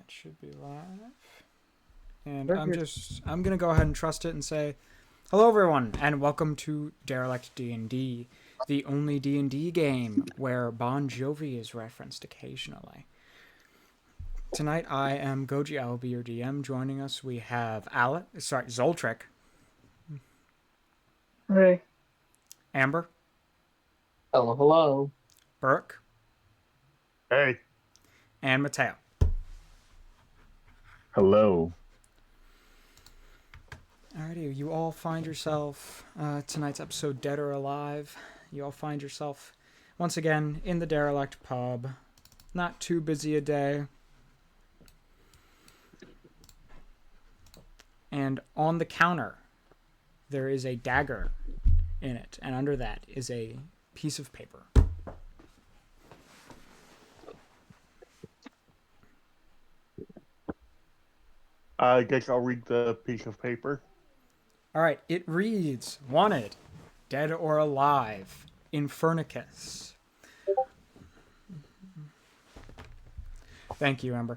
That should be live. And Perfect. I'm gonna go ahead and trust it and say, hello everyone, and welcome to Derelict D&D, the only D&D game where Bon Jovi is referenced occasionally. Tonight I am Goji, I will be your DM. Joining us we have Zoltric, Hey. Amber, Hello, hello. Burke, Hey. and Mateo. Hello. Alrighty, you all find yourself, tonight's episode Dead or Alive, you all find yourself once again in the Derelict pub. Not too busy a day. And on the counter, there is a dagger in it, and under that is a piece of paper. I guess I'll read the piece of paper. Alright, it reads, Wanted, dead or alive, Infernicus. Thank you, Amber.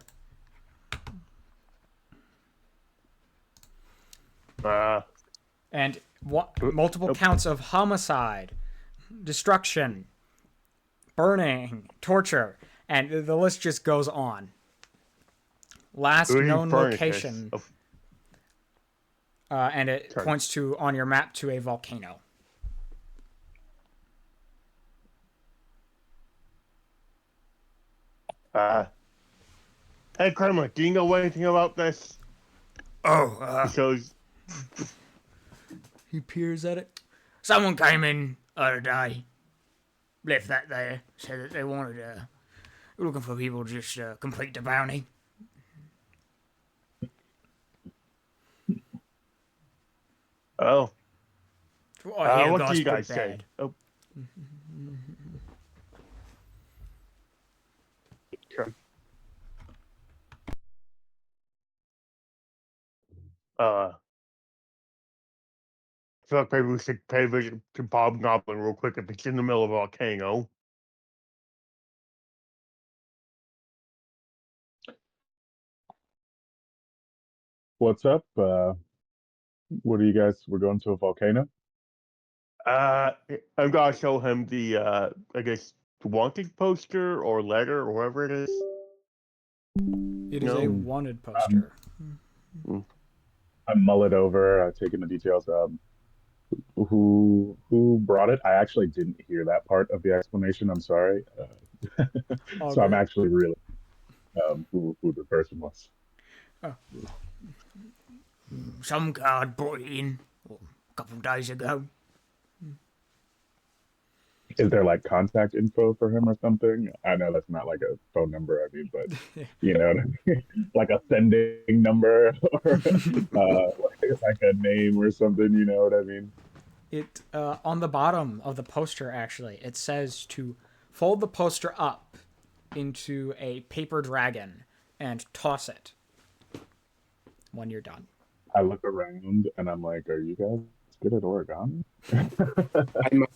And multiple counts of homicide, destruction, burning, torture, and the list just goes on. Last known location, and it points to, on your map, to a volcano. Hey, Kramer, do you know anything about this? Because he peers at it. Someone came in the other day, left that there, said that they wanted looking for people to just complete the bounty. what do you guys say? say? Oh. I feel like maybe we should pay a visit to Bob Goblin real quick if it's in the middle of a volcano. What's up? What are you guys? We're going to a volcano? I'm gonna show him the I guess the wanted poster or letter or whatever it is. It is a wanted poster. I mull it over, taking the details. Who brought it? I actually didn't hear that part of the explanation. I'm sorry. So I'm actually really who the person was. Some guard brought it in a couple of days ago. Is there like contact info for him or something? I know that's not like a phone number, I mean, but you know what I mean? Like a sending number or like a name or something, you know what I mean? It on the bottom of the poster, actually, it says to fold the poster up into a paper dragon and toss it when you're done. I look around and I'm like, "Are you guys good at origami?"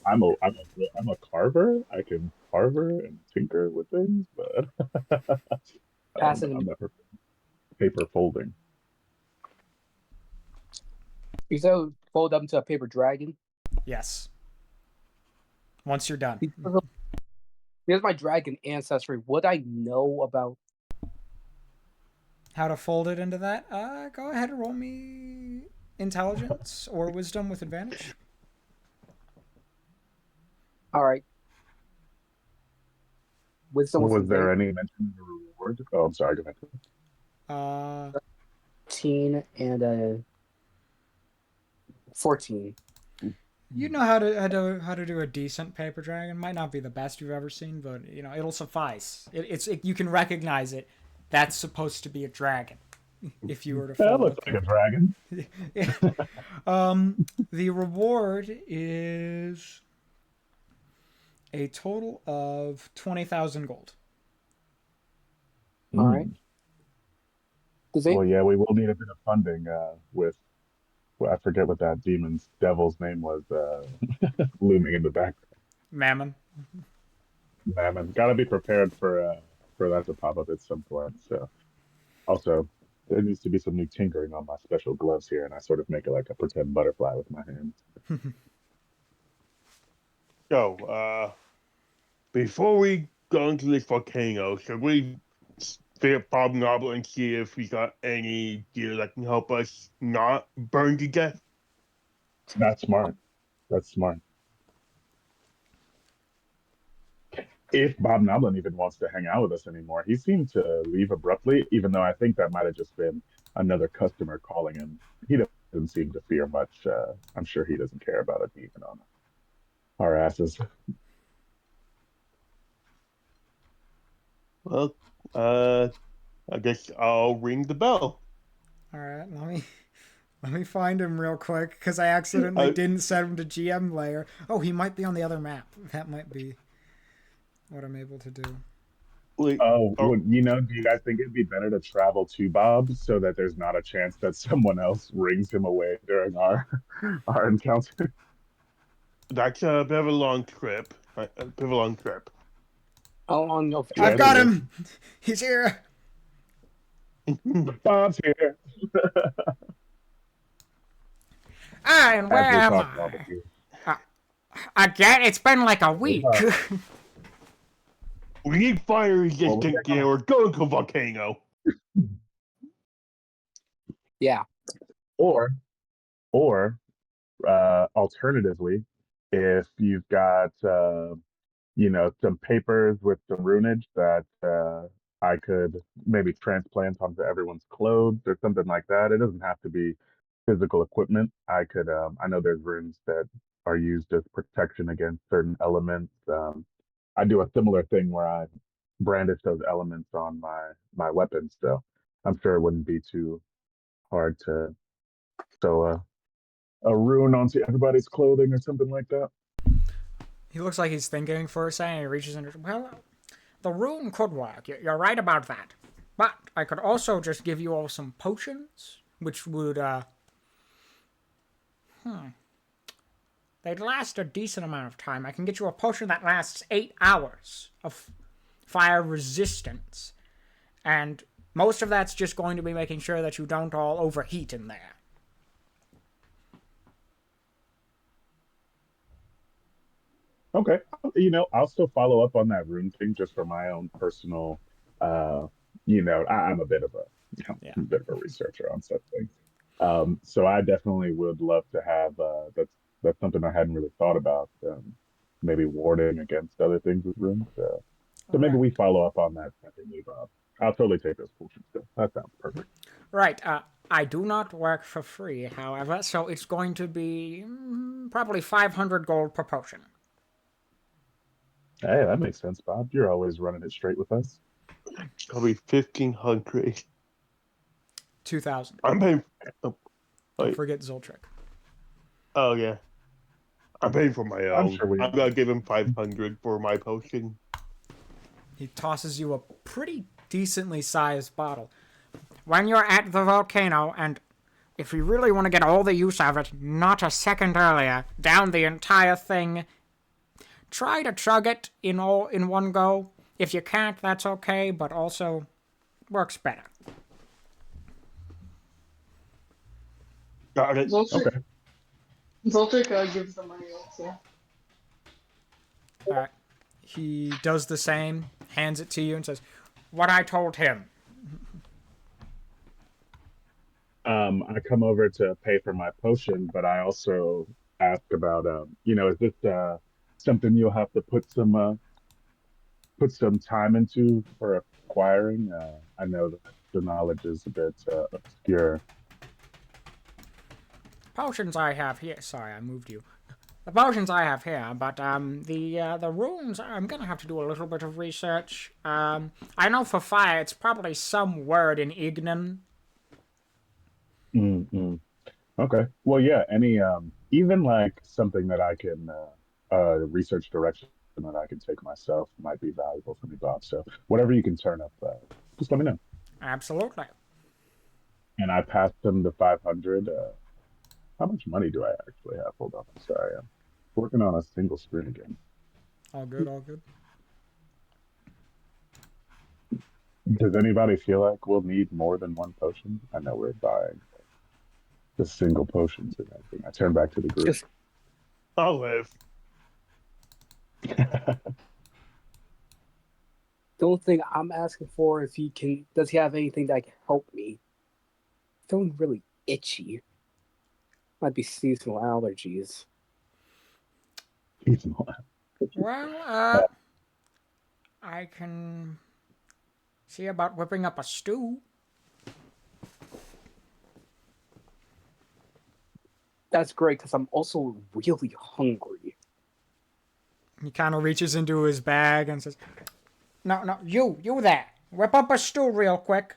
I'm a carver. I can carver and tinker with things, but I'm never paper folding. You said fold up into a paper dragon? Yes. Once you're done. Here's my dragon ancestry. What I know about how to fold it into that? Go ahead and roll me intelligence or wisdom with advantage. All right. Wisdom. Was there any mention of the reward? Oh, I'm sorry. Go ahead. 13 and a 14. You know how to do a decent paper dragon. Might not be the best you've ever seen, but you know it'll suffice. You can recognize it. That's supposed to be a dragon. If you were to fold looks like a dragon. The reward is a total of 20,000 gold. All right. Well, yeah, we will need a bit of funding with. Well, I forget what that devil's name was, looming in the background. Mammon. Got to be prepared for that to pop up at some point. So, Also, there needs to be some new tinkering on my special gloves here, and I sort of make it like a pretend butterfly with my hands. So, before we go into this volcano, should we fit Bob Noble and see if we got any gear that can help us not burn to death? That's smart. That's smart. If Bob Noblin even wants to hang out with us anymore, he seemed to leave abruptly, even though I think that might have just been another customer calling him. He doesn't seem to fear much. I'm sure he doesn't care about a demon on our asses. Well, I guess I'll ring the bell. All right, let me find him real quick because I accidentally didn't set him to GM layer. Oh, he might be on the other map. That might be what I'm able to do. Wait, Oh, well, do you guys think it'd be better to travel to Bob so that there's not a chance that someone else rings him away during our our encounter? that's a bit of a long trip. A bit of a long trip. How long of I've Yeah, got it is. him. He's here. Bob's here. And where As we am talk, Bob I? appears. Again, it's been like a Hey, week. Bob. We need fire Well, resistant gear. We're going to a volcano. Yeah. or alternatively, if you've got some papers with some runage that I could maybe transplant onto everyone's clothes or something like that. It doesn't have to be physical equipment. I know there's runes that are used as protection against certain elements. I do a similar thing where I brandish those elements on my weapons, so I'm sure it wouldn't be too hard to sew a rune onto everybody's clothing or something like that. He looks like he's thinking for a second. He reaches into. Well, the rune could work. You're right about that. But I could also just give you all some potions, which would they'd last a decent amount of time. I can get you a potion that lasts 8 hours of fire resistance. And most of that's just going to be making sure that you don't all overheat in there. Okay. I'll still follow up on that rune thing just for my own personal, uh, I'm a bit of Yeah. a bit of a researcher on such things. So I definitely would love to have, that's something I hadn't really thought about. Maybe warding against other things with runes. So maybe Right. we follow up on that separately, Bob. I'll totally take those potions still. That sounds perfect. Right. I do not work for free, however, so it's going to be probably 500 gold per potion. Hey, that makes sense, Bob. You're always running it straight with us. Probably 1,500. 2,000. I'm paying. Oh, Don't wait. forget Zoltric. Oh yeah. I'm paying for my I'm own. sure we. I'm gonna give him 500 for my potion. He tosses you a pretty decently sized bottle. When you're at the volcano, and if you really want to get all the use out of it, not a second earlier, down the entire thing, try to chug it in one go. If you can't, that's okay, but also works better. Got it. Zoltric, Okay. Zoltric gives the money also. Alright. He does the same, hands it to you, and says, "What I told him." I come over to pay for my potion, but I also ask about, is this something you'll have to put some time into for acquiring? I know that the knowledge is a bit obscure. Potions I have here. Sorry, I moved you. The potions I have here, but the runes I'm gonna have to do a little bit of research. I know for fire it's probably some word in Ignan. Mm-hmm. Okay. Well, yeah. Any even like something that I can research direction that I can take myself might be valuable for me, Bob. So whatever you can turn up, just let me know. Absolutely. And I passed them the 500. How much money do I actually have? Hold on. I'm sorry. I'm working on a single screen again. All good, all good. Does anybody feel like we'll need more than one potion? I know we're buying the single potions and everything. I turn back to the group. Just I'll live. the only thing I'm asking for if he can does he have anything that can help me? Feeling really itchy. Might be seasonal allergies. Well, I can see about whipping up a stew. That's great because I'm also really hungry. He kind of reaches into his bag and says, No, you there. Whip up a stew real quick.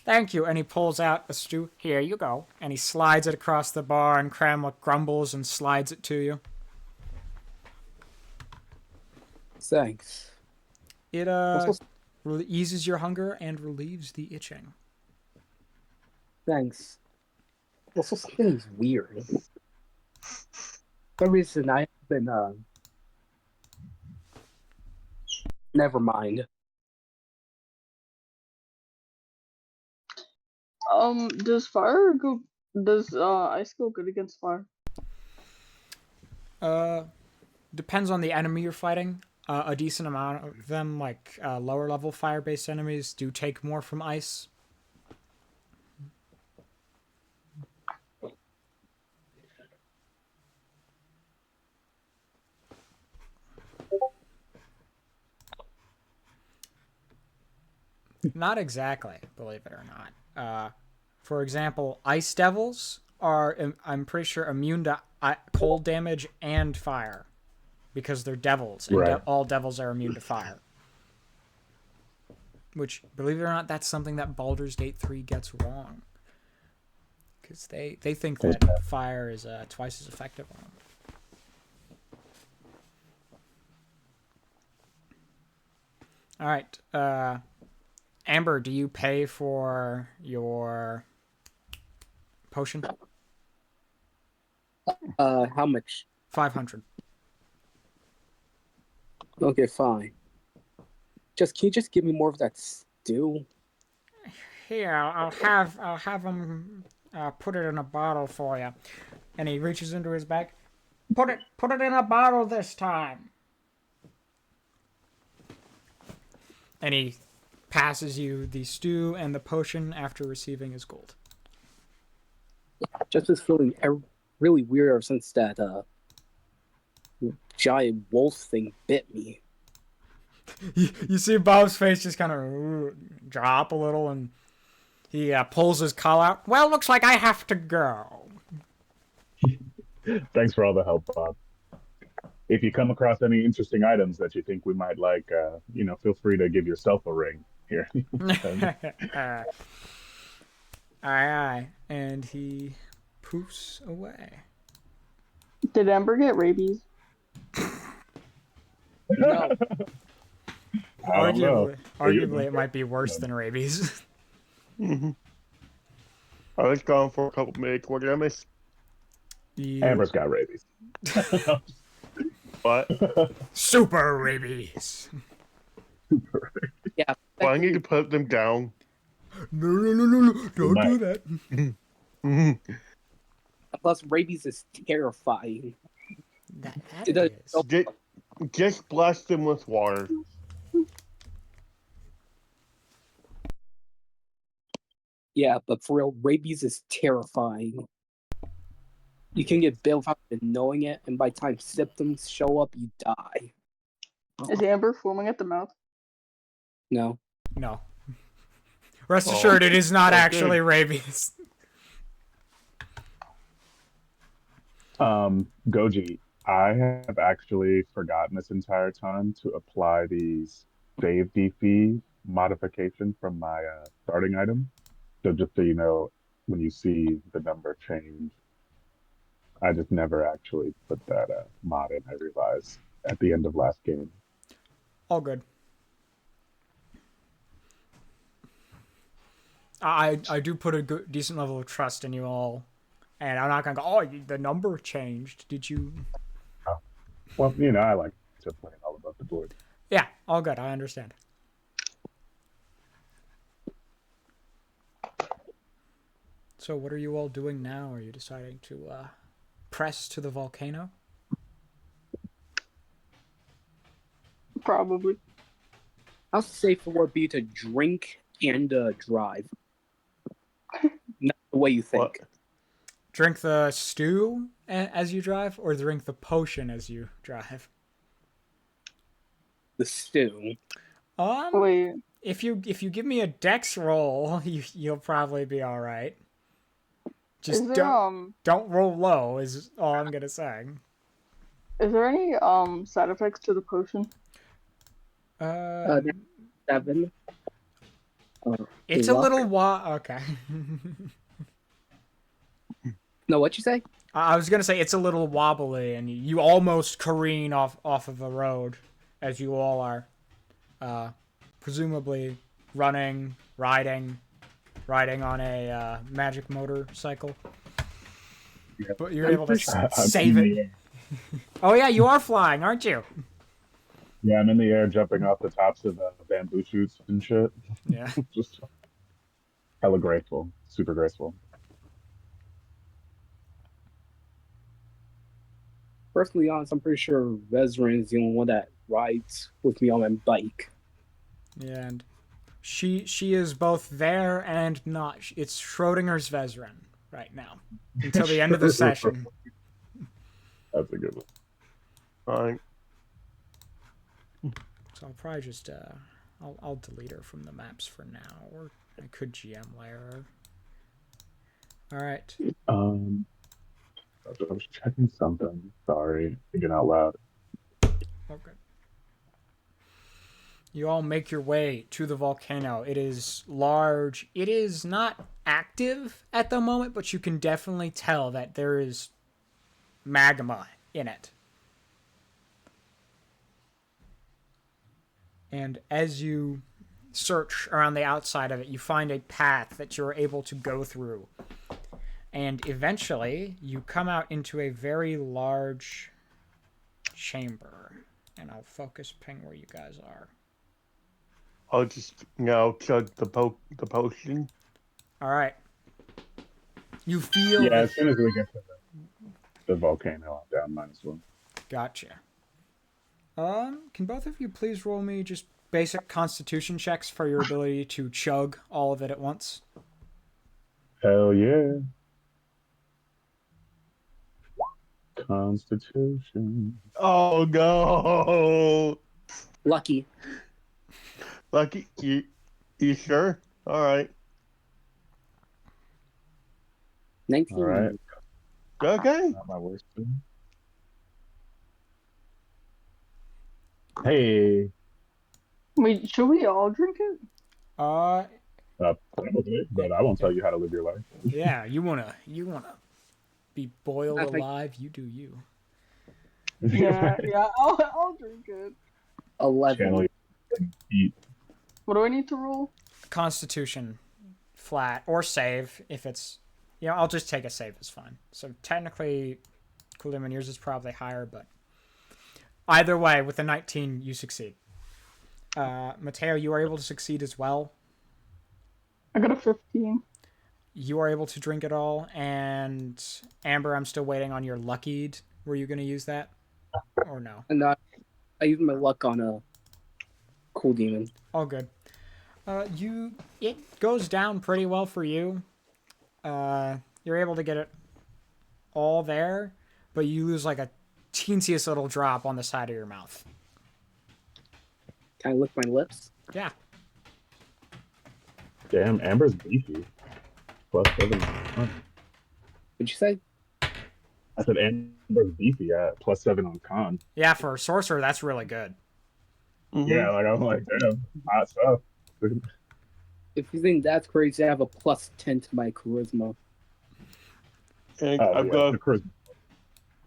Thank you. And he pulls out a stew. Here you go. And he slides it across the bar, and Cramlock grumbles and slides it to you. Thanks. It eases your hunger and relieves the itching. Thanks. Also, something's weird. For some reason, I've been, never mind. Does fire go? Does ice go good against fire? Depends on the enemy you're fighting. A decent amount of them, like lower level fire-based enemies, do take more from ice. Not exactly, believe it or not. For example, ice devils are, I'm pretty sure, immune to cold damage and fire because they're devils, and Right. all devils are immune to fire. Which, believe it or not, that's something that Baldur's Gate 3 gets wrong. Because they think that fire is twice as effective on them. All right. Amber, do you pay for your potion? How much? 500. Okay, fine. Can you just give me more of that stew? Here, I'll have him put it in a bottle for you. And he reaches into his bag. Put it in a bottle this time. And he passes you the stew and the potion after receiving his gold. Just was feeling really weird ever since that giant wolf thing bit me. You see Bob's face just kind of drop a little, and he pulls his collar out. Well, looks like I have to go. Thanks for all the help, Bob. If you come across any interesting items that you think we might like, feel free to give yourself a ring here. Aye, aye. And he poofs away. Did Amber get rabies? No. I don't know. Arguably, it might be worse than rabies. I was gone for a couple minutes. What did I miss? Amber's got rabies. What? Super rabies. Yeah. Well, I need to put them down. No. Don't do that. Plus, rabies is terrifying. That It does- is. Just splash them with water. Yeah, but for real, rabies is terrifying. You can get bit without even knowing it, and by the time symptoms show up, you die. Is Amber foaming at the mouth? No. No. Rest assured, it is not okay. actually rabies. Goji, I have actually forgotten this entire time to apply the save DC modification from my starting item. So just so you know, when you see the number change, I just never actually put that mod in. I realized at the end of last game. All good. I do put a decent level of trust in you all, and I'm not gonna go. Oh, the number changed. Did you? Oh. Well, I like to play all about the board. Yeah, all good. I understand. So what are you all doing now? Are you deciding to press to the volcano? Probably. How safe would it be to drink and drive? Not the way you think. What? Drink the stew as you drive, or drink the potion as you drive? The stew. Wait, If you give me a dex roll, you'll probably be all right. Just is there don't roll low is all I'm gonna say. is there any side effects to the potion? That's 7. It's a luck. little okay. No, what you say? I was gonna say it's a little wobbly, and you almost careen off of the road as you all are, presumably riding on a magic motorcycle. Yeah. But you're able to I'm save in it. the air. Oh yeah, you are flying, aren't you? Yeah, I'm in the air jumping off the tops of bamboo shoots and shit. Yeah. Just hella graceful. Super graceful. Personally honest, I'm pretty sure Vezran is the only one that rides with me on my bike. Yeah, and she is both there and not. It's Schrodinger's Vezran right now until the end of the session. That's a good one. Fine. So I'll probably just I'll delete her from the maps for now, or I could GM layer her. All right. I was checking something. Sorry, thinking out loud. Okay. You all make your way to the volcano. It is large. It is not active at the moment, but you can definitely tell that there is magma in it. And as you search around the outside of it, you find a path that you're able to go through. And eventually, you come out into a very large chamber. And I'll focus ping where you guys are. I'll just now chug the potion. All right. You feel... Yeah, as soon as we get to the volcano, I'm down -1. Gotcha. Can both of you please roll me just basic constitution checks for your ability to chug all of it at once? Hell yeah. Constitution. Oh no! Lucky. Lucky, you sure? All right. 19. All right. Okay. Not my worst thing. Hey. Wait, should we all drink it? Probably, but I won't tell you how to live your life. Yeah, you wanna be boiled I think- alive? You do you. Yeah, I'll drink it. 11. Channel your eat. What do I need to roll? Constitution flat or save if it's... I'll just take a save, it's fine. So technically, Kulim, yours is probably higher, but either way, with the 19, you succeed. Mateo, you are able to succeed as well. I got a 15. You are able to drink it all, and Amber, I'm still waiting on your luckied. Were you going to use that? Or no? And I used my luck on a cool demon. All good. It goes down pretty well for you. You're able to get it all there, but you lose like a teensiest little drop on the side of your mouth. Can I lick my lips? Yeah. Damn, Amber's beefy. +7. What'd you say? I said Amber's beefy at +7 on con. Yeah, for a sorcerer, that's really good. Mhm. Yeah, like I'm like, damn, hot stuff. If you think that's crazy, I have a +10 to my charisma. And Oh, I'm yeah, gonna the charisma.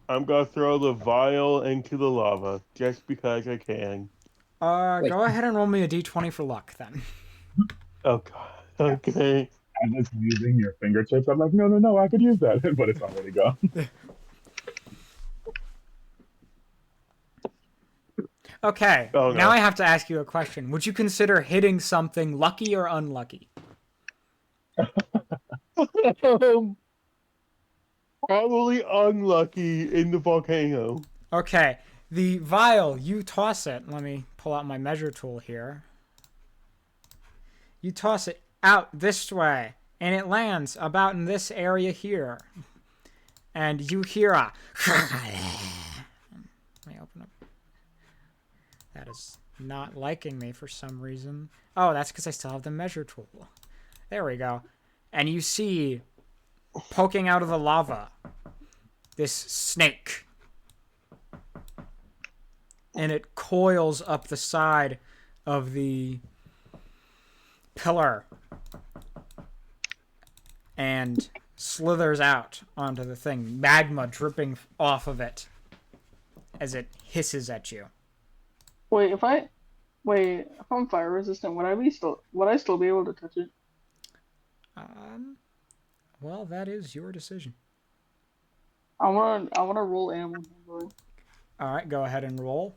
I'm gonna throw the vial into the lava just because I can. Wait. Go ahead and roll me a d20 for luck, then. Oh god. Okay. I'm just using your fingertips. I'm like, no, I could use that, but it's already gone. Okay, Oh, no. now I have to ask you a question. Would you consider hitting something lucky or unlucky? Probably unlucky in the volcano. Okay, the vial, you toss it. Let me pull out my measure tool here. You toss it out this way, and it lands about in this area here. And you hear a... Let me open up. That is not liking me for some reason. Oh, that's because I still have the measure tool. There we go. And you see, poking out of the lava, this snake. And it coils up the side of the pillar and slithers out onto the thing, magma dripping off of it as it hisses at you. Wait, if I'm fire resistant, would I still be able to touch it? Well, that is your decision. I wanna roll animal handling. All right, go ahead and roll.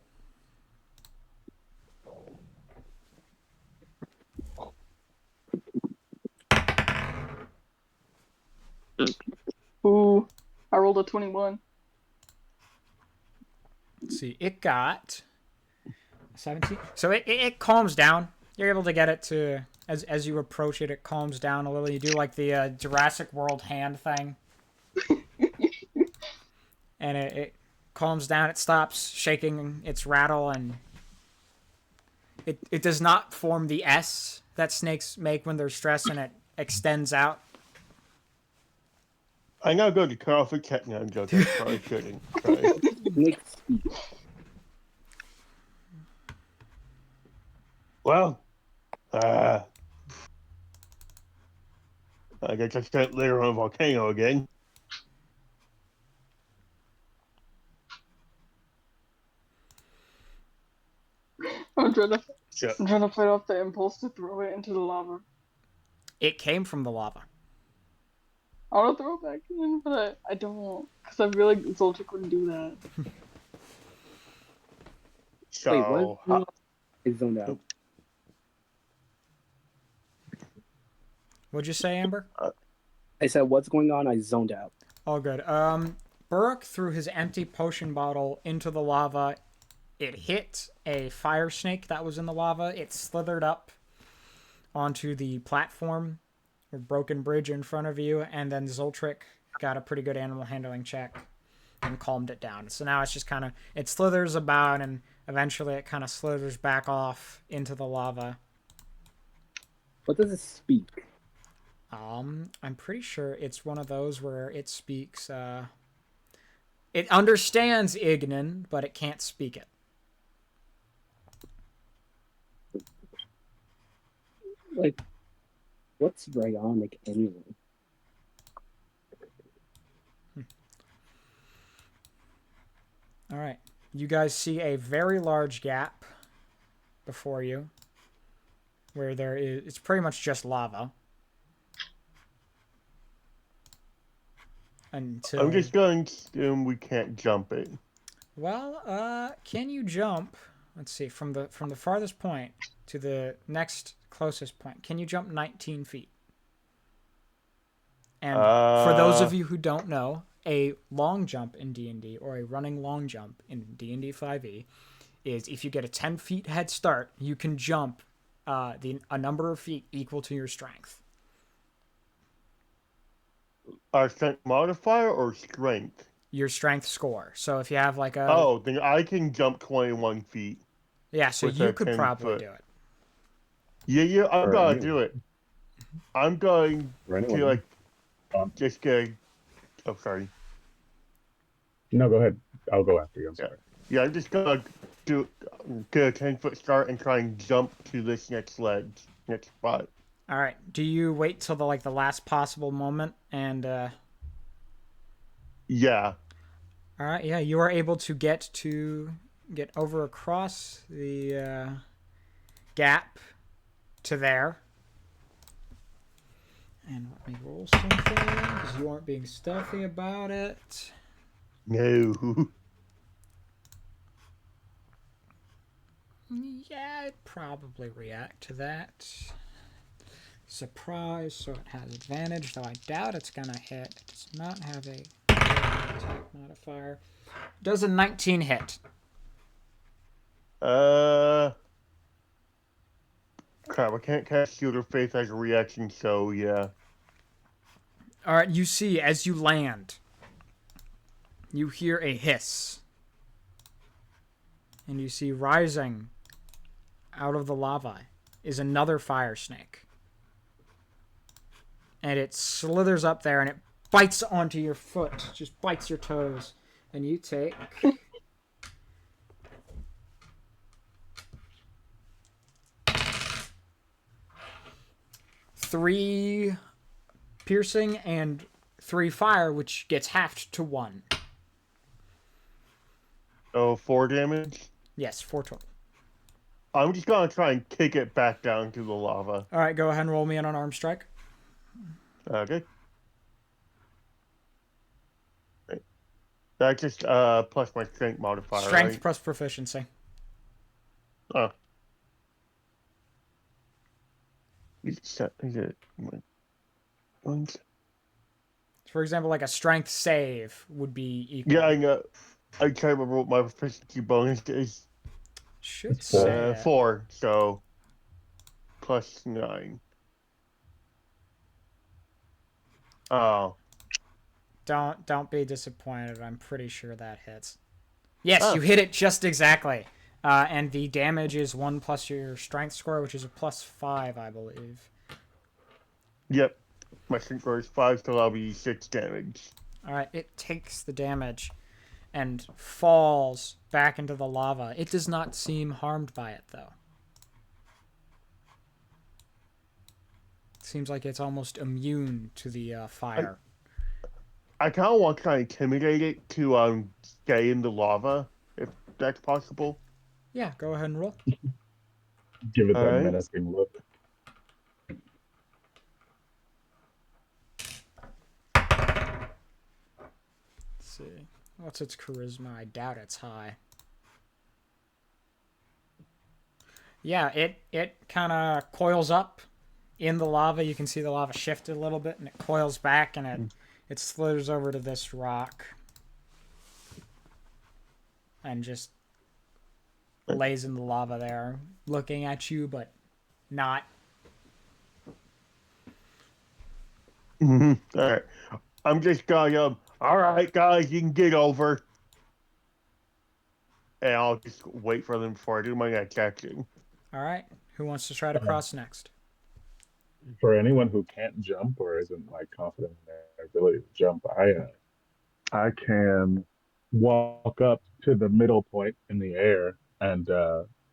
Ooh, I rolled a 21. Let's see, it got 17. So it calms down. You're able to get it to, as you approach it, it calms down a little. You do like the Jurassic World hand thing. And it calms down. It stops shaking its rattle, and it does not form the S that snakes make when they're stressed, and it extends out. I'm gonna go to coffee check now. I'm joking. Probably shouldn't. Right. Snake speak. Well, I guess I spent later on a volcano again. I'm trying to So, I'm trying to fight off the impulse to throw it into the lava. It came from the lava. I want to throw it back in, but I don't, because I feel like Zoltik wouldn't do that. Wait, what? so I zoned out. What'd you say, Amber? I said, what's going on? I zoned out. All good. Burke threw his empty potion bottle into the lava. It hit a fire snake that was in the lava. It slithered up onto the platform or broken bridge in front of you, and then Zoltric got a pretty good animal handling check and calmed it down. So now it's just kind of, it slithers about, and eventually it kind of slithers back off into the lava. What does it speak? I'm pretty sure it's one of those where it speaks, it understands Ignan, but it can't speak it. Like, what's Rayonic anyway? All right. You guys see a very large gap before you where there is, it's pretty much just lava. Until, I'm just going to assume we can't jump it. well, can you jump? Let's see, from the farthest point to the next closest point. Can you jump 19 feet? And for those of you who don't know, a long jump in D&D, or a running long jump in D&D 5e, is if you get a 10 feet head start, you can jump a number of feet equal to your strength. Our strength modifier or strength? Your strength score. So if you have like a... Oh, then I can jump 21 feet. Yeah, so you could probably do it. Yeah, I'm gonna do it. I'm going to, like, just get... Oh, sorry. No, go ahead. I'll go after you. I'm sorry. Yeah, I'm just gonna get a 10-foot start and try and jump to this next spot. All right. Do you wait till the last possible moment and Yeah. All right. Yeah, you are able to get over across the gap to there. And let me roll something because you aren't being stealthy about it. No. Yeah, I'd probably react to that. surprise, so it has advantage, though I doubt it's gonna hit. It does not have a attack modifier. Does a 19 hit? Crap, I can't cast Shield of Faith as a reaction, so yeah. Alright, you see, as you land, you hear a hiss. And you see rising out of the lava is another fire snake. And it slithers up there and it bites onto your foot. Just bites your toes. And you take... 3 piercing and 3 fire, which gets halved to 1. Oh, 4 damage? Yes, 4 total. I'm just gonna try and kick it back down to the lava. Alright, go ahead and roll me an unarmed strike. Okay. That's just plus my strength modifier, Strength right? plus proficiency. Oh. Is it... For example, like a strength save would be equal. Yeah, I know. I can't remember what my proficiency bonus is. Should say it. 4, so plus 9. Oh. Don't be disappointed. I'm pretty sure that hits. Yes, Oh. you hit it just exactly. And the damage is 1 plus your strength score, which is a plus 5, I believe. Yep. My strength score is 5, so that'll be 6 damage. Alright, it takes the damage and falls back into the lava. It does not seem harmed by it, though. Seems like it's almost immune to the fire. I kind of want to try and intimidate it to stay in the lava, if that's possible. Yeah, go ahead and roll. Give it that Alright. menacing look. Let's see. What's its charisma? I doubt it's high. Yeah, it kind of coils up in the lava. You can see the lava shifted a little bit, and it coils back, and it slithers over to this rock. And just lays in the lava there, looking at you, but not. Alright. I'm just gonna, alright guys, you can get over. And I'll just wait for them before I do my next action. Alright, who wants to try to cross next? For anyone who can't jump or isn't like confident in their ability to jump, I can walk up to the middle point in the air and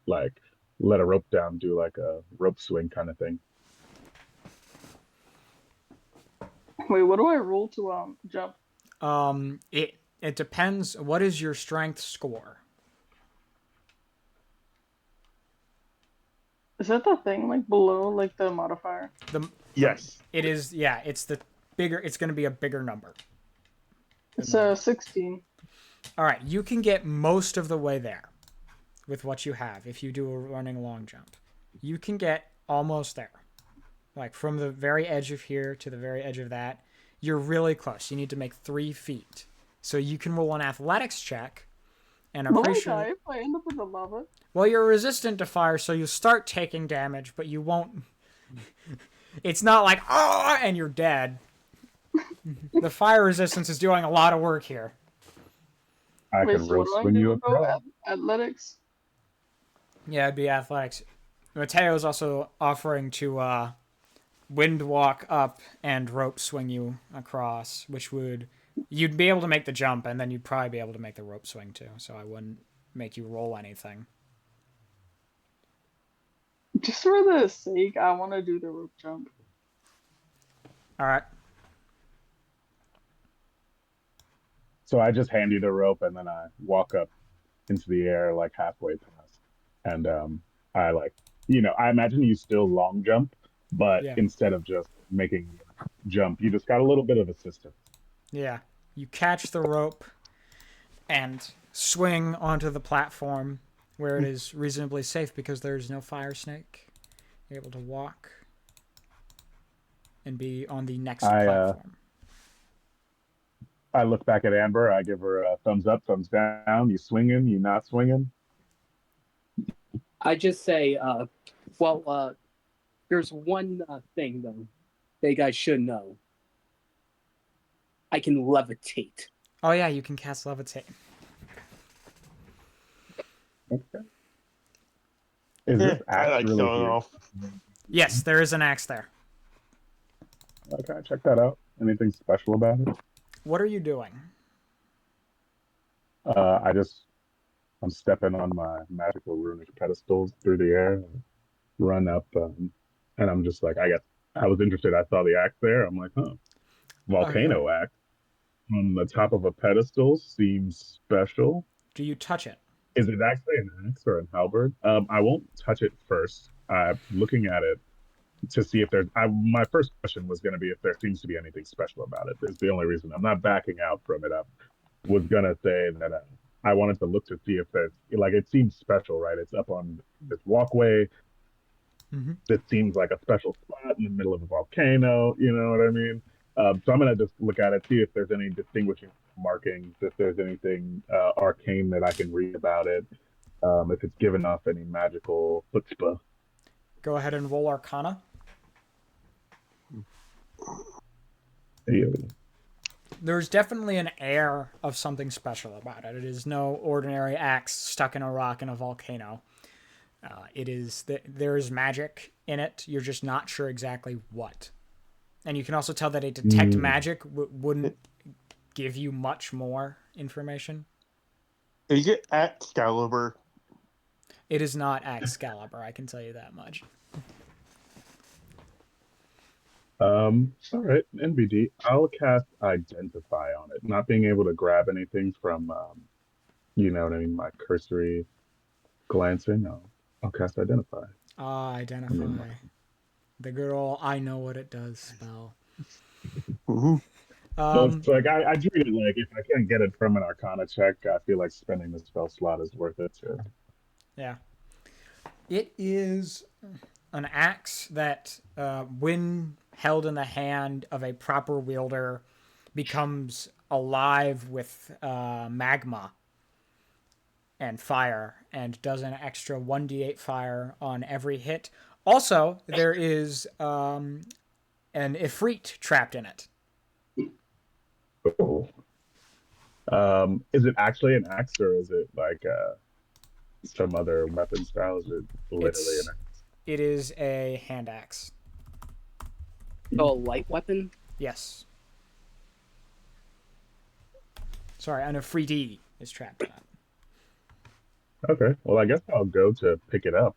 like let a rope down, do like a rope swing kind of thing. Wait, what do I roll to jump? It depends. What is your strength score? Is that the thing like below like the modifier? Yes. It is. Yeah, it's the bigger. It's going to be a bigger number. It's 16. All right, you can get most of the way there with what you have if you do a running long jump. You can get almost there. Like from the very edge of here to the very edge of that. You're really close. You need to make 3 feet. So you can roll an athletics check. And I'm Will I pretty die sure. if I end up in the lava? Well, you're resistant to fire, so you start taking damage, but you won't. It's not like, oh, and you're dead. The fire resistance is doing a lot of work here. I Wait, can so rope what do I swing do? you Go across. athletics? Yeah, it'd be athletics. Mateo's also offering to wind walk up and rope swing you across, which would... You'd be able to make the jump, and then you'd probably be able to make the rope swing too, so I wouldn't make you roll anything. Just for the sake, I want to do the rope jump. Alright. So I just hand you the rope and then I walk up into the air like halfway past. And I like, I imagine you still long jump, but Yeah. instead of just making jump, you just got a little bit of assistance. Yeah. You catch the rope and swing onto the platform where it is reasonably safe because there's no fire snake. You're able to walk and be on the next I platform. I look back at Amber. I give her a thumbs up, thumbs down. You swinging? You not swinging? I just say, there's one thing though that you guys should know. I can levitate. Oh yeah, you can cast levitate. Okay. Is Yeah, this I axe like really showing here? off. Yes, there is an axe there. Okay, check that out. Anything special about it? What are you doing? I just I'm stepping on my magical runic pedestals through the air, and run up, and I'm just like, I was interested. I saw the axe there. I'm like, huh, Okay. volcano axe on the top of a pedestal seems special. Do you touch it? Is it actually an axe or an halberd? I won't touch it first. I'm looking at it to see if there's. My first question was going to be if there seems to be anything special about it. It's the only reason I'm not backing out from it. I was gonna say that I wanted to look to see if there's like it seems special, right? It's up on this walkway. Mm-hmm. This seems like a special spot in the middle of a volcano. You know what I mean? So I'm gonna just look at it, see if there's any distinguishing markings, if there's anything arcane that I can read about it, if it's given off any magical chutzpah. Go ahead and roll Arcana. There's definitely an air of something special about it. It is no ordinary axe stuck in a rock in a volcano. There is magic in it. You're just not sure exactly what. And you can also tell that a detect magic wouldn't give you much more information. Is it Excalibur? It is not Excalibur, I can tell you that much. All right, NBD. I'll cast Identify on it. Not being able to grab anything from, you know what I mean, my cursory glancing. I'll cast Identify. Identify. The good old I know what it does spell. Mm-hmm. So like I treat it like if I can't get it from an Arcana check, I feel like spending the spell slot is worth it too. Yeah. It is an axe that, when held in the hand of a proper wielder, becomes alive with magma and fire and does an extra 1d8 fire on every hit. Also, there is an Ifrit trapped in it. Cool. Is it actually an axe or is it like some other weapon style? Is it literally an axe? It is a hand axe. Oh, a light weapon? Yes. Sorry, an Ifrit is trapped in it. Okay. Well, I guess I'll go to pick it up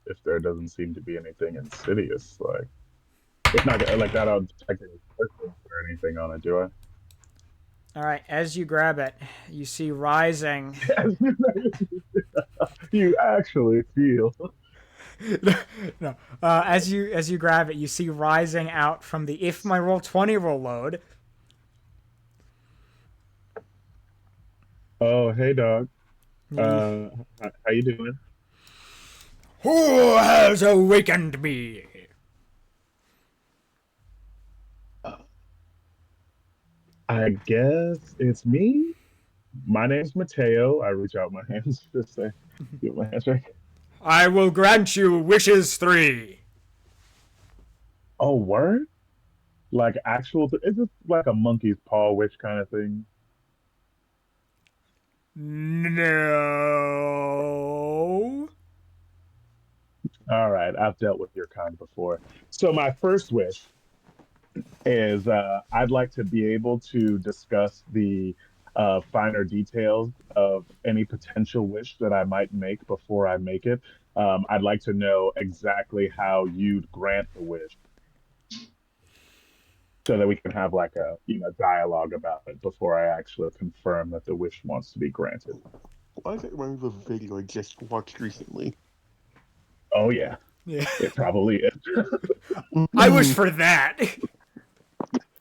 if there doesn't seem to be anything insidious. Like, it's not like that. I'll detect any person or anything on it, do I? All right, as you grab it, you see rising. You actually feel. No, as you grab it, you see rising out from the if my roll 20 will load. Oh, hey, dog. How you doing? Who has awakened me? I guess it's me. My name's Mateo. I reach out my hands to say, give my handshake. I will grant you wishes 3. Oh, word? Like actual? Is it like a monkey's paw wish kind of thing? No. All right, I've dealt with your kind before. So my first wish is I'd like to be able to discuss the finer details of any potential wish that I might make before I make it. I'd like to know exactly how you'd grant the wish so that we can have like a dialogue about it before I actually confirm that the wish wants to be granted. Why does it remember the video I just watched recently? Oh yeah, Yeah. it probably is. I wish for that.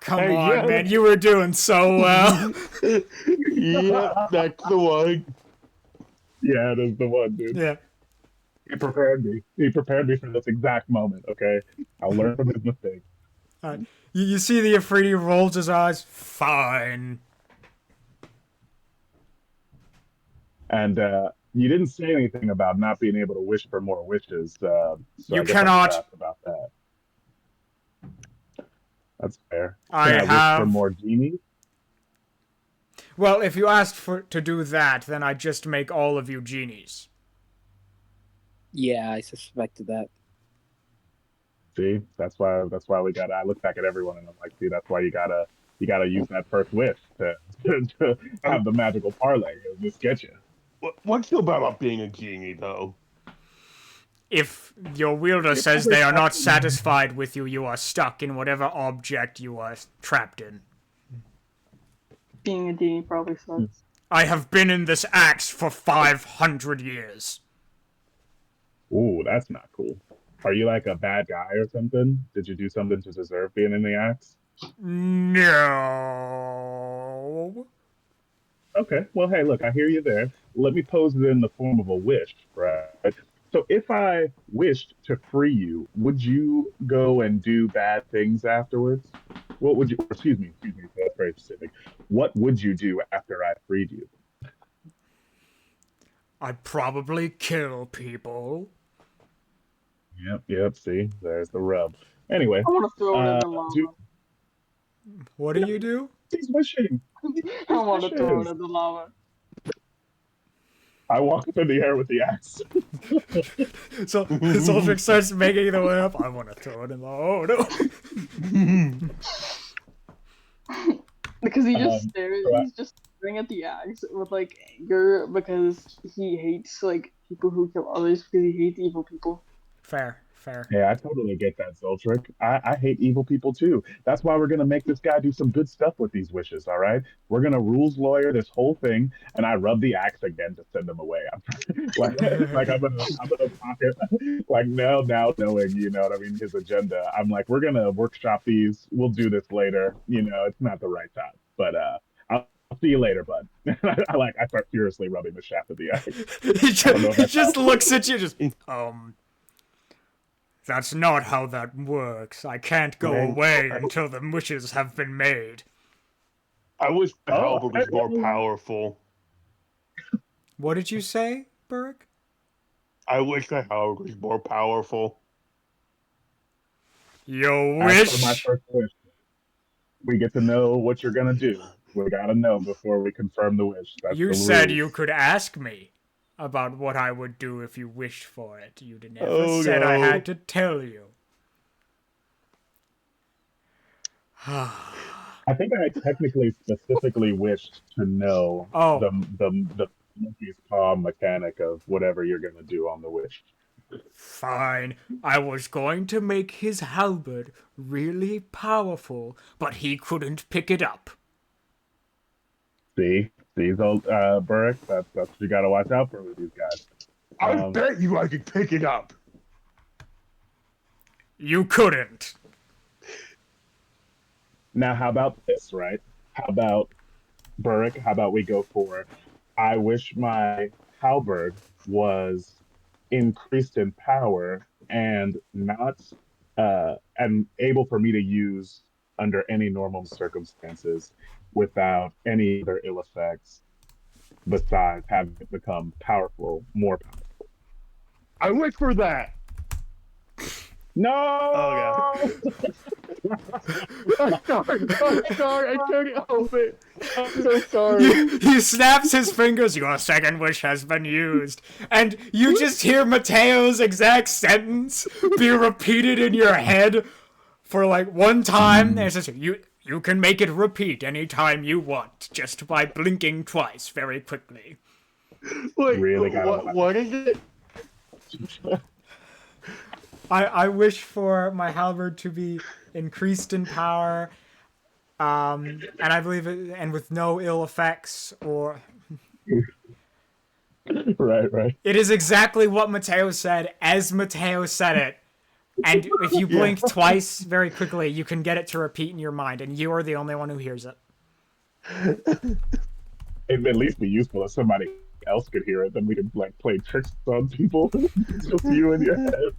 Come Hey, on, yeah. man. You were doing so well. Yep, that's the one. Yeah, it is the one, dude. Yeah. He prepared me. He prepared me for this exact moment. Okay, I'll learn from his mistakes. You see the Afridi rolls his eyes. Fine. And you didn't say anything about not being able to wish for more wishes. So You I guess I should cannot. ask about that. That's fair. I Can I wish for have. more genies? Well, if you asked to do that, then I'd just make all of you genies. Yeah, I suspected that. See, that's why we gotta. I look back at everyone and I'm like, see, that's why you gotta use that first wish to have the magical parlay. It'll just get you. What's so bad about being a genie, though? If your wielder says they are not satisfied with you, you are stuck in whatever object you are trapped in. Being a genie probably sucks. I have been in this axe for 500 years. Ooh, that's not cool. Are you like a bad guy or something? Did you do something to deserve being in the axe? No. Okay, well, hey, look, I hear you there. Let me pose it in the form of a wish, right? So if I wished to free you, would you go and do bad things afterwards? What would you, excuse me, that's very specific. What would you do after I freed you? I'd probably kill people. Yep, see, there's the rub. Anyway, I want to throw it in the lava. What do you do? He's wishing. I want to throw it in the lava. I walk up in the air with the axe. So Solvik starts making the way up. I want to throw it in the. Oh no! Because he just stares. He's just staring at the axe with like anger because he hates like people who kill others because he hates evil people. Fair. Yeah, I totally get that, Zoltric. I hate evil people too. That's why we're gonna make this guy do some good stuff with these wishes. All right, we're gonna rules lawyer this whole thing, and I rub the axe again to send him away. like I'm gonna pocket like now knowing what I mean, his agenda. I'm like, we're gonna workshop these. We'll do this later. It's not the right time, but I'll see you later, bud. I start furiously rubbing the shaft of the axe. he just looks at you, That's not how that works. I can't go away until the wishes have been made. I wish the halberd was more powerful. What did you say, Burke? I wish the halberd was more powerful. Your wish? As for my first wish, we get to know what you're gonna do. We gotta know before we confirm the wish. That's you the said rules. you could ask me about what I would do if you wished for it. You never said I had to tell you. I think I technically specifically wished to know the monkey's paw mechanic of whatever you're gonna do on the wish. Fine. I was going to make his halberd really powerful, but he couldn't pick it up. See, old Burrick, that's what you gotta watch out for with these guys. I bet you I could pick it up. You couldn't. Now, how about this, right? How about Burrick? How about we go for? I wish my halberd was increased in power and not and able for me to use under any normal circumstances without any other ill effects besides having it become more powerful. I wish for that. No! Oh, I'm sorry, I can't help it. I'm so sorry. He snaps his fingers, your second wish has been used. And you just hear Mateo's exact sentence be repeated in your head for like one time. And it says, you can make it repeat anytime you want, just by blinking twice very quickly. Wait, really what is it? I wish for my halberd to be increased in power, and I believe and with no ill effects or. Right. It is exactly what Mateo said, as Mateo said it, and if you blink twice very quickly, you can get it to repeat in your mind, and you are the only one who hears it. It'd at least be useful if somebody else could hear it, then we could play tricks on people. It's just you in your head.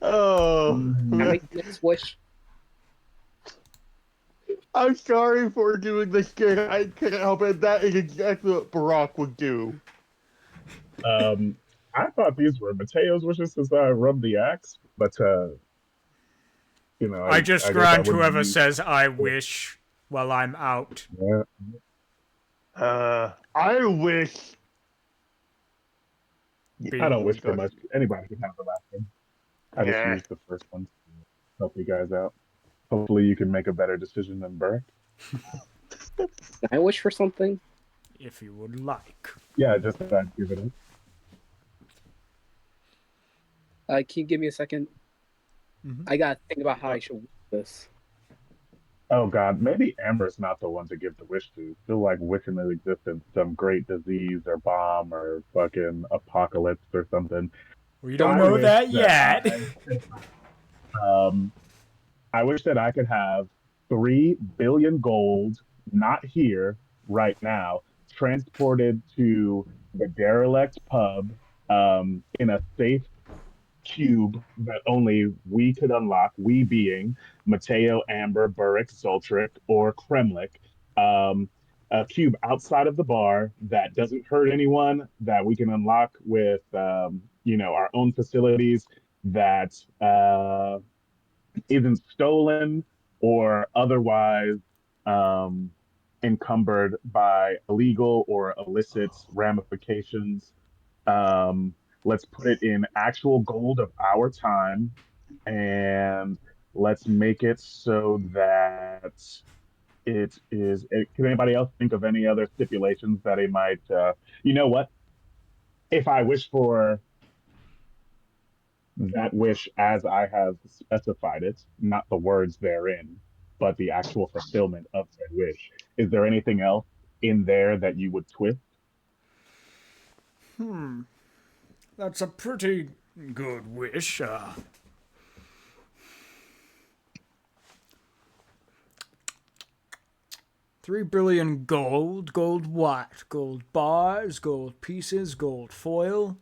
Oh. Can I make this wish? I'm sorry for doing this, kid. I couldn't help it. That is exactly what Barack would do. I thought these were Mateo's wishes since I rubbed the axe, but I just I guess I grant wouldn't whoever use. says I wish while I'm out. Yeah. I wish. I don't wish for much. Anybody can have the last one. I just Yeah. used the first one to help you guys out. Hopefully, you can make a better decision than Burke. Can I wish for something? If you would like. Yeah, just that I'd give it up. Can you give me a second? Mhm. I gotta think about how I should wish this. Oh God, maybe Amber's not the one to give the wish to. Feel like wishing in existence some great disease or bomb or fucking apocalypse or something. We So don't I know wish that that yet. um I wish that I could have 3 billion gold, not here, right now, transported to the Derelict pub in a safe cube that only we could unlock, we being Mateo, Amber, Burrick, Zoltric, or Kremlik. Um, a cube outside of the bar that doesn't hurt anyone, that we can unlock with, our own facilities that isn't stolen or otherwise um, encumbered by illegal or illicit ramifications. Um, let's put it in actual gold of our time, and let's make it so that can anybody else think of any other stipulations that he might? You know what? If I wish for that wish as I have specified it, not the words therein, but the actual fulfillment of said wish. Is there anything else in there that you would twist? That's a pretty good wish. 3 billion gold. Gold what? Gold bars, gold pieces, gold foil.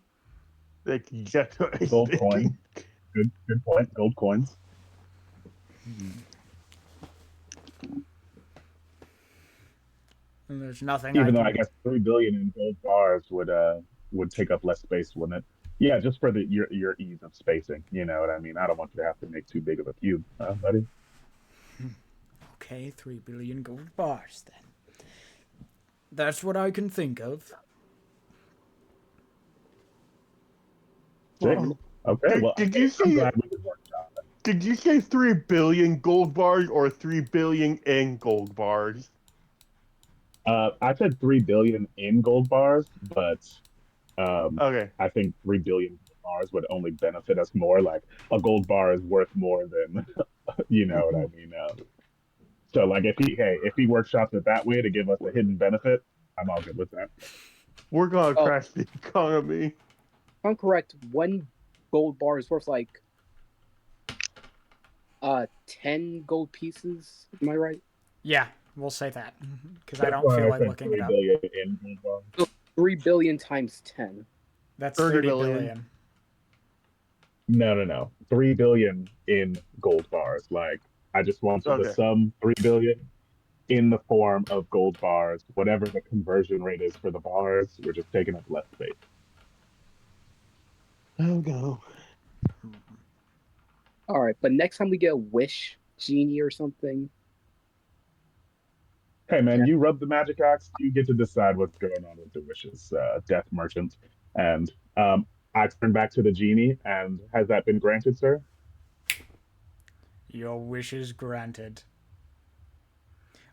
That's exactly what I was Gold coins. thinking. Good point. Gold coins. And there's nothing Even though can... I guess 3 billion in gold bars would take up less space, wouldn't it? Yeah, just for your ease of spacing. You know what I mean? I don't want you to have to make too big of a cube, buddy. Okay, 3 billion gold bars then. That's what I can think of. Sick. Okay, well, Did you I'm say glad we could workshop it. Did you say 3 billion gold bars or 3 billion in gold bars? I said 3 billion in gold bars, but Okay. I think 3 billion bars would only benefit us more. Like a gold bar is worth more than, you know what I mean. So like if he workshops it that way to give us a hidden benefit, I'm all good with that. We're gonna Oh. crash the economy. If I'm correct, 1 gold bar is worth like 10 gold pieces. Am I right? Yeah, we'll say that. Because I That's don't why feel I like said looking 3 it up. billion in gold bars. 3 billion times 10. That's 30 30 billion. billion. No. 3 billion in gold bars. Like I just wanted the Okay. sum 3 billion in the form of gold bars, whatever the conversion rate is for the bars. We're just taking up less space. Oh no. All right, but next time we get a wish genie or something. Hey man, Yeah. you rub the magic axe, you get to decide what's going on with the wishes, Death Merchant. And I turn back to the genie, and has that been granted, sir? Your wish is granted.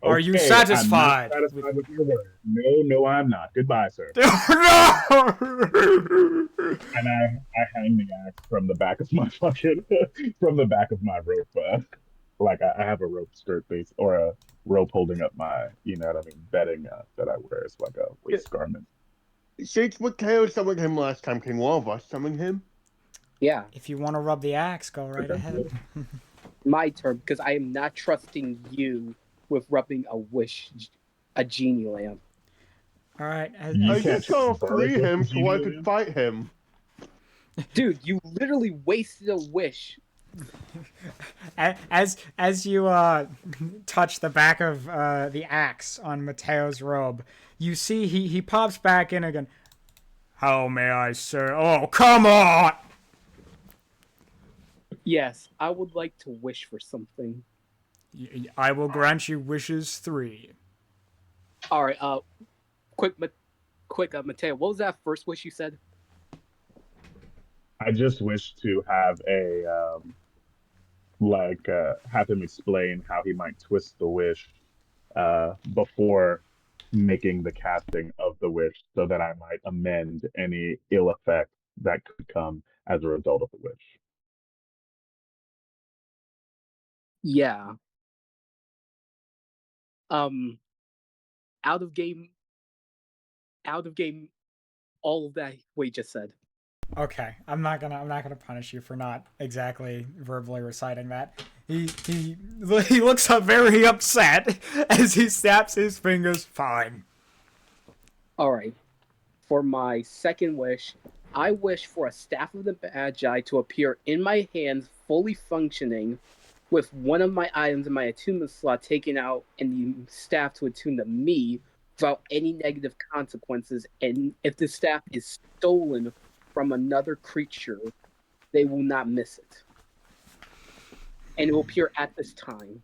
Are you Okay, satisfied? I'm not satisfied with your word. No, I'm not. Goodbye, sir. No! And I hang the axe from the back of my fucking from the back of my rope. Like I have a rope skirt base or a rope holding up my, you know what I mean, bedding that I wear as like a waist garment. Since Mateo summoned him last time, can one of us summon him? Yeah, If you want to rub the axe, go right ahead. my turn, because I am not trusting you with rubbing a genie lamp. All right. I just saw free him so I could fight him. Dude, you literally wasted a wish As you touch the back of the axe on Mateo's robe, you see he pops back in again. How may I serve? Oh, come on! Yes, I would like to wish for something. I will grant you wishes 3. All right. Quick, Mateo. What was that first wish you said? I just wish to have have him explain how he might twist the wish before making the casting of the wish, so that I might amend any ill effect that could come as a result of the wish. Yeah. Out of game. All of that we just said. Okay, I'm not gonna punish you for not exactly verbally reciting that. He looks up very upset as he snaps his fingers. Fine. All right. For my second wish, I wish for a staff of the Magi to appear in my hands, fully functioning, with one of my items in my attunement slot taken out, and the staff to attune to me without any negative consequences. And if the staff is stolen from another creature, they will not miss it. And it will appear at this time,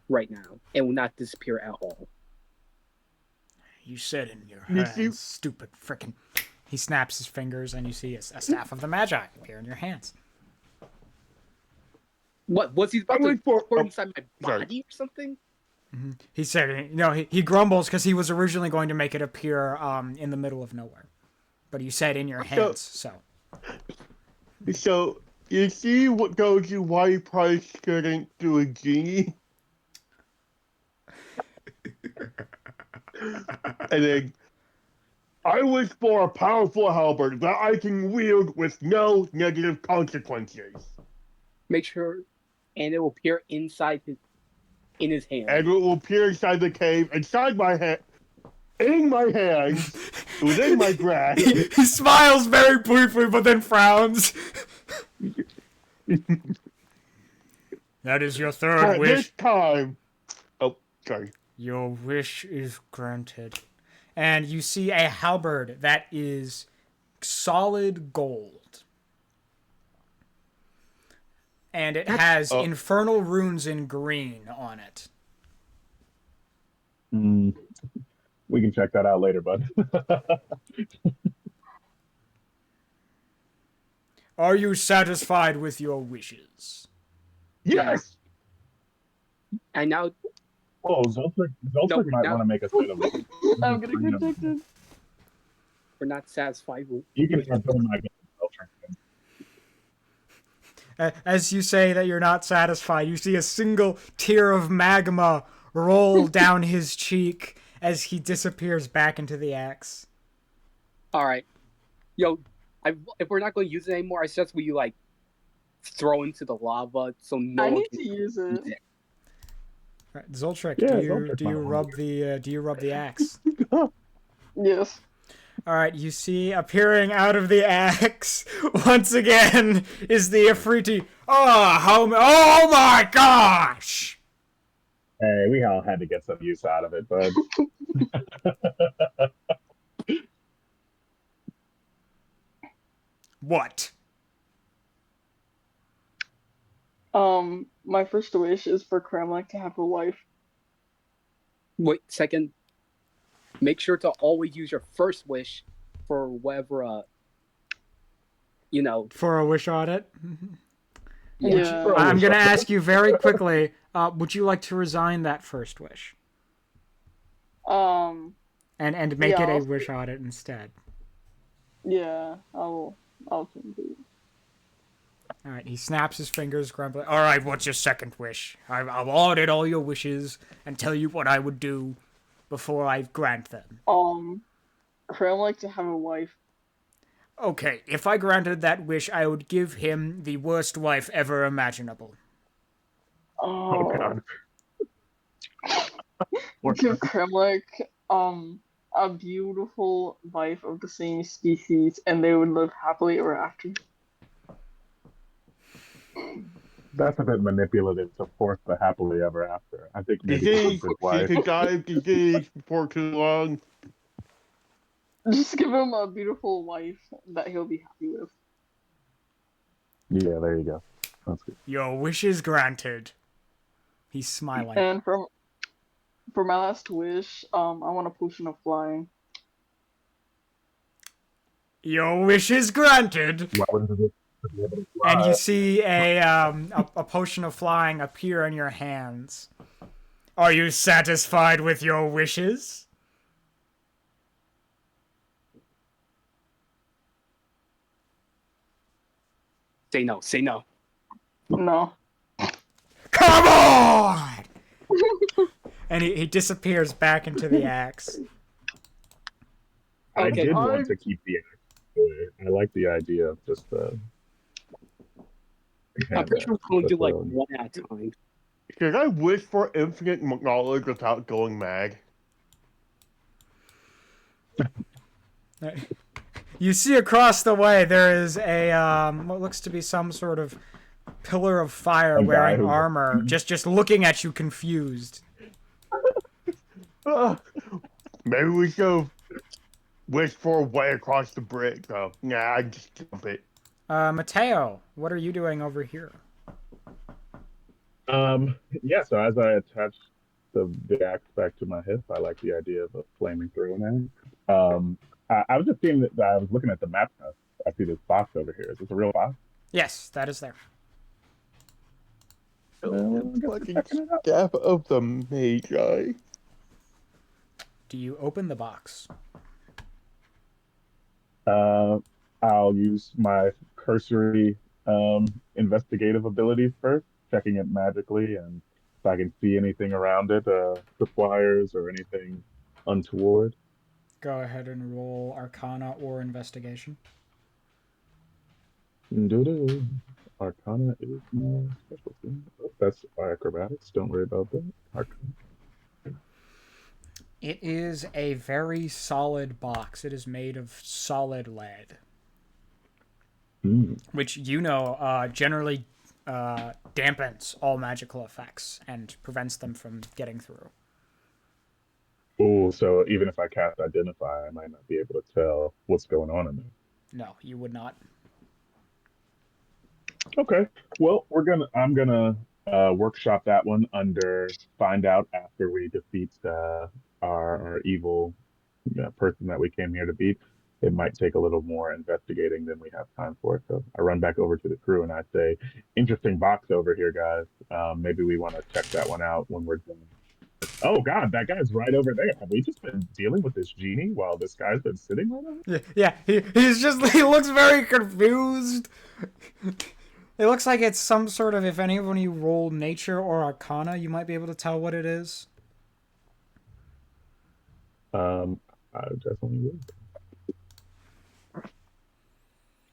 right now, and will not disappear at all. You said in your hands, stupid frickin'. He snaps his fingers, and you see a staff of the Magi appear in your hands. What was he about to pour inside my body or something? Mm-hmm. He said, he grumbles because he was originally going to make it appear in the middle of nowhere, but you said in your hands, so. So you see what goes you why you probably shouldn't do a genie. And then I wish for a powerful halberd that I can wield with no negative consequences. Make sure, and it will appear in his hand. And it will appear inside the cave, inside my head, in my hands, within my grasp. He smiles very briefly, but then frowns. That is your third wish. This time. Oh, sorry. Your wish is granted. And you see a halberd that is solid gold. And it has infernal runes in green on it. We can check that out later, bud. Are you satisfied with your wishes? Yes! And now... Oh, Zoltric might want to make a set of... I'm getting protected. We're not satisfied with... You can have them, I guess, Zoltric. As you say that you're not satisfied, you see a single tear of magma roll down his cheek as he disappears back into the axe. All right. Yo, if we're not going to use it anymore, I suggest we, throw into the lava so no one need to use it. Right, Zoltric, yeah, do you rub the axe? Yes. All right, you see appearing out of the axe once again is the Afriti. Oh my gosh! Hey, we all had to get some use out of it, bud. What? My first wish is for Kremlin to have a wife. Wait, second. Make sure to always use your first wish for whatever, For a wish audit? Yeah. I'm going to ask you very quickly, would you like to resign that first wish? And make it a wish audit instead. Yeah, I'll do it. All right, he snaps his fingers, grumbling. All right, what's your second wish? I'll audit all your wishes and tell you what I would do before I grant them. Kremlin to have a wife. Okay, if I granted that wish, I would give him the worst wife ever imaginable. Oh, God. Give Kremlin a beautiful wife of the same species, and they would live happily ever after. That's a bit manipulative to force the happily ever after. I think maybe keep Disease. his He wife. could die of disease before too long. Just give him a beautiful wife that he'll be happy with. Yeah, there you go. That's good. Your wish is granted. He's smiling. And for my last wish, I want a potion of flying. Your wish is granted. Why wouldn't it be able to And fly? you see a potion of flying appear in your hands. Are you satisfied with your wishes? Say no. Say no. No. Come on! And he disappears back into the axe. I Okay, did want to keep the axe. I like the idea of just I'm pretty sure we're going to do like one at a time. Should I wish for infinite knowledge without going mad? You see across the way there is a what looks to be some sort of pillar of fire wearing armor, just looking at you confused. Maybe we should wish for way across the bridge, though. Nah, I just jump it. Mateo, what are you doing over here? Yeah, so as I attach the axe back to my hip, I like the idea of a flaming throwing axe. I was just seeing that I was looking at the map now. I see this box over here. Is this a real box? Yes, that is there. Fucking staff of the Magi. Do you open the box? I'll use my cursory investigative abilities first, checking it magically, and if I can see anything around it, tripwires or anything untoward. Go ahead and roll Arcana or Investigation. Doo-doo. Arcana is my specialty. That's acrobatics. Don't worry about that. Arcana. It is a very solid box. It is made of solid lead, which generally dampens all magical effects and prevents them from getting through. Oh, so even if I cast Identify, I might not be able to tell what's going on in there. No, you would not. Okay. Well, I'm gonna workshop that one under find out after we defeat our evil person that we came here to beat. It might take a little more investigating than we have time for. So I run back over to the crew and I say, "Interesting box over here, guys. Maybe we want to check that one out when we're done." Oh God, that guy's right over there. Have we just been dealing with this genie while this guy's been sitting right over? Yeah, he looks very confused. It looks like it's some sort of, if any of you roll nature or arcana, you might be able to tell what it is. I definitely would.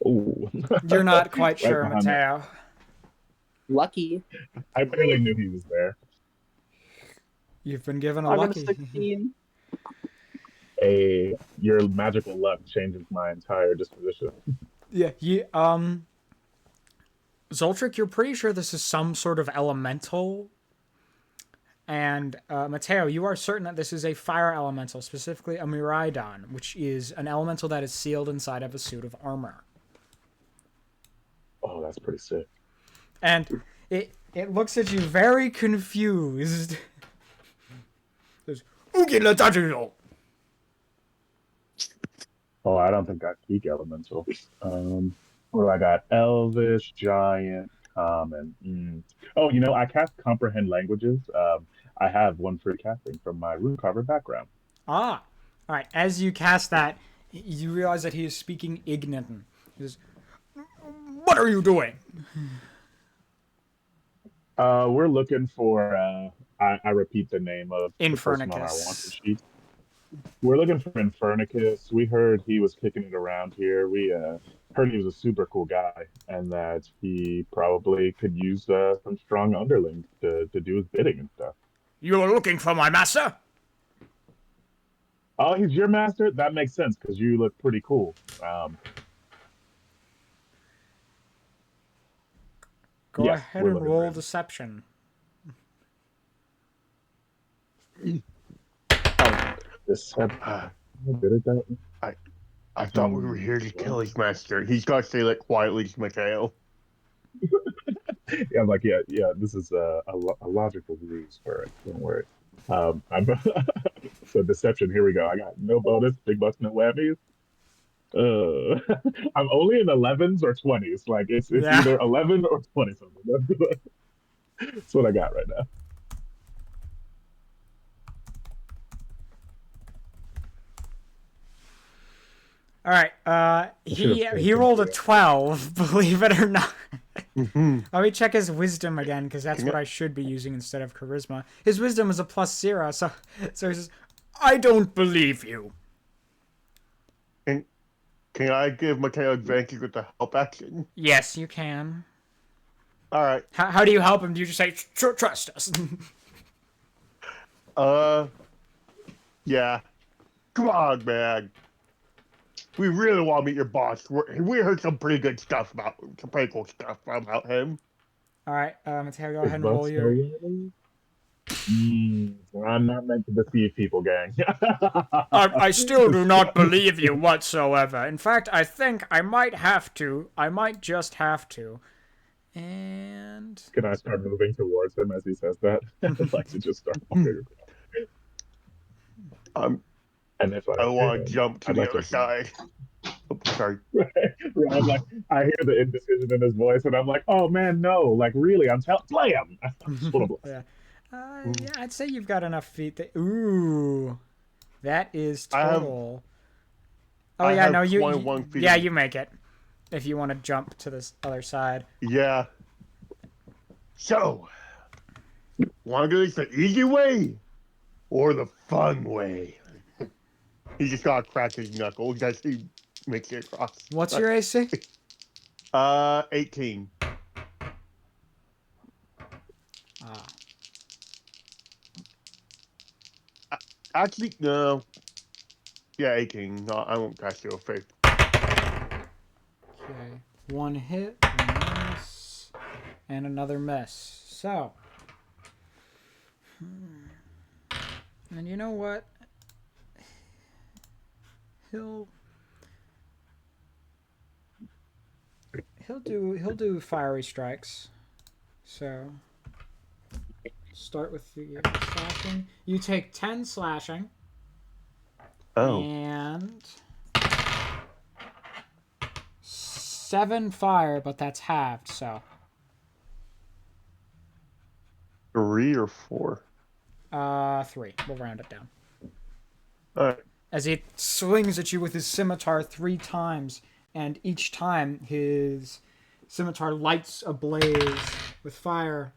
Oh, You're not quite Right sure, behind me. Mateo. Lucky. I barely knew he was there. You've been given a I got a lucky. 16. Your magical luck changes my entire disposition. Yeah, Zoltric, you're pretty sure this is some sort of elemental. And Mateo, you are certain that this is a fire elemental, specifically a Miraidon, which is an elemental that is sealed inside of a suit of armor. Oh, that's pretty sick. And it looks at you very confused. It says, Oh, I don't think I speak elemental. What do I got? Elvish, giant, common. Oh, I cast comprehend languages. I have one free casting from my root carver background. Ah, all right. As you cast that, you realize that he is speaking Igniton. He says, "What are you doing?" We're looking for. I repeat the name of the person on our wanted Infernicus. sheet. We're looking for Infernicus. We heard he was kicking it around here. We heard he was a super cool guy and that he probably could use some strong underlings to do his bidding and stuff. You are looking for my master? Oh, he's your master? That makes sense because you look pretty cool. Go Yes, ahead we're and looking roll right. deception. Deception. Uh, Good at that. I thought we were here to kill his master. He's got to say that quietly to Mateo. Yeah, I'm like, yeah. This is a logical ruse for it. Don't worry. I'm so deception. Here we go. I got no bonus, big bucks, no whammies. I'm only in 11s or 20s. Like it's Yeah. either 11 or 20 something. That's what I got right now. All right. I should have He saved him rolled for a the 12, believe it or not. Mm-hmm. Let me check his wisdom again, because that's what I should be using instead of charisma. His wisdom is a +0, so he says, "I don't believe you." Can I give Mateo advantage with the help action? Yes, you can. All right. How do you help him? Do you just say, "Trust us"? Yeah. Come on, man. We really want to meet your boss. We heard some pretty good stuff about, some pretty cool stuff about him. All right, Mateo, go ahead big and roll bucks, no your. whammies. I'm not meant to deceive people, gang. I still do not believe you whatsoever. In fact, I think I might have to. I might just have to. And Can I start moving towards him as he says that? I'd like to just start walking. Um, And if I I hear want to him, jump to I'd the like other to. side. Oh, sorry. Right, right. I'm like, I hear the indecision in his voice, and I'm like, oh man, no, like really, I'm telling, play him. I just want to bless. yeah, yeah, I'd say you've got enough feet. Ooh, that is I have total. Oh I yeah, have no, 21 feet. yeah, you make it if you want to jump to this other side. Yeah. So, want to do this the easy way or the fun way? He just got to crack his knuckles as he makes it across. What's your AC? 18. Ah, Actually, no. Yeah, 18. No, I won't cast you a faith. okay. One hit, one miss, and another miss. So, and you know what? He'll do fiery strikes. So start with the slashing. You take 10 slashing Oh. and 7 fire, but that's halved. So 3 or 4. 3. We'll round it down. All right. As he swings at you with his scimitar 3 times, and each time his scimitar lights ablaze with fire,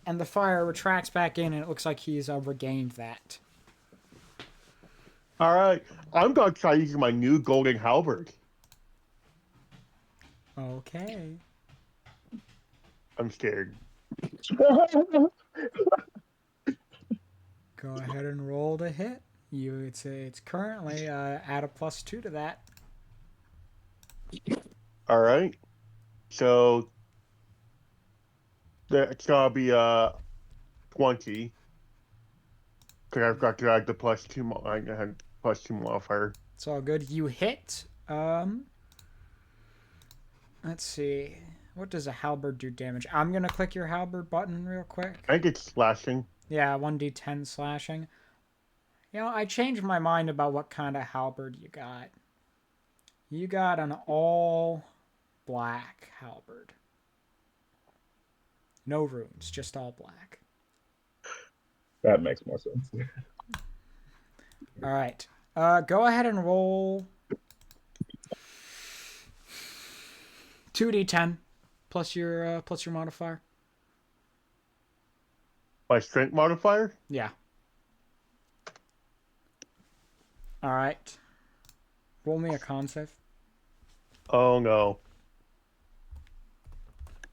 and the fire retracts back in, and it looks like he's regained that. All right. I'm going to try using my new golden halberd. Okay. I'm scared. Go ahead and roll to hit. It's currently at a +2 to that. All right. So that's gonna be 20. Cause I've got to add the +2. I had +2 modifier. It's all good. You hit. Let's see. What does a halberd do damage? I'm gonna click your halberd button real quick. I think it's slashing. Yeah, 1d10 slashing. You know, I changed my mind about what kind of halberd you got. You got an all black halberd. No runes, just all black. That makes more sense. All right. Go ahead and roll 2d10 plus your modifier. My strength modifier? Yeah. All right. Roll me a con save. Oh no.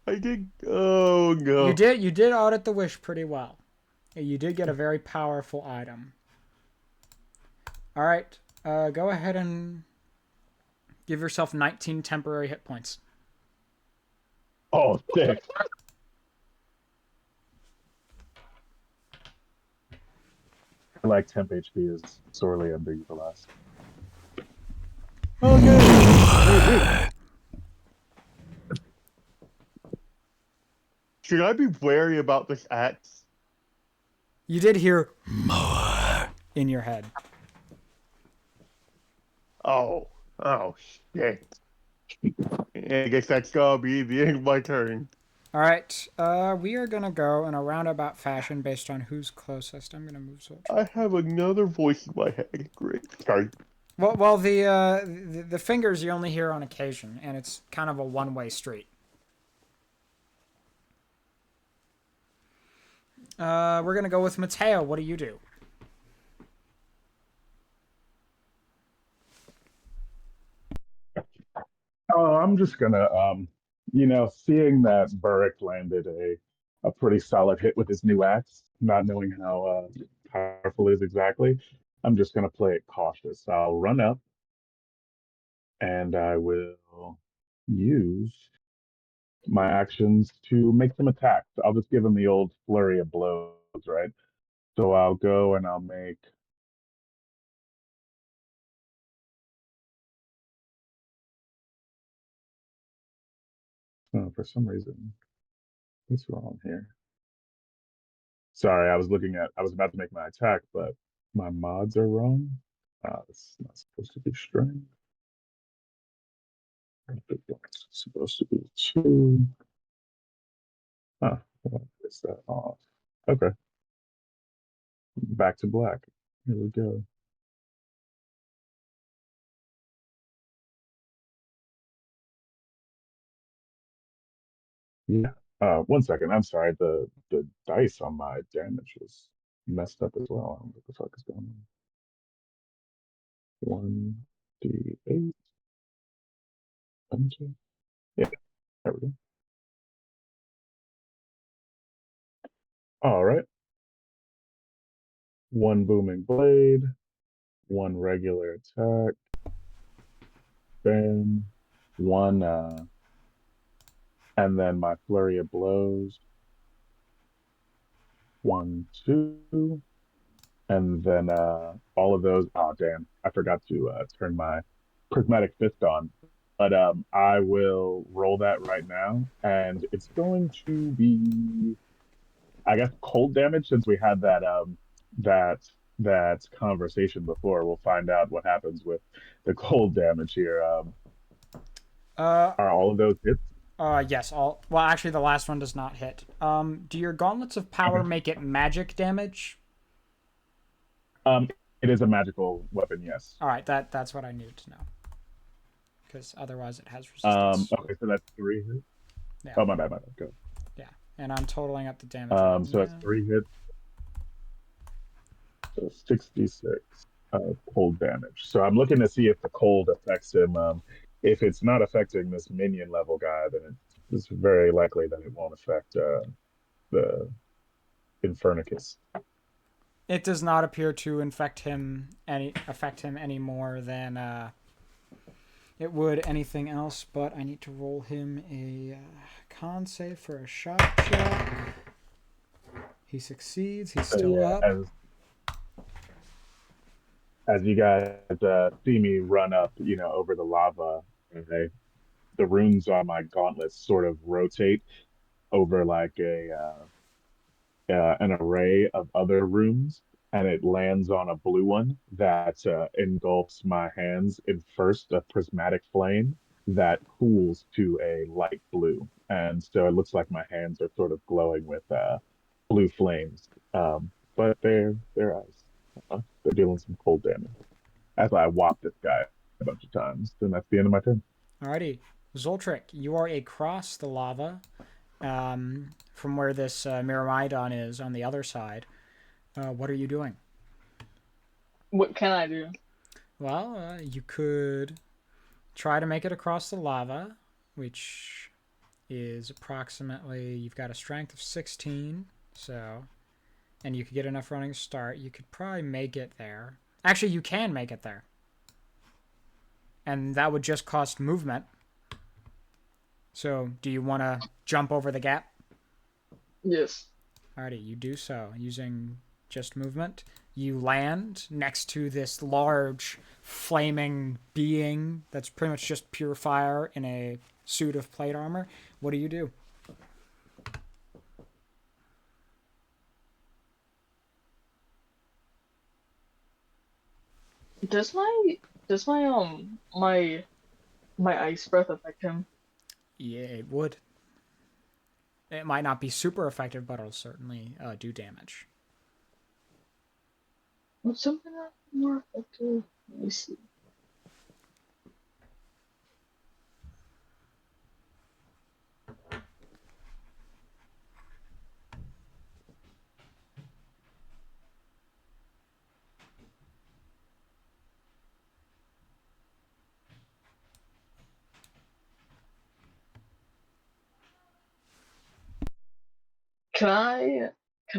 I did. Oh no. You did audit the wish pretty well. You did get a very powerful item. All right. Go ahead and give yourself 19 temporary hit points. Oh, sick. like temp HP is sorely underutilized. Okay. Should I be wary about this axe? You did hear in your head. Oh. Oh, shit. I guess that's gonna be the end of my turn. All right, we are gonna go in a roundabout fashion based on who's closest. I'm gonna move Zoltr. I have another voice in my head. Great. Sorry. Well, the fingers you only hear on occasion, and it's kind of a one-way street. We're gonna go with Mateo. What do you do? Oh, I'm just gonna, seeing that Burrick landed a pretty solid hit with his new axe, not knowing how powerful it is exactly, I'm just gonna play it cautious. I'll run up and I will use my actions to make some attacks. I'll just give him the old flurry of blows, right? So I'll go and I'll make. Oh, for some reason, what's wrong here? Sorry, I was about to make my attack, but my mods are wrong. It's not supposed to be string. It's supposed to be two. Huh, what is that off? Okay, back to black. Here we go. Yeah. 1 second. I'm sorry. The dice on my damage was messed up as well. I don't know what the fuck is going on. 1d8. Enter. Yeah, there we go. All right. One booming blade, one regular attack, bam, one, and then my flurry of blows, 1, 2, and then all of those. Oh damn, I forgot to turn my prismatic fist on, but I will roll that right now, and it's going to be, I guess, cold damage since we had that that conversation before. We'll find out what happens with the cold damage here. Uh, Are all of those hits? yes. All. Well, actually, the last one does not hit. Do your gauntlets of power Okay. make it magic damage? Um, it is a magical weapon, yes. All right, that's what I needed to know. Because otherwise, it has resistance. Okay, so that's 3 hits. Yeah. Oh, my bad. Go. Yeah, and I'm totaling up the damage. Right So that's now. 3 hits. So 66 cold damage. So I'm looking to see if the cold affects him. If it's not affecting this minion level guy, then it's very likely that it won't affect the Infernicus. It does not appear to affect him any more than it would anything else. But I need to roll him a con save for a shock check. He succeeds. He's still up. As you guys see me run up, over the lava, the runes on my gauntlets sort of rotate over like an array of other runes, and it lands on a blue one that engulfs my hands in first a prismatic flame that cools to a light blue, and so it looks like my hands are sort of glowing with blue flames. But they're ice. They're dealing some cold damage. That's why I whopped this guy a bunch of times. Then that's the end of my turn. Alrighty, Zoltric, you are across the lava from where this Myrmidon is on the other side. What are you doing? What can I do? Well, you could try to make it across the lava, which is approximately, you've got a strength of 16, so, and you could get enough running start. You could probably make it there. Actually, you can make it there. And that would just cost movement. So, do you want to jump over the gap? Yes. Alrighty, you do so using just movement. You land next to this large flaming being that's pretty much just pure fire in a suit of plate armor. What do you do? Does my ice breath affect him? Yeah, it would. It might not be super effective, but it'll certainly do damage. What's something that's more effective? Let me see. Can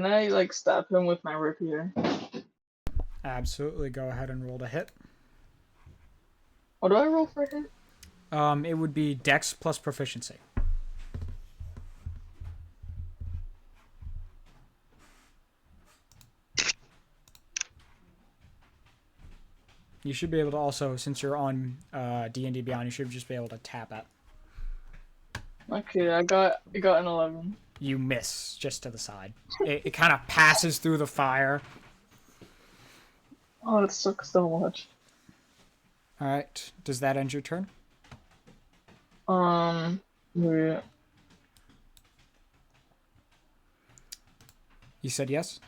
I like stab him with my rapier? Absolutely, go ahead and roll to hit. What do I roll for hit? It would be Dex plus proficiency. You should be able to also, since you're on D&D Beyond, you should just be able to tap it. Okay, I got an 11. You miss just to the side. It kind of passes through the fire. Oh, it sucks so much. All right. Does that end your turn? Yeah. You said yes?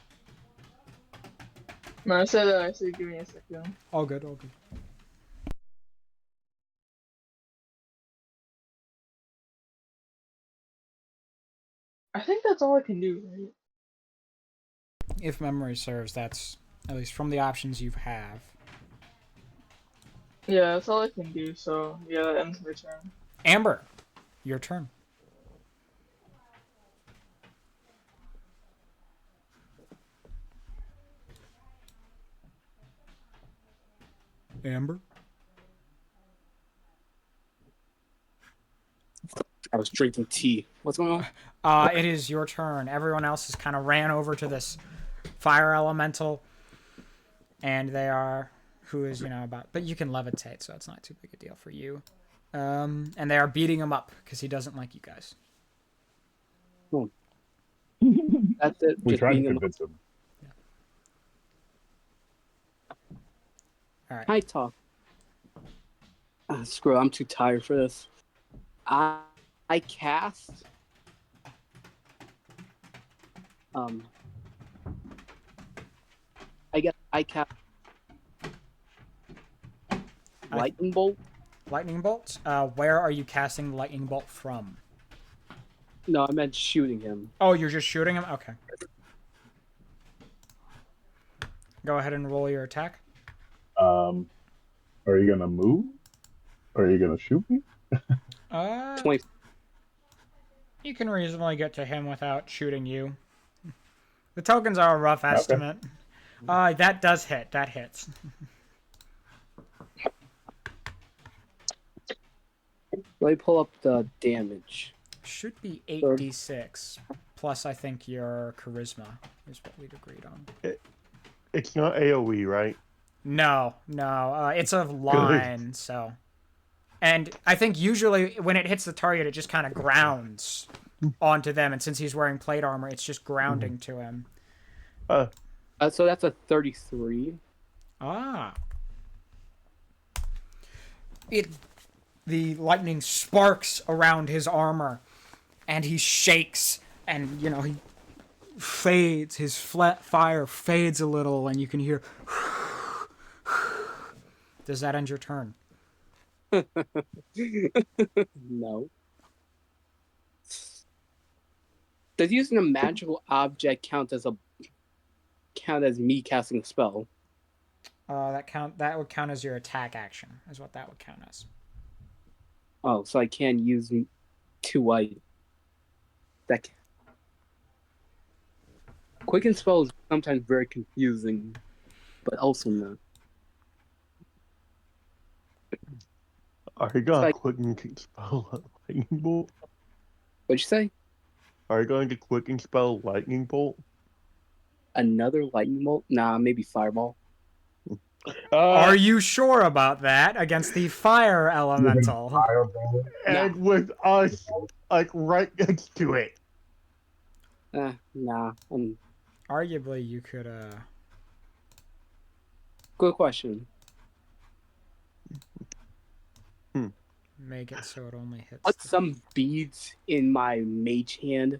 No, I said give me a second. All good, all good. I think that's all I can do, right? If memory serves, that's, at least from the options you have. Yeah, that's all I can do, so yeah, that ends my turn. Amber, your turn. Amber? I was drinking tea. What's going on? It is your turn. Everyone else has kind of ran over to this fire elemental, and they are, who is, about, but you can levitate, so it's not too big a deal for you. And they are beating him up because he doesn't like you guys. That's it. We Just tried to being a convince him. All right. Hi, talk. Screw it, I'm too tired for this. I cast I cast lightning bolt. Lightning bolt? Where are you casting the lightning bolt from? No, I meant shooting him. Oh, you're just shooting him? Okay. Go ahead and roll your attack. Are you gonna move? Or are you gonna shoot me? 20. You can reasonably get to him without shooting you. The tokens are a rough estimate. That does hit. That hits. Let me pull up the damage. Should be 8d6. Plus, I think your charisma is what we'd agreed on. It's not AoE, right? No. It's a line, so. And I think usually when it hits the target, it just kind of grounds onto them. And since he's wearing plate armor, it's just grounding to him. So that's a 33. The lightning sparks around his armor, and he shakes, and he fades. His flat fire fades a little, and you can hear. Does that end your turn? No. Does using a magical object count as me casting a spell? That would count as your attack action, is what that would count as. Oh, so I can use 2 white. Quicken spell is sometimes very confusing, but also not. Are you going to quicken spell lightning bolt? What'd you say? Are you going to quicken spell lightning bolt? Another lightning bolt? Nah, maybe fireball. Are you sure about that against the fire elemental? Fireball. And with us, like, right next to it. Nah. Arguably, you could Good question. make it so it only hits. Put some beads in my mage hand,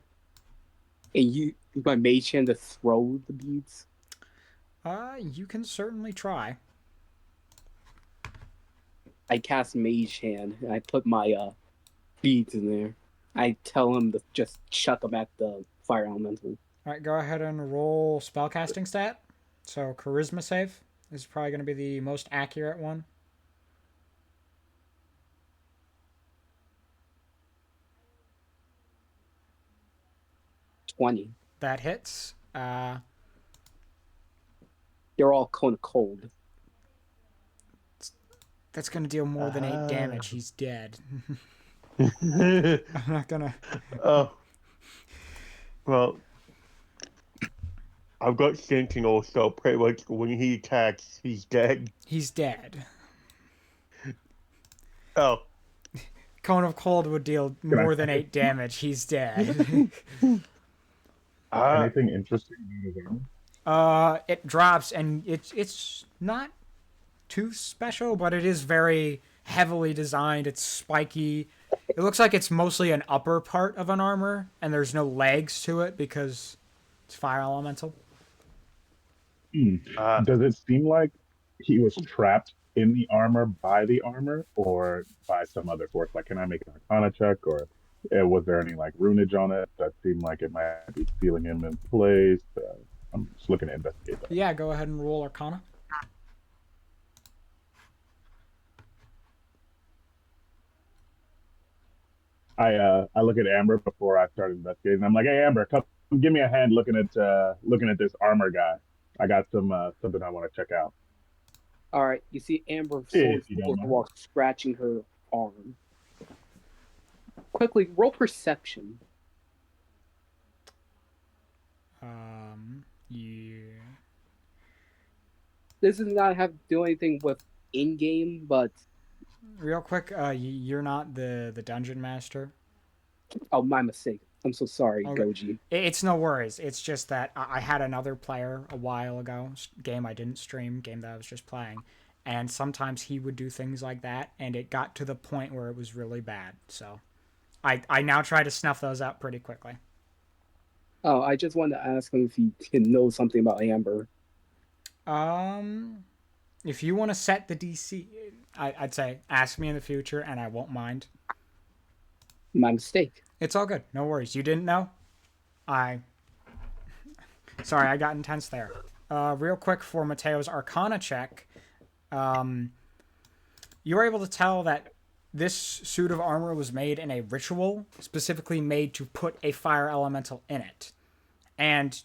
and use my mage hand to throw the beads. You can certainly try. I cast mage hand, and I put my beads in there. I tell him to just chuck them at the fire elemental. All right, go ahead and roll spellcasting stat. So charisma save is probably going to be the most accurate one. 20. That hits. They're all kind of cold. That's going to deal more than 8 damage. He's dead. I'm not going to... Oh. Well, I've got Sentinel, so pretty much when he attacks, he's dead. He's dead. Oh. Cone of Cold would deal more than 8 damage. He's dead. Anything interesting in the It drops, and it's not too special, but it is very heavily designed. It's spiky. It looks like it's mostly an upper part of an armor, and there's no legs to it because it's fire elemental. Does it seem like he was trapped in the armor by the armor or by some other force? Like, can I make an Arcana check, or was there any like runage on it that seemed like it might be sealing him in place? I'm just looking to investigate that. Yeah, go ahead and roll Arcana. I look at Amber before I start investigating. I'm like, hey Amber, come give me a hand looking at this armor guy. I got some something I want to check out. All right, you see Amber If you don't mind. while scratching her arm. Quickly, roll perception. Yeah. This does not have to do anything with in-game, but... Real quick, you're not the dungeon master. Oh, my mistake. I'm so sorry, Okay. Goji. It's no worries. It's just that I had another player a while ago, game I didn't stream, game that I was just playing, and sometimes he would do things like that, and it got to the point where it was really bad. So I now try to snuff those out pretty quickly. Oh, I just wanted to ask him if he can know something about Amber. If you want to set the DC, I'd say ask me in the future, and I won't mind. My mistake. It's all good. No worries. You didn't know? Sorry, I got intense there. Real quick for Mateo's Arcana check, you were able to tell that this suit of armor was made in a ritual, specifically made to put a fire elemental in it. And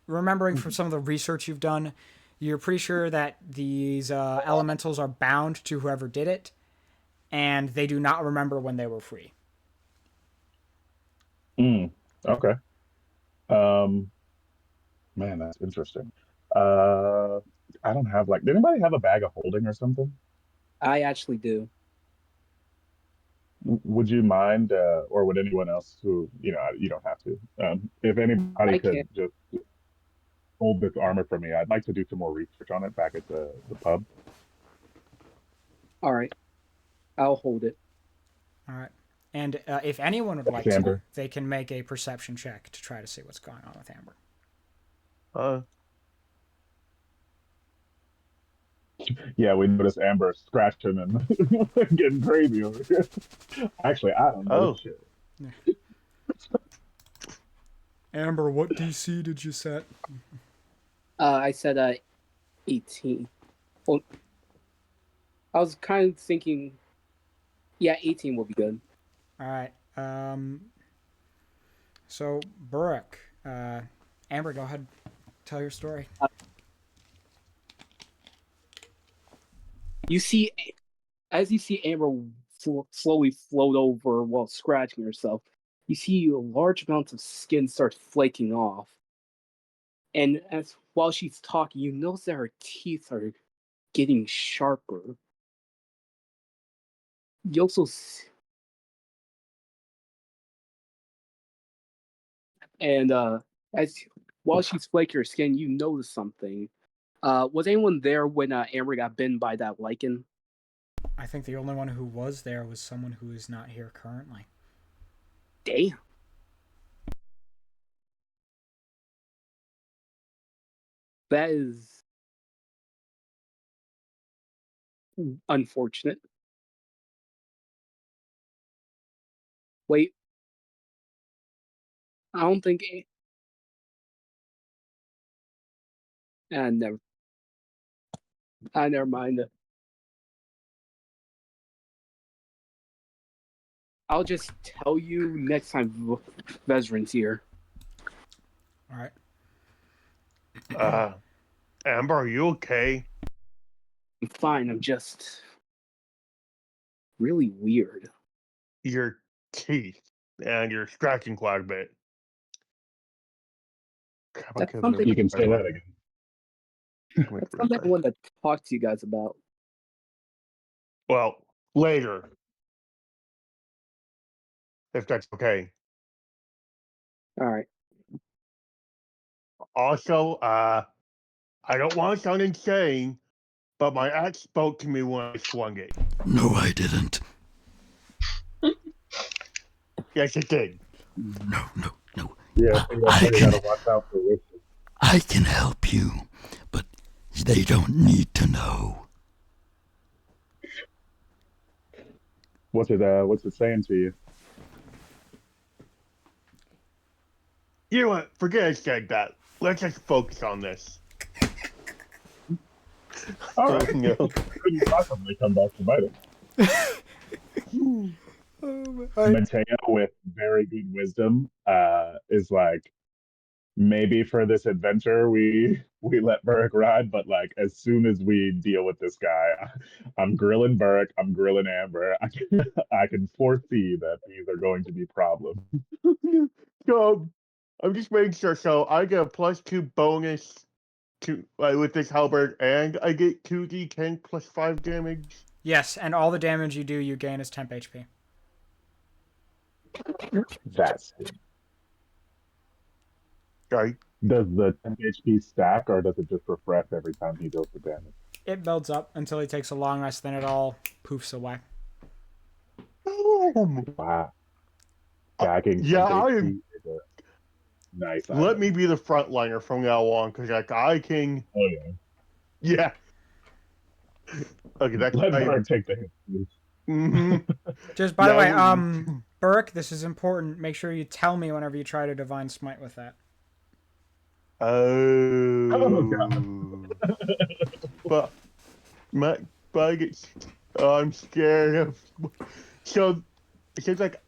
remembering from some of the research you've done, you're pretty sure that these elementals are bound to whoever did it, and they do not remember when they were free. Okay. Man, that's interesting. I don't have like. Did anybody have a bag of holding or something? I actually do. Would you mind, or would anyone else who you don't have to. If anybody could just hold this armor for me, I'd like to do some more research on it back at the pub. All right, I'll hold it. All right. And if anyone would like to, they can make a perception check to try to see what's going on with Amber. Yeah, we noticed Amber scratching and getting crazy over here. Actually, I don't know. Shit. Amber, what DC did you set? I said 18. Well, I was kind of thinking, yeah, 18 will be good. All right. So, Burek, Amber, go ahead. Tell your story. As you see Amber slowly float over while scratching herself, you see large amounts of skin start flaking off. And as while she's talking, you notice that her teeth are getting sharper. You also and as while she's flaking her skin, you notice something. Was anyone there when Amber got bitten by that lichen? I think the only one who was there was someone who is not here currently. Damn. That is unfortunate. Wait, I don't think. Never. Never mind. I'll just tell you next time Vezran's here. All right. Amber, are you okay? I'm fine. I'm just really weird. Your teeth, and you're scratching quite a bit. That's something. You can say that again. That's something I wanted to talk to you guys about. Well, later. If that's okay. All right. Also, I don't want to sound insane, but my axe spoke to me when I swung it. No, I didn't. Yes, it did. No. Yeah, so you gotta watch out for wishes. I can help you, but they don't need to know. What's it saying to you? You know what? Forget I said that. Let's just focus on this. All right. No. Couldn't possibly come back to bite it. Mateo, with very good wisdom, is like, maybe for this adventure we let Burrick ride, but like as soon as we deal with this guy, I'm grilling Burrick, I'm grilling Amber. I can foresee that these are going to be problems. So, I'm just making sure. So I get a +2 bonus to with this halberd, and I get 2d10 plus 5 damage. Yes, and all the damage you do, you gain is temp HP. That's Sorry. Does the 10 HP stack, or does it just refresh every time he deals the damage? It builds up until he takes a long rest, then it all poofs away. Wow. Stacking Yeah, 10 I HP am. is a nice Let item. me be the frontliner from now on, because like I can. Oh yeah. Yeah. Okay, that's. Let Burrick take the hit, please. Mm-hmm. Just by the way, Yeah, Burrick, this is important. Make sure you tell me whenever you try to divine smite with that. Oh God. but I get. I'm scared of. So it seems like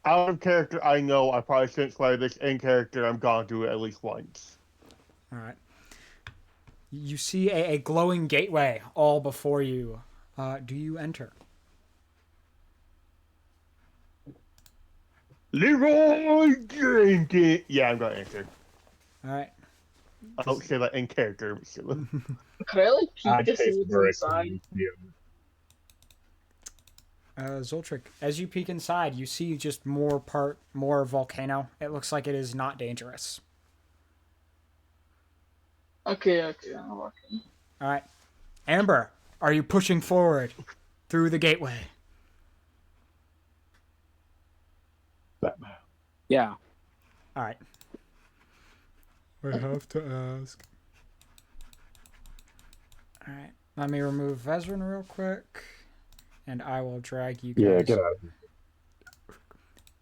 out of character, I know I probably shouldn't play this. In character, I'm gonna do it at least once. All right. You see a glowing gateway all before you. Do you enter? Leroy Jenkins. Yeah, I'm gonna enter. All right. I don't say that in character. Can I like I peek to see chase what's Burrick inside? Zoltric, as you peek inside, you see just more volcano. It looks like it is not dangerous. Okay, I'm walking. All right. Amber, are you pushing forward through the gateway? Yeah. All right. I have to ask. All right. Let me remove Vezran real quick, and I will drag you guys. Yeah, get out of here.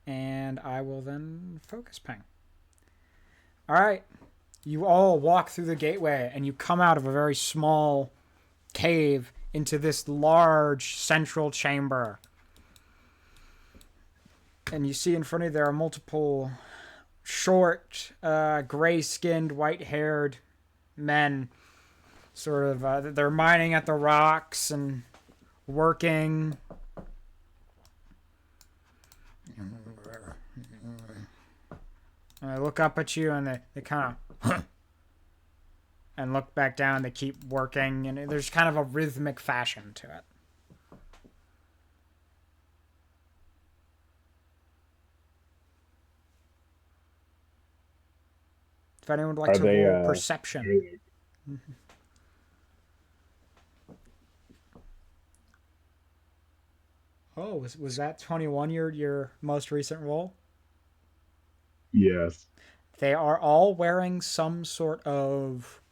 And I will then focus ping. All right. You all walk through the gateway, and you come out of a very small cave into this large central chamber. And you see in front of you there are multiple short, gray-skinned, white-haired men. Sort of, they're mining at the rocks and working. And they look up at you and they kind of and look back down. They keep working, and there's kind of a rhythmic fashion to it. If anyone would like to roll perception. Oh, was that 21 your most recent roll? Yes. They are all wearing some sort of...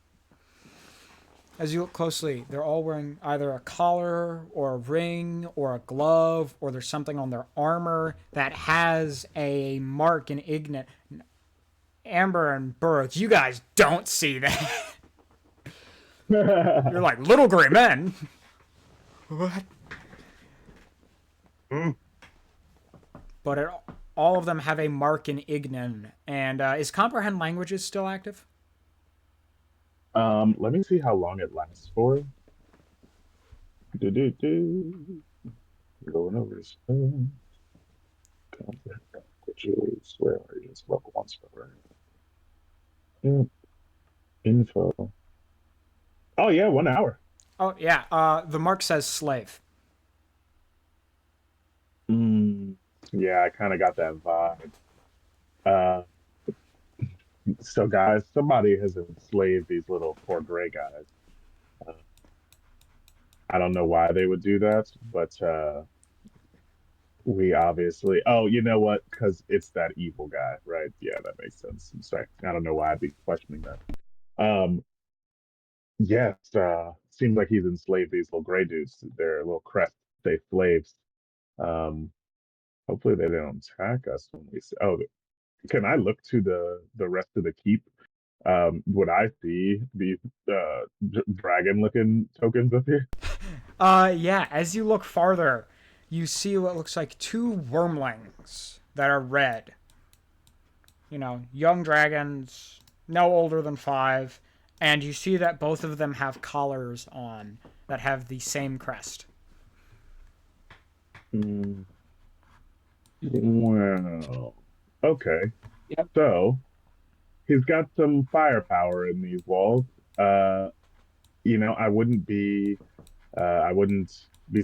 As you look closely, they're all wearing either a collar or a ring or a glove, or there's something on their armor that has a mark in Ignis. Amber and Burrows, you guys don't see that. You're like, little gray men. What? But all of them have a mark in Ignan. And is Comprehend Languages still active? Let me see how long it lasts for. Going over this thing. Comprehend languages. Where are you? It's level 1 spell, right? Info. Oh yeah, 1 hour. Oh yeah. The mark says slave. Yeah, I kind of got that vibe. So guys, somebody has enslaved these little poor gray guys. I don't know why they would do that, but we obviously. Oh, you know what? Because it's that evil guy, right? Yeah, that makes sense. I'm sorry. I don't know why I'd be questioning that. Yes, seems like he's enslaved these little gray dudes. They're little crest, they slaves. Hopefully they don't attack us when we. Oh, can I look to the rest of the keep? Would I see these dragon-looking tokens up here? Yeah. As you look farther, you see what looks like 2 wormlings that are red. You know, young dragons, no older than 5, and you see that both of them have collars on that have the same crest. Well, okay. Yep. So he's got some firepower in these walls. I wouldn't be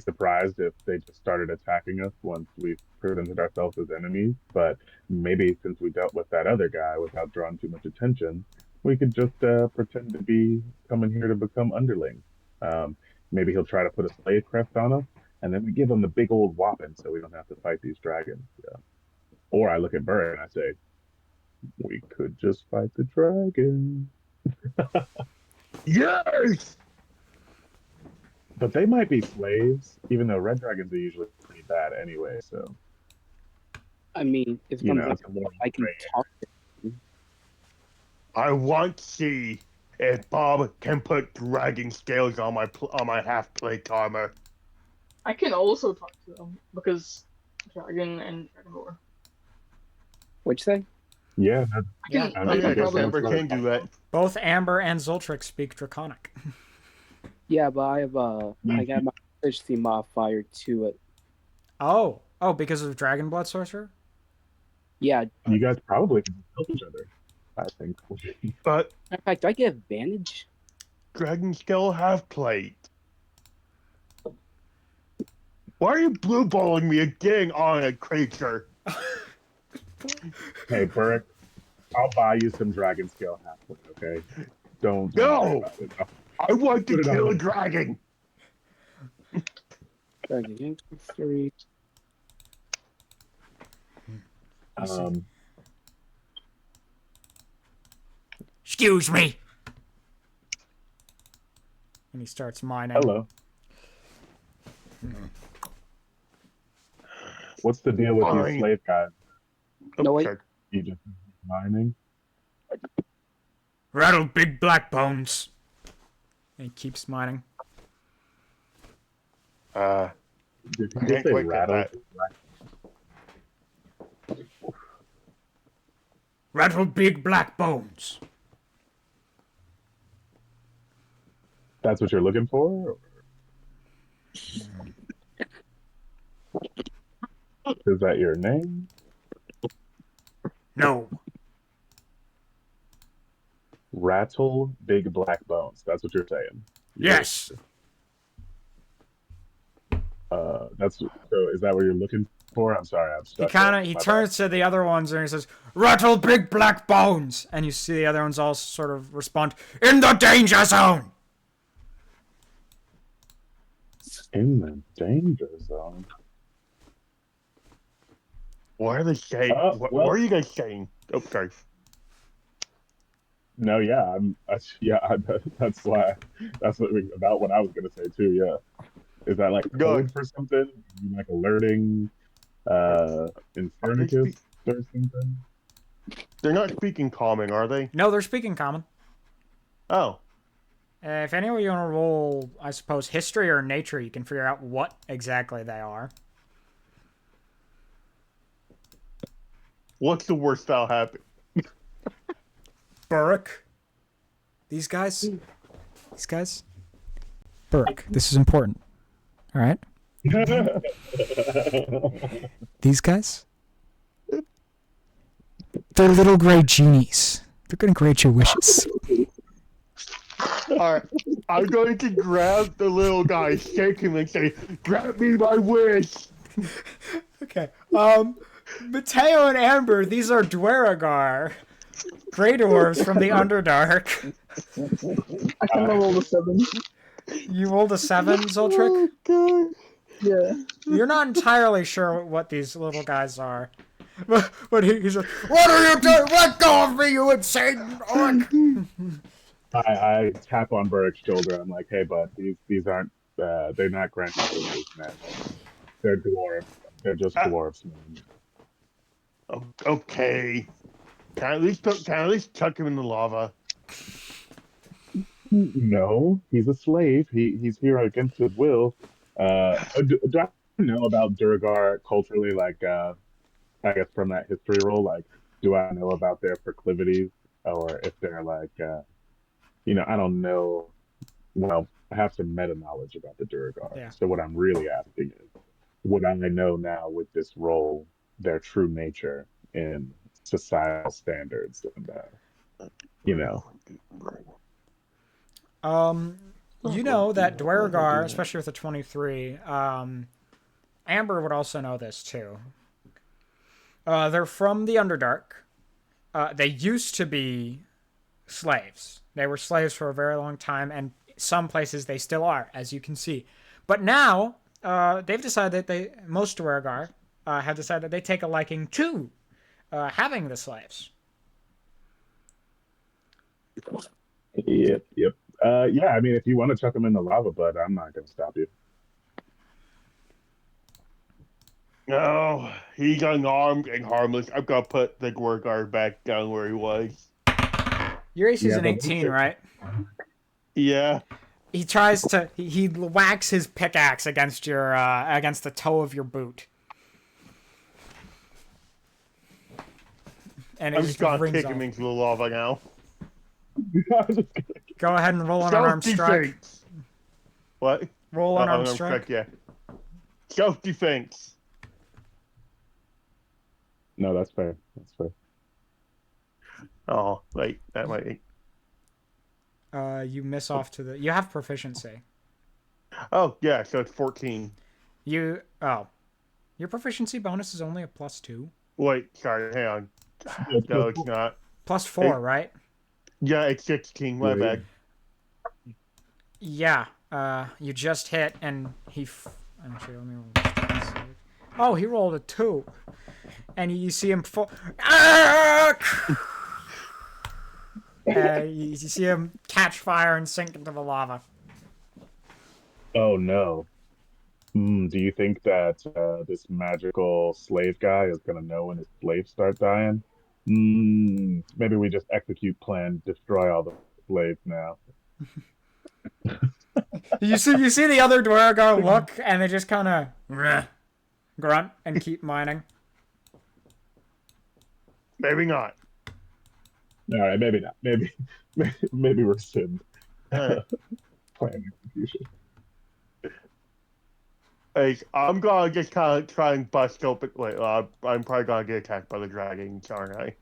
surprised if they just started attacking us once we presented ourselves as enemies. But maybe since we dealt with that other guy without drawing too much attention, we could just pretend to be coming here to become underlings. Maybe he'll try to put a slave crest on us, and then we give him the big old whopping so we don't have to fight these dragons. Yeah. Or I look at Burr and I say, we could just fight the dragon. Yes! But they might be slaves, even though red dragons are usually pretty bad anyway. So, I mean, it's you one know, of it's a more I can gray talk to him. I want to see if Bob can put dragon scales on my half plate armor. I can also talk to them because dragon and dragon lore. Which thing? Yeah, I can. I I mean, can I guess probably. Amber can do that. Both Amber and Zoltric speak Draconic. Yeah, but I have I got my efficiency modifier to it. Oh, because of Dragon Blood Sorcerer? Yeah. you guys probably can help each other, I think. But In fact, do I get advantage? dragon scale half plate. Why are you blue balling me again on a creature? Hey, Burrick, I'll buy you some dragon scale halfway, okay? Don't worry No! about it. I want to Put it on kill a the- dragon. Dragon 3. Excuse me. And he starts mining. Hello. What's the deal with Fine. these slave guys? No, wait. Okay. You just mining? Rattle big black bones. And he keeps mining. Did you Can't just say quite get rattle? that. Rattle big black bones. That's what you're looking for? Is that your name? No. rattle big black bones. That's what you're saying. Yes. That's so. Is that what you're looking for? I'm sorry, I'm stuck. He turns to the other ones and he says, "Rattle big black bones," and you see the other ones all sort of respond, "In the danger zone." In the danger zone. What are they saying? What are you guys saying? Oh, sorry. No, yeah, that's why. That's about what I was gonna say too. Yeah, is that like code for something? Like alerting, informative or something? They're not speaking common, are they? No, they're speaking common. Oh. If any of you want to roll, I suppose, history or nature, you can figure out what exactly they are. What's the worst that'll happen? Burke. These guys. Burke, this is important. All right? These guys. They're little gray genies. They're going to grant your wishes. Alright, I'm going to grab the little guy, shake him, and say, "Grant me my wish!" Okay. Mateo and Amber, these are Dweragar. Grey dwarves from the Underdark. I can roll the 7. You rolled a 7, Zoltrick? Oh, Yeah. You're not entirely sure what these little guys are. But he's like, "What are you doing? Let go of me, you insane orc!" I tap on Burke's shoulder. I'm like, "Hey, bud, these aren't. They're not granting wishes, man. They're dwarves. They're just dwarves, man." Okay. Can I at least chuck him in the lava? No, he's a slave. He's here against his will. Do I know about Durgar culturally? Like, I guess from that history roll, like, do I know about their proclivities, or if they're like, I don't know. Well, I have some meta knowledge about the Durgar. Yeah. So what I'm really asking is, would I know now with this role their true nature in societal standards and You know that Dweragar, especially with the 23, Amber would also know this too. They're from the Underdark. They used to be slaves. They were slaves for a very long time, and some places they still are, as you can see. But now, they've decided that most Dweragar have decided they take a liking to having the slaves. Yep. Yeah, I mean, if you want to chuck them in the lava, bud, I'm not going to stop you. No, he's unarmed and harmless. I've got to put the Dwargar back down where he was. Your AC is an 18, right? Yeah. He tries to. He whacks his pickaxe against your against the toe of your boot, and I'm just gonna kick him into the lava now. Go ahead and roll an unarmed strike. What? Roll unarmed strike. Yeah. Self-defense. No, that's fair. That's fair. Oh, wait, that might be. You miss off to the. You have proficiency. Oh yeah, so it's 14. Your proficiency bonus is only a +2. Wait, sorry, hang on. No, it's not. +4, right? Yeah, it's 16. My bad. Yeah. You just hit, and actually, let me roll this. Oh, he rolled a 2, and you see him fall. You see him catch fire and sink into the lava. Oh no. Do you think that this magical slave guy is going to know when his slaves start dying? Maybe we just execute plan, destroy all the slaves now. You see the other Dweragar look, and they just kind of grunt and keep mining. Maybe not. All right, maybe not. Maybe rescind Right. plan execution. Hey, I'm gonna just kind of try and bust open. Wait, I'm probably gonna get attacked by the dragons, aren't I?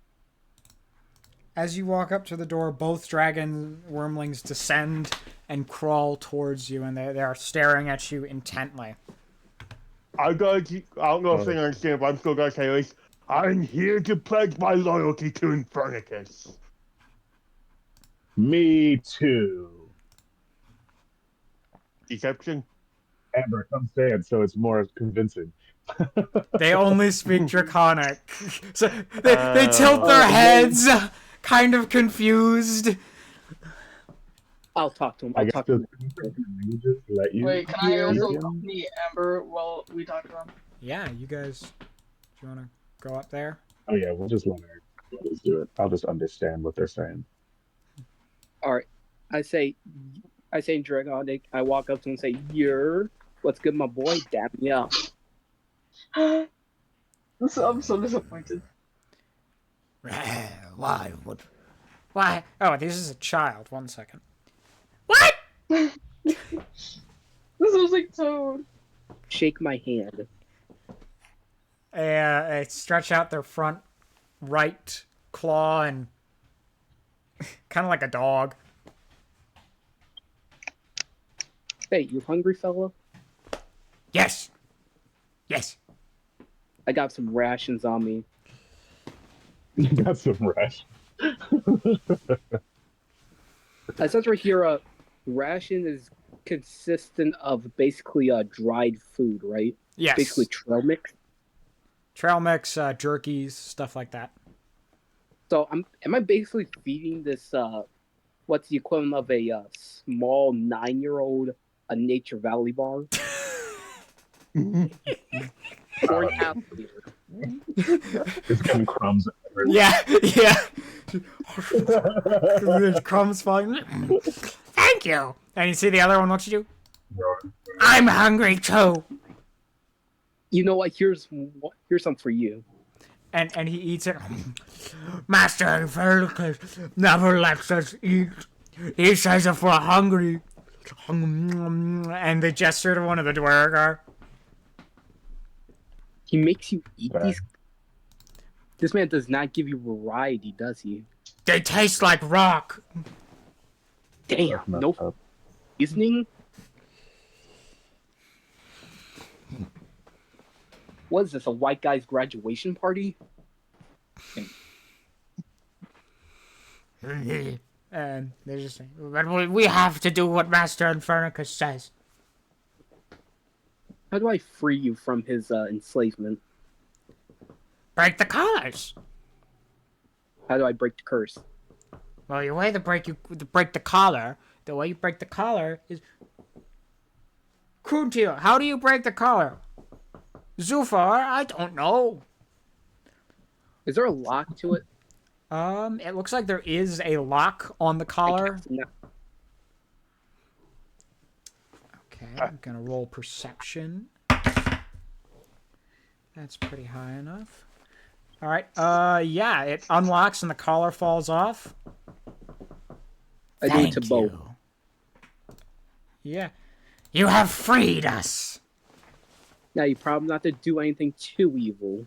As you walk up to the door, both dragon wormlings descend and crawl towards you, and they are staring at you intently. I don't know if they understand, but I'm still gonna say this. I'm here to pledge my loyalty to Infernicus. Me too. Deception? Amber, come say it so it's more convincing. They only speak Draconic. So they tilt their heads, kind of confused. I'll talk to him. I I'll guess talk to him. languages let you. Wait, can I also hear accompany Amber while we talk to him? Yeah, you guys, do you want to go up there? Oh yeah, we'll just let us do it. I'll just understand what they're saying. All right. I say in Draconic. I walk up to him and say, "You're what's good, my boy? Dap me up." I'm so disappointed. Why? What? Why? Oh, this is a child. 1 second. What? This was like Toad. Shake my hand. They stretch out their front right claw and kind of like a dog. Hey, you hungry, fella? Yes. Yes. I got some rations on me. You got some rest. It says right here, ration is consistent of basically dried food, right? Yes. Basically trail mix. Trail mix, jerkies, stuff like that. So am I basically feeding this what's the equivalent of a small 9-year-old a Nature Valley bar? Or an apple. It's getting crumbs everywhere. Yeah. There's crumbs falling. Thank you. And you see the other one looks at you. I'm hungry too. You know what? Here's some for you. And he eats it. Master Infernicus never lets us eat. He says if we're hungry. And they gesture to one of the Dwargar. He makes you eat Okay. these. This man does not give you variety, does he? They taste like rock. Damn, That's messed no up. seasoning. What is this? A white guy's graduation party? And they're just saying, but we have to do what Master Infernicus says. How do I free you from his enslavement? Break the collars. How do I break the curse? Well, your way to break the collar. The way you break the collar is. Kuntil, how do you break the collar? Zufar, I don't know. Is there a lock to it? It looks like there is a lock on the collar. Okay, I'm gonna roll perception. That's pretty high enough. All right. Yeah, it unlocks and the collar falls off. I do it to both. Yeah. You have freed us. Now you promise not to do anything too evil.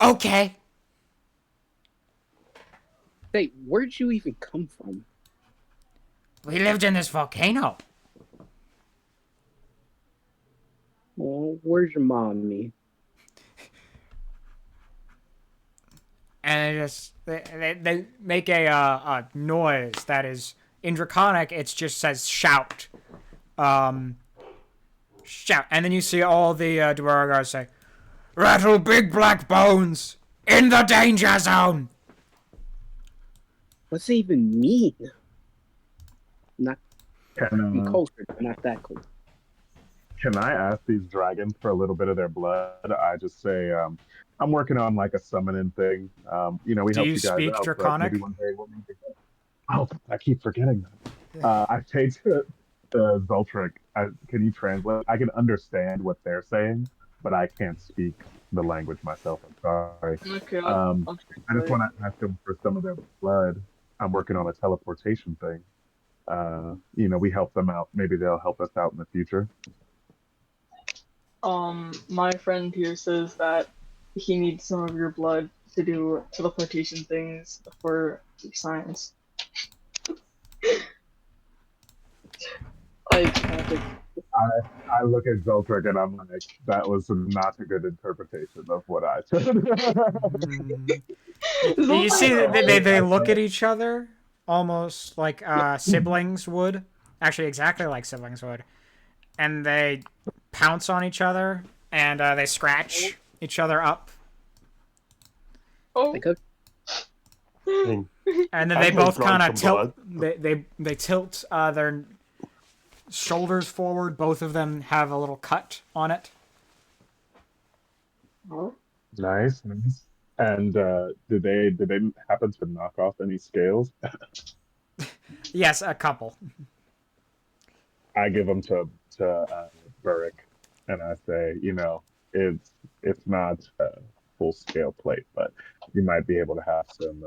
Okay. Hey, where'd you even come from? We lived in this volcano. Oh, where's your mommy? And they make a noise that is in Draconic. It just says shout, shout, and then you see all the Dwargars say, "Rattle big black bones in the danger zone." What's it even mean? Not Can, culture, not that cool. can I ask these dragons for a little bit of their blood? I just say, I'm working on like a summoning thing. We Do helped you you guys speak out, but Draconic? maybe one day we'll need to go. Oh, I keep forgetting that. I say to Zoltric, can you translate? I can understand what they're saying, but I can't speak the language myself. I'm sorry. Okay, I just want to ask them for some of their blood. I'm working on a teleportation thing. we help them out. Maybe they'll help us out in the future. My friend here says that he needs some of your blood to do teleportation things for science. Like, I look at Zeltrick and I'm like, that was not a good interpretation of what I said. You see, they I look at each other almost like siblings would. Actually, exactly like siblings would. And they pounce on each other and they scratch each other up. oh, Like a, And And then I they could both draw kind of some tilt. They tilt their shoulders forward. Both of them have a little cut on it. Nice, nice. And did they happen to knock off any scales? Yes, a couple. I give them to Burrick, and I say, it's not a full scale plate, but you might be able to have some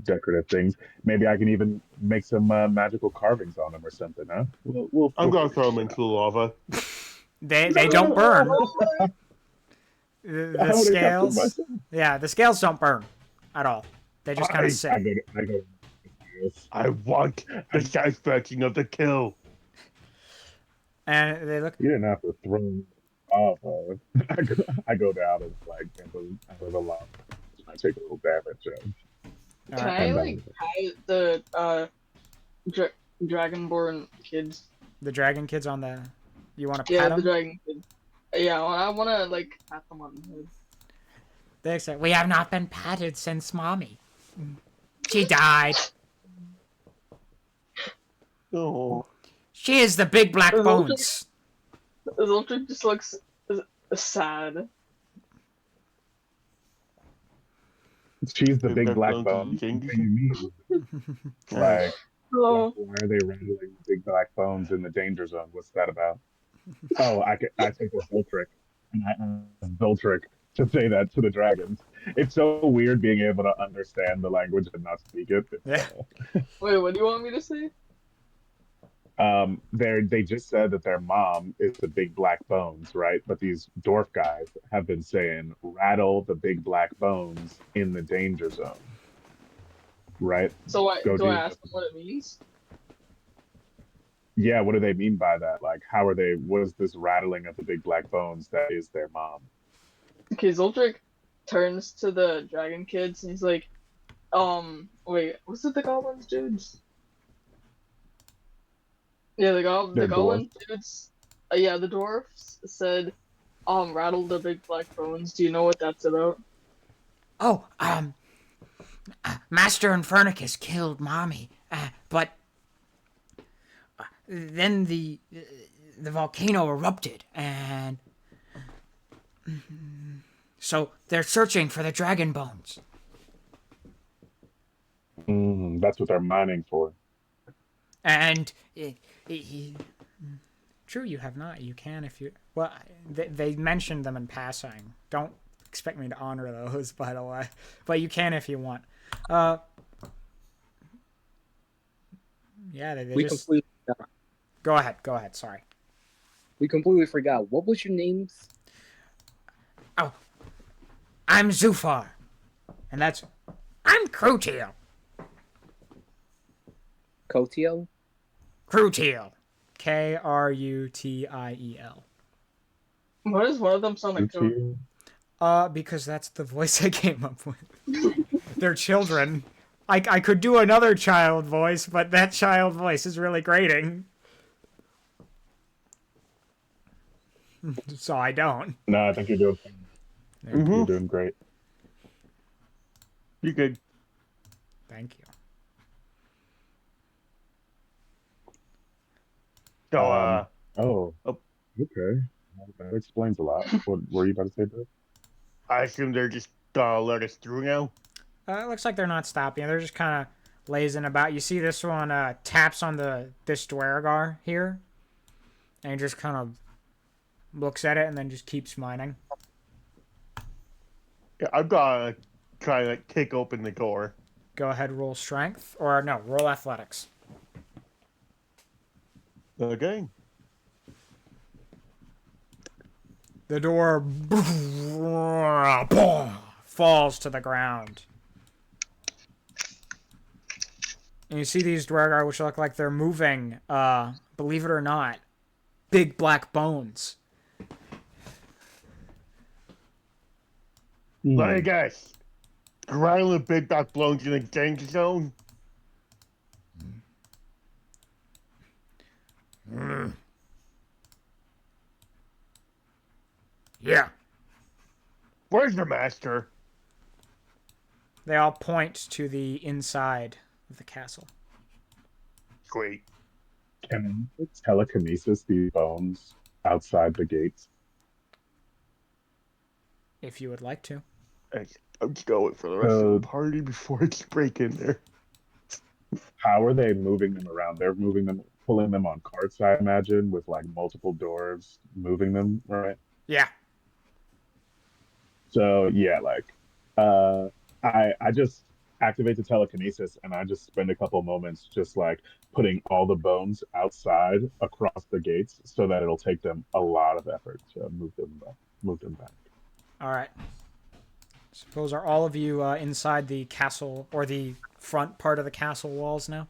decorative things. Maybe I can even make some magical carvings on them or something, huh? I'm We'll gonna figure throw them it into the lava. They don't burn. out. The I would have kept them scales. myself. Yeah, the scales don't burn at all. They just kind of sit. I go. Yes. I want the satisfaction of the kill. And they look. You didn't have to throw them off. I go down and like out of the lava. I take a little damage. can I like hide the Dragonborn kids? The dragon kids on the. You want to Yeah, pet the them? dragon kids. Yeah, I wanna like pat them on the head. They say, "We have not been patted since mommy. She died. Oh, She is the big black Is bones." Zoltrik just looks sad. She's the Big big black black bones bone. and What changes. do you mean? Like, Oh, why are they rattling big black bones in the danger zone? What's that about? Oh, I take a Voltric and I ask Voltric to say that to the dragons. It's so weird being able to understand the language and not speak it. Yeah. wait, what do you want me to say? They just said that their mom is the big black bones, right? But these dwarf guys have been saying rattle the big black bones in the danger zone, right? So Go do I do ask them what it means? Yeah, what do they mean by that? Like, how are they? What is this rattling of the big black bones that is their mom? Okay, Zoltrik turns to the dragon kids and he's like, wait, was it the goblins dudes? Yeah, the They're goblin dwarfs. dudes. Yeah, the dwarfs said, rattle the big black bones. Do you know what that's about? Oh, Master Infernicus killed mommy, but then the volcano erupted, and so they're searching for the dragon bones. That's what they're mining for. And true, you have not. You can if you. Well, they mentioned them in passing. Don't expect me to honor those, by the way. But you can if you want. Yeah, they we just. completely Go ahead. Sorry. we completely forgot. What was your names? Oh, I'm Zufar, and I'm Crutiel. Kotio? Crutiel, Krutiel. What does one of them sound like? Uchi? Because that's the voice I came up with. They're children. I could do another child voice, but that child voice is really grating. So I don't. No, I think you're doing fine. You're doing great. You could. Thank you. So, Oh, okay. Well, that explains a lot. What were you about to say, bro? I assume they're just gonna let us through now. It looks like they're not stopping. They're just kind of lazing about. You see this one taps on this Dwergar here, and he just kind of looks at it and then just keeps mining. Yeah, I've gotta try to kick open the door. Go ahead, roll strength, or no, roll athletics. Okay. The door falls to the ground. And you see these Dwargar, which look like they're moving, believe it or not, big black bones. Let me guess. Ground the big back blows in a danger zone? Yeah. Where's the master? They all point to the inside of the castle. Sweet. Can I telekinesis these bones outside the gates? If you would like to. I'm just going for the rest of So the party before it's break in there. how are they moving them around? They're moving them, pulling them on carts, I imagine, with like multiple doors, moving them, right? Yeah. So yeah, like uh I just activate the telekinesis and I just spend a couple moments just like putting all the bones outside across the gates so that it'll take them a lot of effort to move them back. All right. Suppose are all of you inside the castle or the front part of the castle walls now?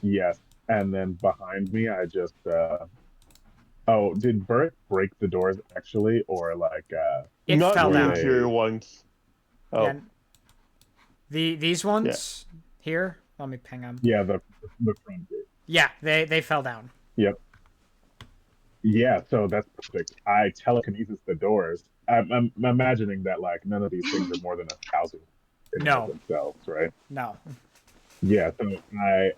Yes. And then behind me I just oh, did Bert break the doors actually or like It Not fell the down. interior ones. Oh, Yeah. These ones here. Let me ping them. yeah, the front gate. Yeah, they fell down. Yep. Yeah, so that's perfect. I telekinesis the doors. I'm imagining that like none of these things are more than 1,000 in and of No, themselves, right? no. Yeah, so I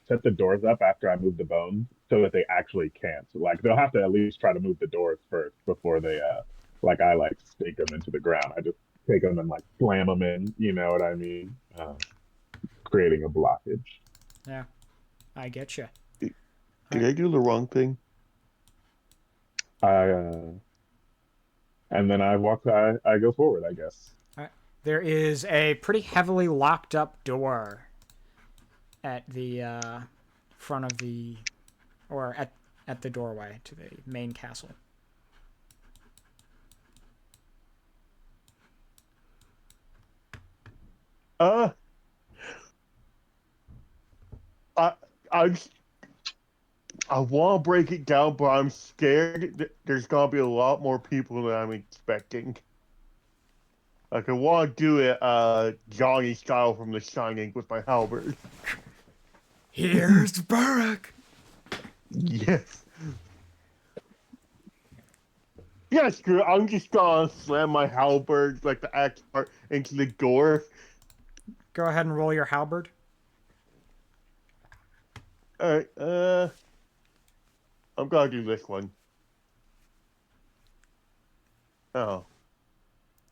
set the doors up after I move the bones so that they actually can't. Like they'll have to at least try to move the doors first before they like I like stake them into the ground. I just take them and like slam them in. You know what I mean? Creating a blockage. Yeah, I get you. did I do the wrong thing? I and then I go forward, I guess. All right. There is a pretty heavily locked up door at the front of the, or at the doorway to the main castle. Uh, I I'm I want to break it down, but I'm scared that there's gonna be a lot more people than I'm expecting. Like I want to do it, Johnny style from The Shining with my halberd. Here's Barack. Yes. Yeah, screw it. I'm just gonna slam my halberd, like the axe part, into the door. Go ahead and roll your halberd. Alright, I'm gonna do this one. Oh.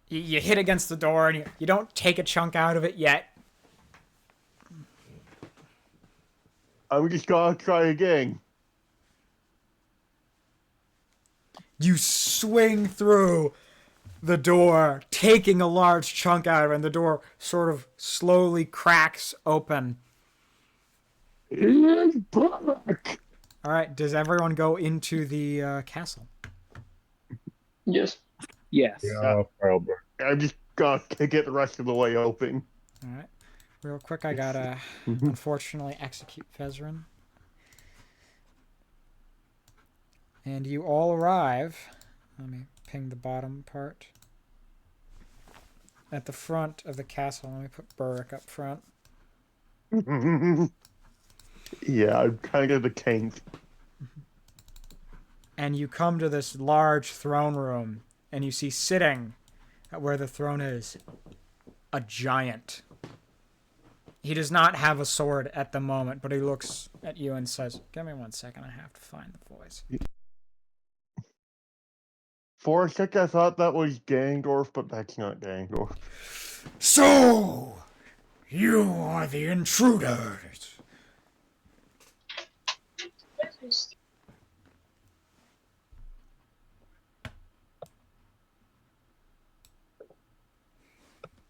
You hit against the door and you don't take a chunk out of it yet. I'm just gonna try again. You swing through the door, taking a large chunk out of it, and the door sort of slowly cracks open. It's black! All right, does everyone go into the castle? Yes. Yes. Yeah, Albert. I'm just gonna kick it the rest of the way open. All right, real quick, I gotta unfortunately execute Vezrin. And you all arrive. Let me ping the bottom part. At the front of the castle. Let me put Burrick up front. Yeah, I'm kind of the king. And you come to this large throne room, and you see sitting at where the throne is a giant. He does not have a sword at the moment, but he looks at you and says, "Give me 1 second, I have to find the voice." For a sec, I thought that was Ganondorf, but that's not Ganondorf. So, you are the intruders.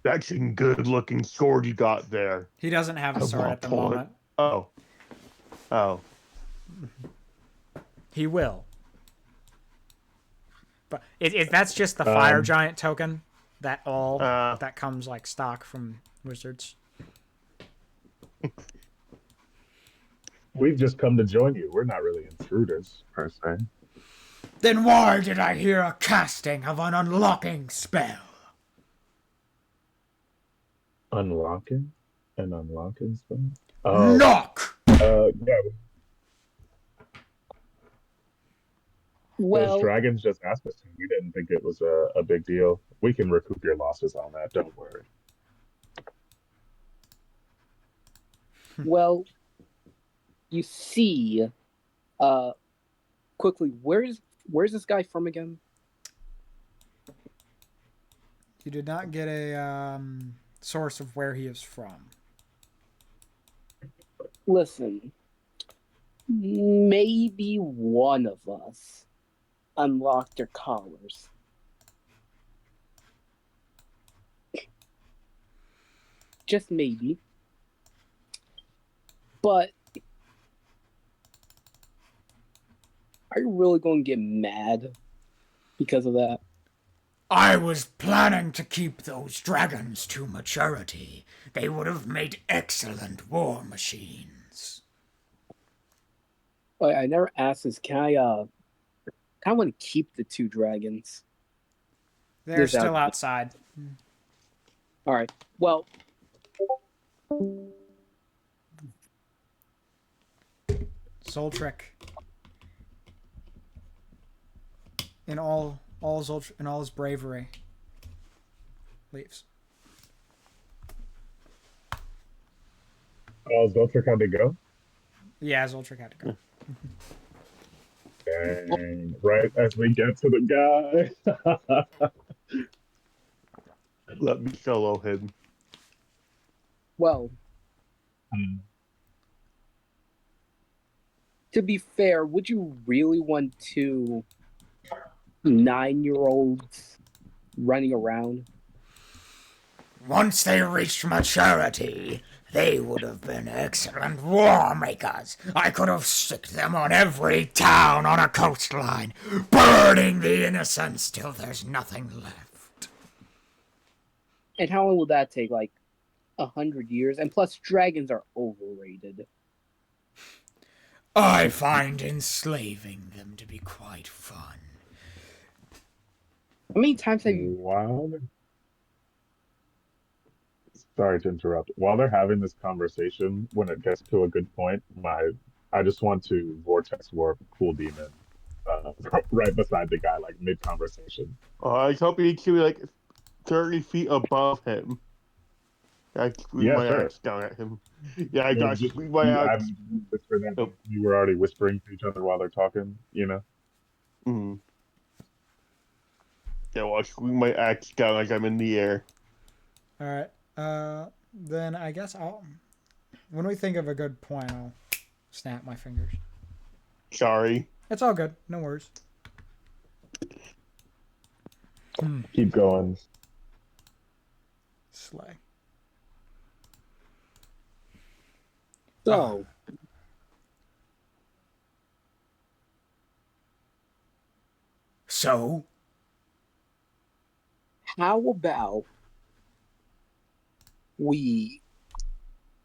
That's a good-looking sword you got there. He doesn't have a I sword wanna at the pull it. moment. Oh. Oh. He will. But that's just the fire giant token that comes like stock from wizards. We've just come to join you. We're not really intruders, per se. Then why did I hear a casting of an unlocking spell? Unlocking? An unlocking spell? Knock! Yeah. Those Well, dragons just asked us to. We didn't think it was a big deal. We can recoup your losses on that. Don't worry. well, you see, quickly, where's this guy from again? You did not get a source of where he is from. Listen, maybe one of us unlocked their collars. Just maybe. But are you really going to get mad because of that? I was planning to keep those dragons to maturity. They would have made excellent war machines. I never asked this. Can I kind of want to keep the two dragons. They're still outside. All right. Well, Zoltric, in all his bravery, leaves. Oh, Zoltric had to go? Yeah, Zoltric had to go. Dang. Right as we get to the guy. Let me solo him. well, to be fair, would you really want 2 9-year-olds running around? Once they reached maturity, they would have been excellent war makers. I could have sicked them on every town on a coastline, burning the innocents till there's nothing left. And how long will that take? Like 100 years? And plus, dragons are overrated. I find enslaving them to be quite fun. How many times have you... Wow. Sorry to interrupt. While they're having this conversation, when it gets to a good point, I just want to vortex warp Cool Demon right beside the guy, like mid conversation. I was hoping he could be like 30 feet above him. I swing my sure. axe down at him. Yeah, I got to swing my axe. You were already whispering to each other while they're talking, you know? Mm-hmm. Yeah, well, I swing my axe down like I'm in the air. All right. Then I guess when we think of a good point, I'll snap my fingers. Sorry. It's all good. No worries. Keep going. Slay. So, So? how about we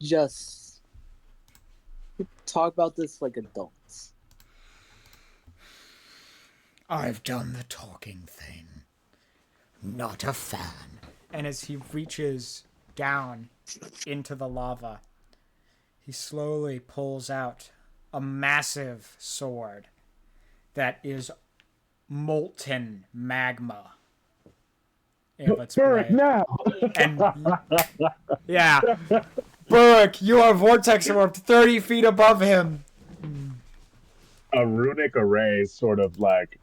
just talk about this like adults? I've done the talking thing. Not a fan. And as he reaches down into the lava, he slowly pulls out a massive sword that is molten magma. Burrick, now! And yeah, Burrick, you are vortex warped 30 feet above him. A runic array sort of like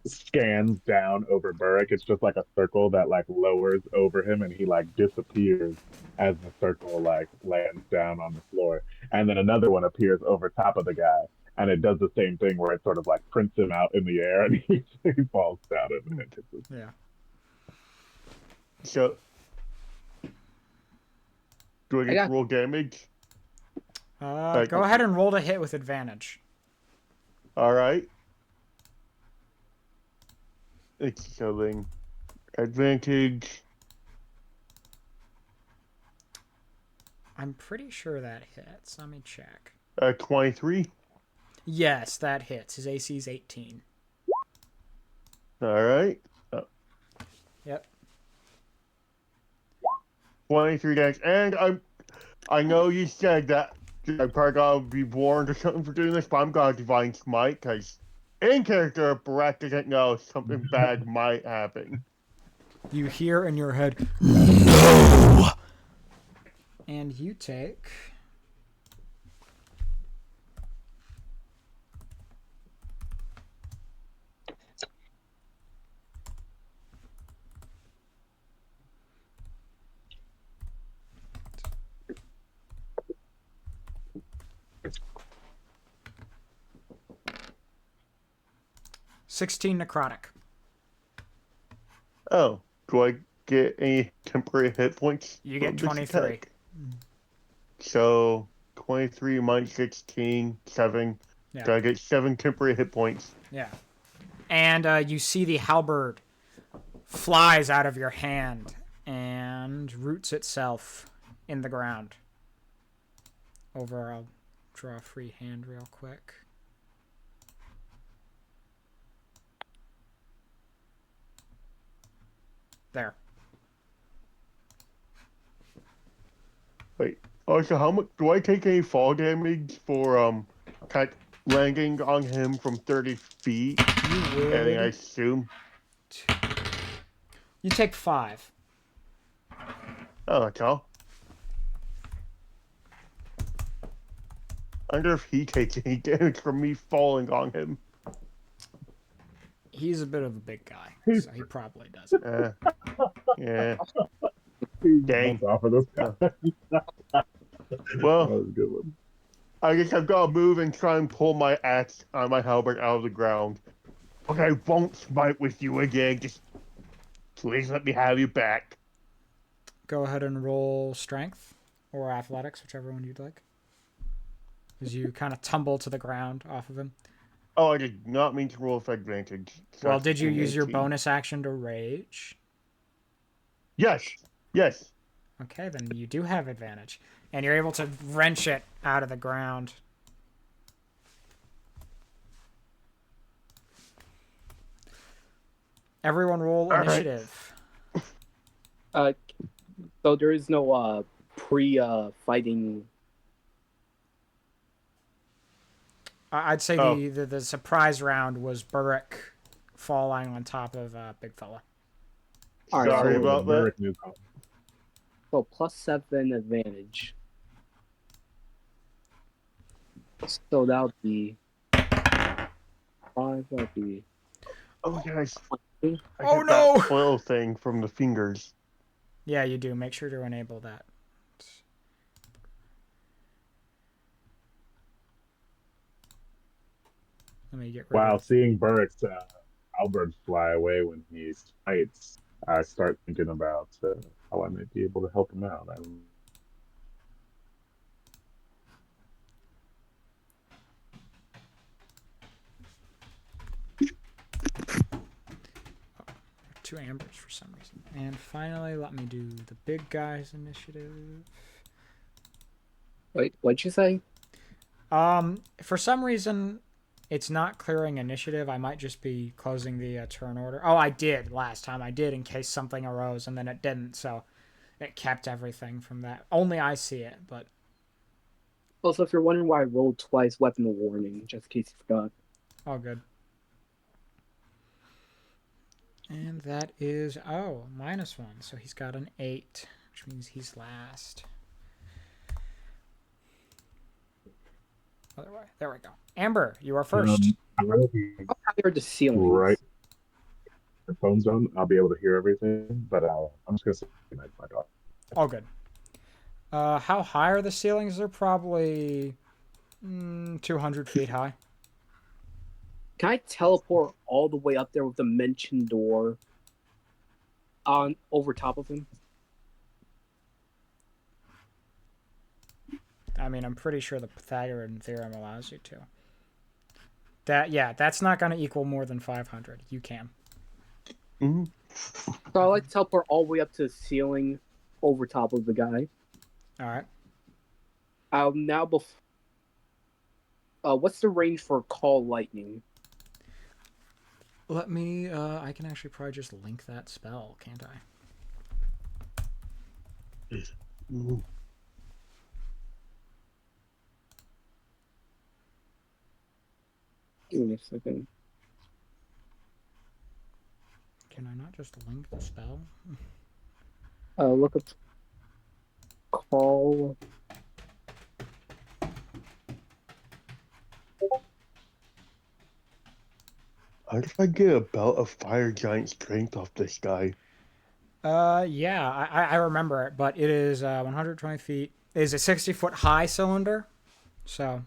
scans down over Burrick. It's just like a circle that like lowers over him and he like disappears as the circle like lands down on the floor. And then another one appears over top of the guy and it does the same thing where it sort of like prints him out in the air and he falls down and hits him. Yeah. So, do I get roll damage? Go ahead and roll to hit with advantage. All right. It's showing advantage. I'm pretty sure that hits. Let me check. 23. Yes, that hits. His AC is 18. All right. Yep. 23 damage. And I know you said that I probably gotta be warned or something for doing this, but I'm gonna Divine Smite, because in character, Brett doesn't know something bad might happen. You hear in your head, No! and you take... $16 necrotic. Oh, do I get any temporary hit points? You get from this 23. attack? So, 23 minus 16, 7. Yeah. Do I get 7 temporary hit points? Yeah. And you see the halberd flies out of your hand and roots itself in the ground. I'll draw a free hand real quick. There. Wait. Also, how much do I take any fall damage for landing on him from 30 feet? You would. And I assume. You take 5. Oh, that's all. I wonder if he takes any damage from me falling on him. He's a bit of a big guy, so he probably doesn't. Yeah. Dang. Dang. Off of this guy. Well, That was a good one. I guess I've got to move and try and pull my axe on my halberd out of the ground. But I won't smite with you again. Just please let me have you back. Go ahead and roll strength or athletics, whichever one you'd like. As you kind of tumble to the ground off of him. Oh, I did not mean to roll for advantage. Well, did you use your 18. bonus action to rage? Yes. Yes. Okay, then you do have advantage. And you're able to wrench it out of the ground. Everyone roll initiative. So there is no pre-fighting. I'd say the surprise round was Burrick falling on top of Big Fella. All right, Sorry so, about that. so +7 advantage. So that would be 5. That would be. Oh, guys. Oh, hit no! That oil thing from the fingers. Yeah, you do. Make sure to enable that. Let me get rid Wow, of... seeing Burrick's halberd fly away when he fights, I start thinking about how I might be able to help him out. Two ambers for some reason. And finally, let me do the big guy's initiative. Wait, what'd you say? For some reason, it's not clearing initiative. I might just be closing the turn order. Oh, I did last time. I did in case something arose, and then it didn't, so it kept everything from that. Only I see it, but... Also, if you're wondering why I rolled twice, weapon warning, just in case you forgot. All good. And that is, -1. So he's got an 8, which means he's last. Other way. There we go. Amber, you are first. I'm How high are the ceilings? right. The phone zone, I'll be able to hear everything, but I'm just gonna say my dog. All good. How high are the ceilings? They're probably 200 feet high. Can I teleport all the way up there with the mention door on over top of him? I mean, I'm pretty sure the Pythagorean theorem allows you to. That's not going to equal more than 500. You can. Mm-hmm. So I like to teleport all the way up to the ceiling over top of the guy. All right. Now, what's the range for call lightning? Let me, I can actually probably just link that spell, can't I? Mm-hmm. Give me a second. Can I not just link the spell? Look up call. How did I get a belt of fire giant strength off this guy? Yeah, I remember it, but it is 120 feet. It is a 60-foot high cylinder, so.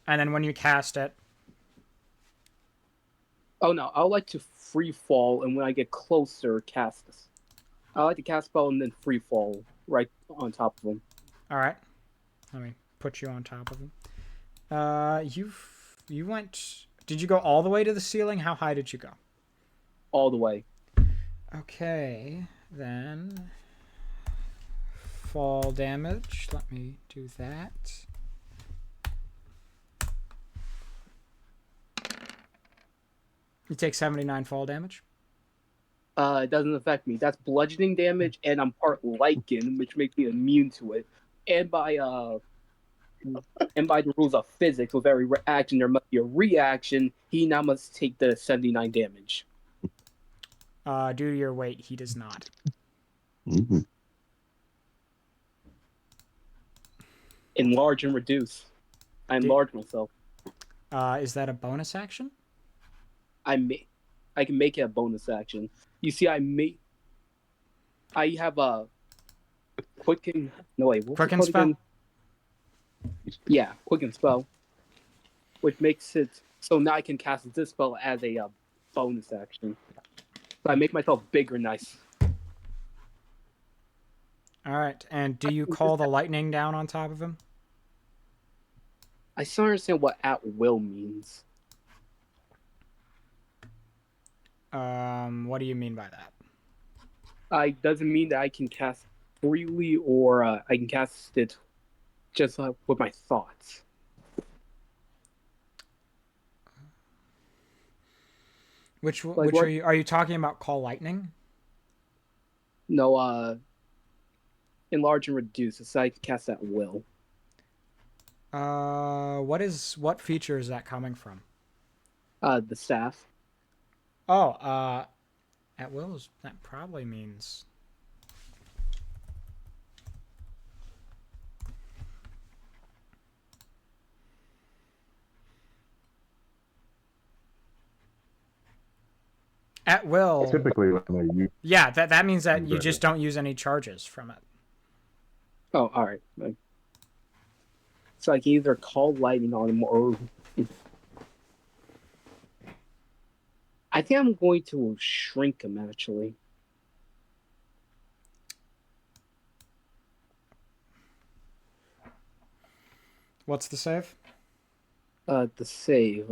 And then when you cast it. Oh no, I would like to free fall, and when I get closer, cast this. I like to cast spell and then free fall right on top of him. All right, let me put you on top of him. You went. Did you go all the way to the ceiling? How high did you go? All the way. Okay, then fall damage. Let me do that. You take 79 fall damage. It doesn't affect me. That's bludgeoning damage, and I'm part lichen, which makes me immune to it. And by the rules of physics, with every action there must be a reaction. He now must take the 79 damage. Due to your weight, he does not. Mm-hmm. Enlarge and reduce. I enlarge myself. Is that a bonus action? I can make it a bonus action. You see, I have a quicken. No wait, what's Quicken it called spell? again? Yeah, quicken spell, which makes it so now I can cast this spell as a bonus action. So I make myself bigger, nice. All right, and do you call the lightning down on top of him? I still don't understand what at will means. What do you mean by that? It doesn't mean that I can cast freely or I can cast it just with my thoughts. Which are you talking about? Call lightning? No, enlarge and reduce. So I can cast at will. What feature is that coming from? The staff. Oh, at will that probably means. At will. Typically, when they use. Yeah, that means that you just don't use any charges from it. Oh, all right. So I can either call lightning on him or I think I'm going to shrink him actually. What's the save? The save.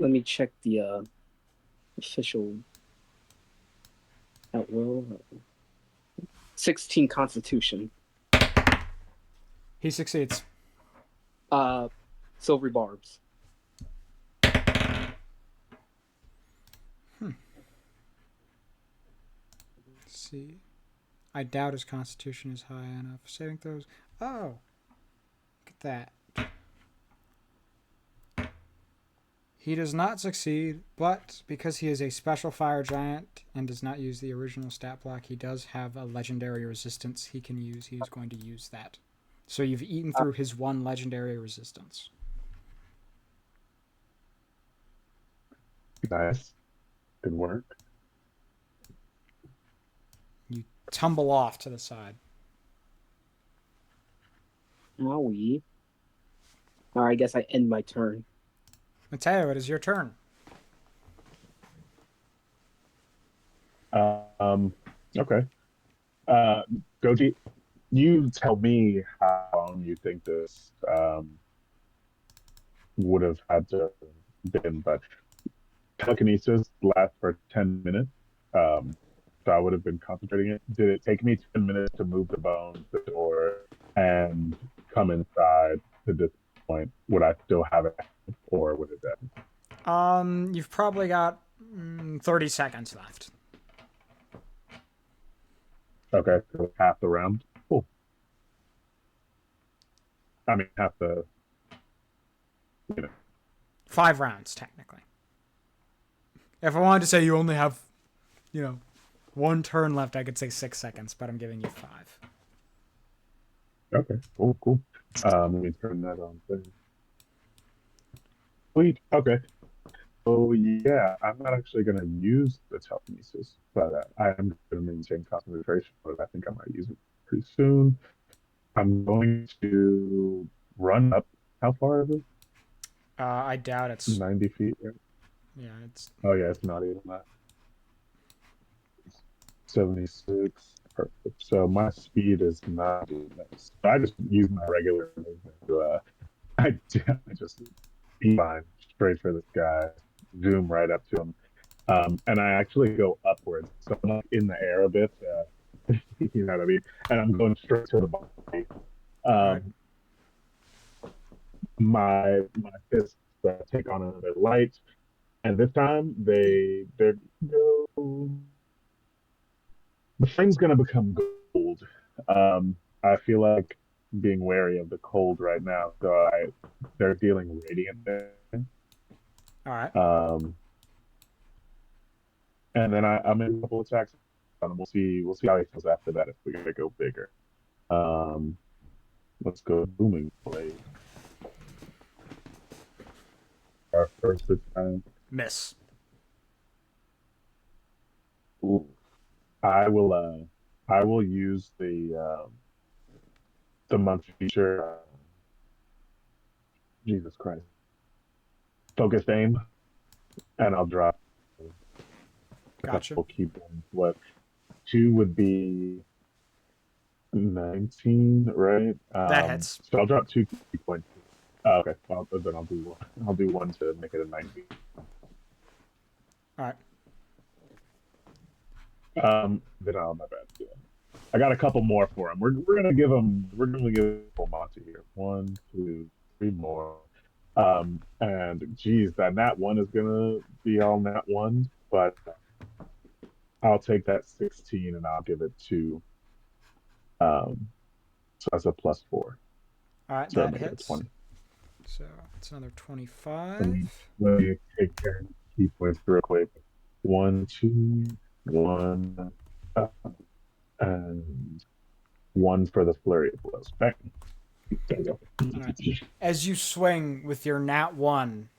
Let me check the official at will. 16 Constitution. He succeeds. Silvery barbs. Let's see. I doubt his constitution is high enough. Saving throws. Oh. Look at that. He does not succeed, but because he is a special fire giant and does not use the original stat block, he does have a legendary resistance he can use. He is going to use that. So you've eaten through his one legendary resistance. Nice. Good work. You tumble off to the side. Owie. Alright, I guess I end my turn. Mateo, it is your turn. Okay. Goji, you tell me how long you think this would have had to been, but telekinesis lasts for 10 minutes. So I would have been concentrating it. Did it take me 10 minutes to move the bones, the door, and come inside to this point? Would I still have it, or would it end? You've probably got 30 seconds left. Okay, so half the round. Cool. I mean, half the, 5 rounds, technically. If I wanted to say you only have, 1 turn left, I could say 6 seconds, but I'm giving you 5. Okay, cool. Let me turn that on. Sweet. Okay. So yeah, I'm not actually going to use the telekinesis, but I am going to maintain concentration. But I think I might use it pretty soon. I'm going to run up. How far is it? I doubt it's 90 feet. Right? Yeah, it's. Oh yeah, it's not even that. 76. Perfect. So my speed is 90. So I just use my regular movement to I just beeline straight for this guy, zoom right up to him. And I actually go upwards. So I'm like in the air a bit, you know what I mean? And I'm going straight to the body. Right. My fists take on another light, and this time they go. The flame's gonna become gold. I feel like being wary of the cold right now, so they're dealing radiant there. All right. And then I'm in a couple attacks on him. We'll see how he feels after that if we're gonna go bigger. Let's go booming blade. Our first attack. Miss. Ooh. I will use the month feature. Jesus Christ. Focused aim, and I'll drop a Gotcha. couple key points. What 2 would be 19, right? That hits. So I'll drop 2 key points. Okay, well, then I'll do one. I'll do one to make it a 19. All right. Then oh my bad. Yeah. I got a couple more for him. We're gonna give him. We're gonna give full Monty here. 1, 2, 3 more. And geez, that nat 1 is gonna be all nat 1, but I'll take that 16 and I'll give it to. So that's a +4. All right, So that make it a hits. 20. So it's another 25. Let me take care of key points real quick. 1, 2, 1, and 1 for the flurry of blows. Back. There we go. Right. As you swing with your nat 1,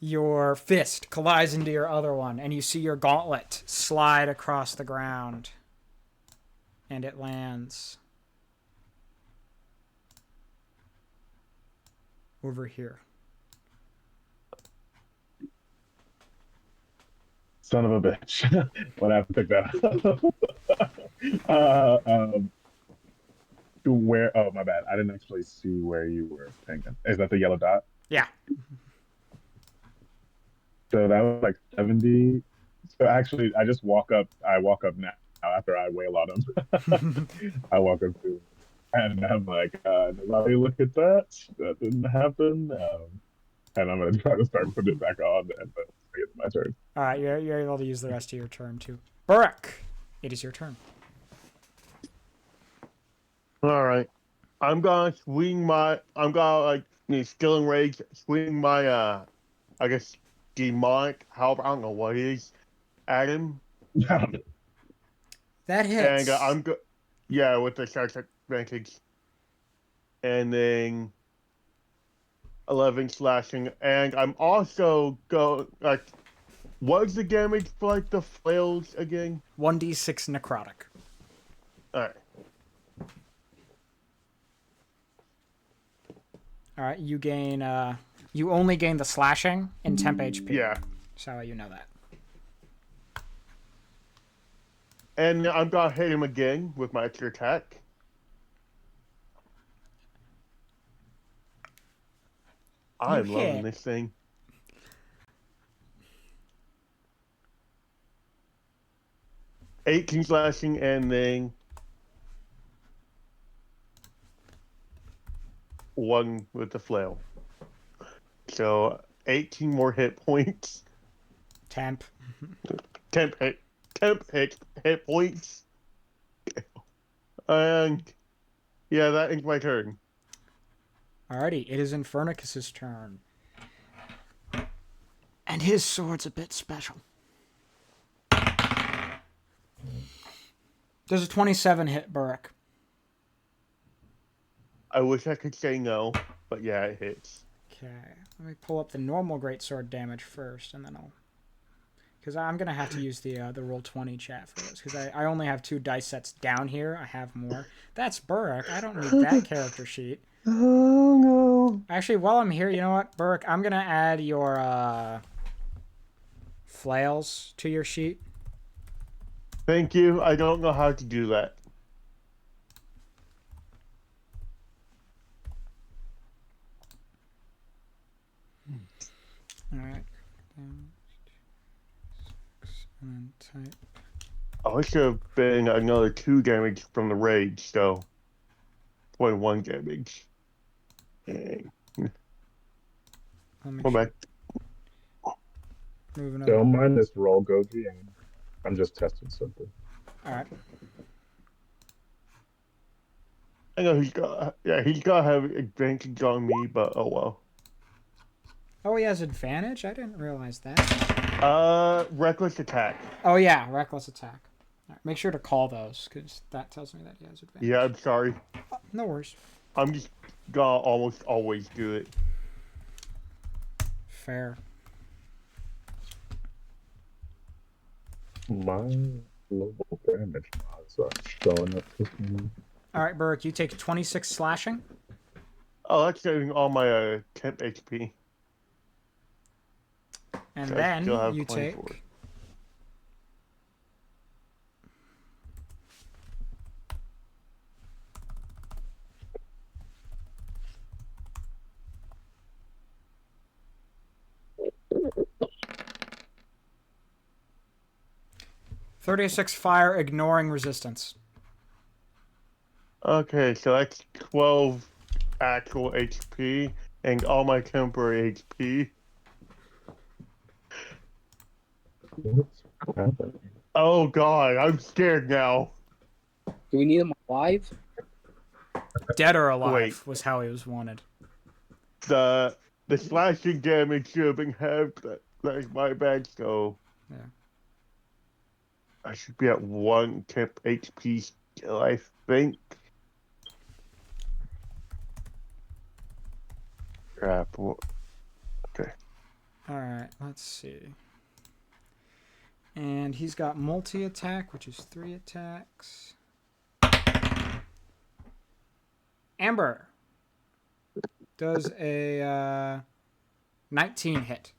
your fist collides into your other one, and you see your gauntlet slide across the ground. And it lands over here. Son of a bitch. What happened to pick that up? Where? Oh, my bad. I didn't actually see where you were thinking. Is that the yellow dot? Yeah. So that was like 70. So actually, I just walk up. I walk up now after I wail on him. I walk up to him, and I'm like, nobody look at that. That didn't happen. And I'm going to try to start putting it back on, and then it's my turn. All right, you're able to use the rest of your turn, too. Burek, it is your turn. All right. I'm gonna skill and rage, swing my I guess demonic help, I don't know what it is, at him. That hits. And with the search advantage. And then 11 slashing. And I'm also what is the damage for like the flails again? 1d6 necrotic. Alright. All right, you gain. You only gain the slashing in temp HP. Yeah. So you know that. And I'm gonna hit him again with my extra attack. I'm loving this thing. $18 slashing and then 1 with the flail. So 18 more hit points. Temp. Temp hit points. And yeah, that ends my turn. Alrighty, it is Infernicus's turn. And his sword's a bit special. Does a 27 hit Burrick? I wish I could say no, but yeah, it hits. Okay, let me pull up the normal greatsword damage first, and then I'll... Because I'm going to have to use the Roll20 chat for this, because I only have 2 dice sets down here. I have more. That's Burrick. I don't need that character sheet. Oh, no. Actually, while I'm here, you know what, Burrick? I'm going to add your flails to your sheet. Thank you. I don't know how to do that. Alright. And then type. Oh, it should have been another 2 damage from the rage, so 21 damage. Dang. Come back. Moving Don't on. mind this roll, Goji. I'm just testing something. Alright. I know he's got to have advantage on me, but oh well. Oh, he has advantage? I didn't realize that. Reckless attack. Oh, yeah, reckless attack. All right, make sure to call those, because that tells me that he has advantage. Yeah, I'm sorry. Oh, no worries. I'm just gonna almost always do it. Fair. My global damage mods are showing up this morning. Alright, Burrick, you take 26 slashing. Oh, that's saving all my temp HP. And So then you 24. take... ...36 fire, ignoring resistance. Okay, so that's 12 actual HP and all my temporary HP. What's happening? Oh god, I'm scared now. Do we need him alive? Dead or alive Wait. was how he was wanted. The slashing damage should have been halved. That's my bad, so... Yeah. I should be at 1 temp HP still, I think. Crap. Okay. Alright, let's see. And he's got multi-attack, which is 3 attacks. Amber does a 19 hit.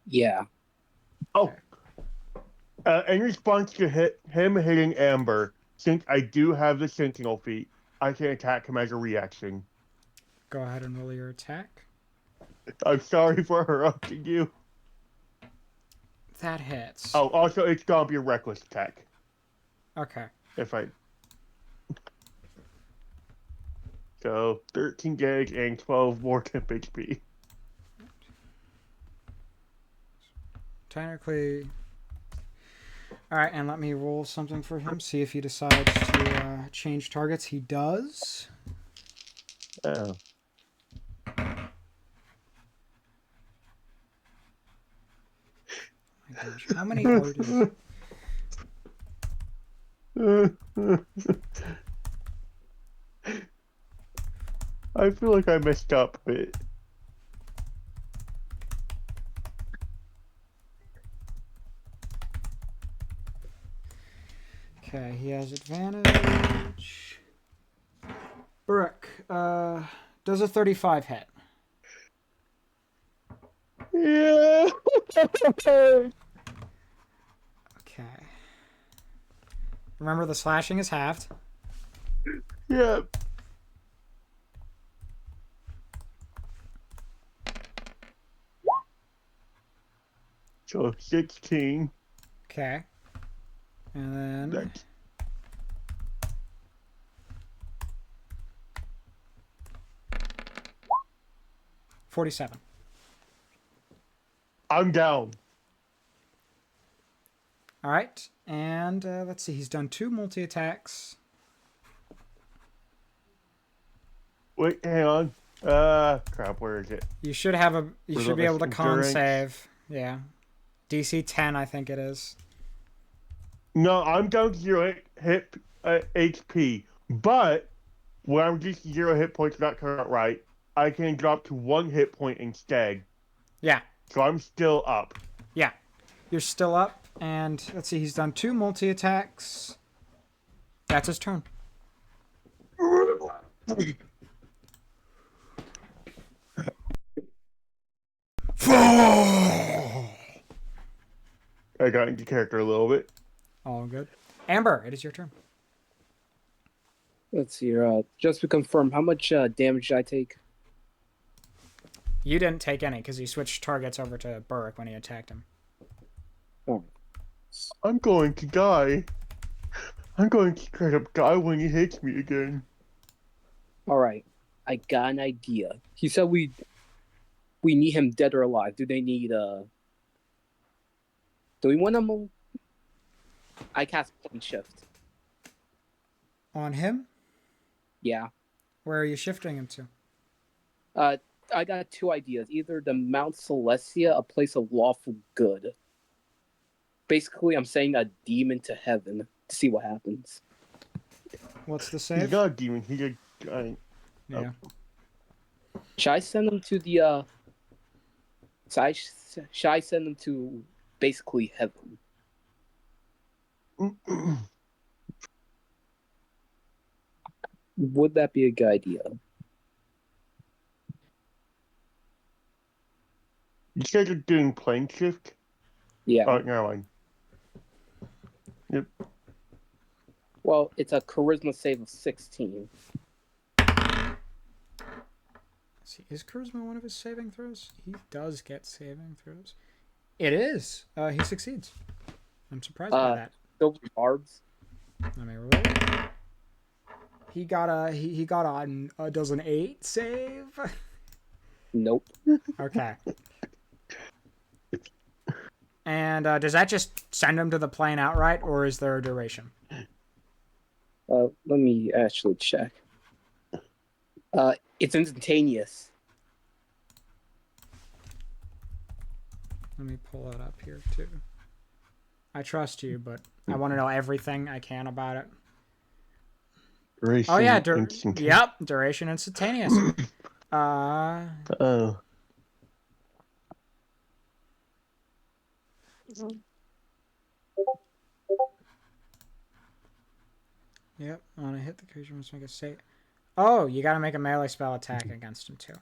Yeah. Oh. In response to him hitting Amber, since I do have the Sentinel feat, I can attack him as a reaction. Go ahead and roll your attack. I'm sorry for interrupting you. That hits. Oh, also, it's gonna be a reckless attack. Okay. If I... So, 13 gauge and 12 more temp HP. Technically... Alright, and let me roll something for him, see if he decides to change targets. He does. Oh. My gosh, how many orders? I feel like I messed up, but... Okay, he has advantage. Burrick, does a 35 hit? Yeah. Remember, the slashing is halved. Yeah. So 16. Okay. And then... That's, 47. I'm down. All right. And let's see. He's done 2 multi-attacks. Wait, hang on. Crap, where is it? You should have a... You should be able to con Endurance. save. Yeah. DC 10, I think it is. No, I'm down to 0 hit HP. But when I'm just 0 hit points not coming out right, I can drop to 1 hit point instead. Yeah. So I'm still up. Yeah. You're still up. And let's see. He's done 2 multi-attacks. That's his turn. I got into character a little bit. All good. Amber, it is your turn. Let's see here. Just to confirm, how much damage did I take? You didn't take any because he switched targets over to Burrick when he attacked him. Oh. I'm going to die. I'm going to straight up die when he hits me again. All right. I got an idea. He said we need him dead or alive. Do they need Do we want him? I cast plane shift. On him? Yeah. Where are you shifting him to? I got 2 ideas. Either the Mount Celestia, a place of lawful good. Basically, I'm saying a demon to heaven to see what happens. What's the He's save? not a demon. He's a giant. Yeah. Should I send him to the should I send him to basically heaven? Would that be a good idea? You guys are doing plane shift? Yeah. Oh, never mind. Yep. Well, it's a charisma save of 16. See, is charisma one of his saving throws? He does get saving throws. It is. He succeeds. I'm surprised by that. Silver barbs. Let me roll. He got a does an 8 save. Nope. Okay. And does that just send him to the plane outright, or is there a duration? Let me actually check. It's instantaneous. Let me pull it up here too. I trust you, but I want to know everything I can about it. Duration Oh yeah, instantaneous. yep, duration instantaneous. Oh. Yep, on a hit, the creature must make a save. Oh, you gotta make a melee spell attack against him too.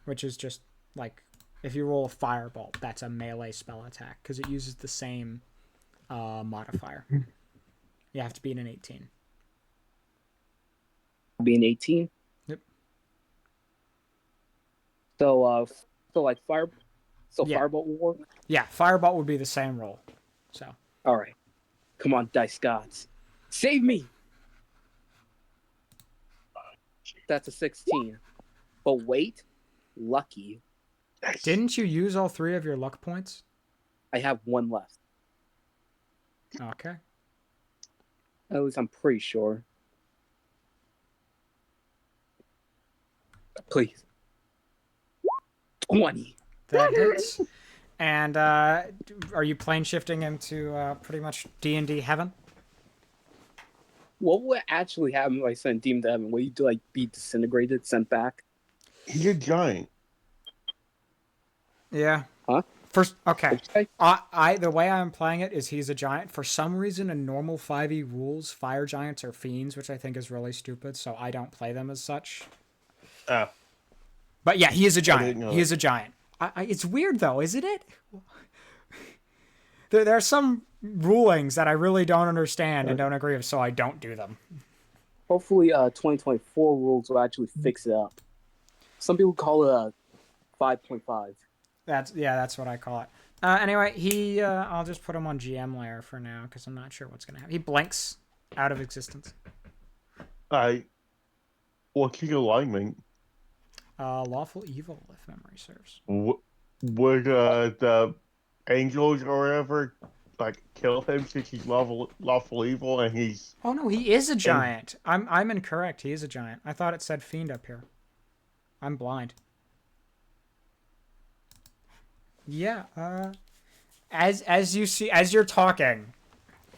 Which is just, like, if you roll a firebolt, that's a melee spell attack, because it uses the same modifier. You have to beat an 18. Being 18? Yep. So, like, Yeah. firebolt will work? Yeah, firebolt would be the same roll. So. Alright. Come on, dice gods. Save me! That's a 16. But wait, lucky. Didn't you use all 3 of your luck points? I have 1 left. Okay. At least I'm pretty sure. Please. 20. That hits. And are you plane shifting him to pretty much D&D heaven? What would actually happen if I sent Demon to heaven? Would you like be disintegrated, sent back? He's a giant. Yeah. Huh? First, okay. Okay. The way I'm playing it is he's a giant. For some reason, in normal 5e rules, fire giants are fiends, which I think is really stupid. So I don't play them as such. Ah. But yeah, he is a didn't giant. know He is a giant. It's weird though, isn't it? There are some rulings that I really don't understand and don't agree with, so I don't do them. Hopefully, 2024 rules will actually fix it up. Some people call it a 5.5. That's what I call it. Anyway, I'll just put him on GM layer for now because I'm not sure what's gonna happen. He blinks out of existence. What's his alignment? Lawful evil, if memory serves. Would the angels or whatever kill him since he's lawful evil and he's? Oh no, he is a giant. I'm incorrect. He is a giant. I thought it said fiend up here. I'm blind. Yeah. As you see, as you're talking,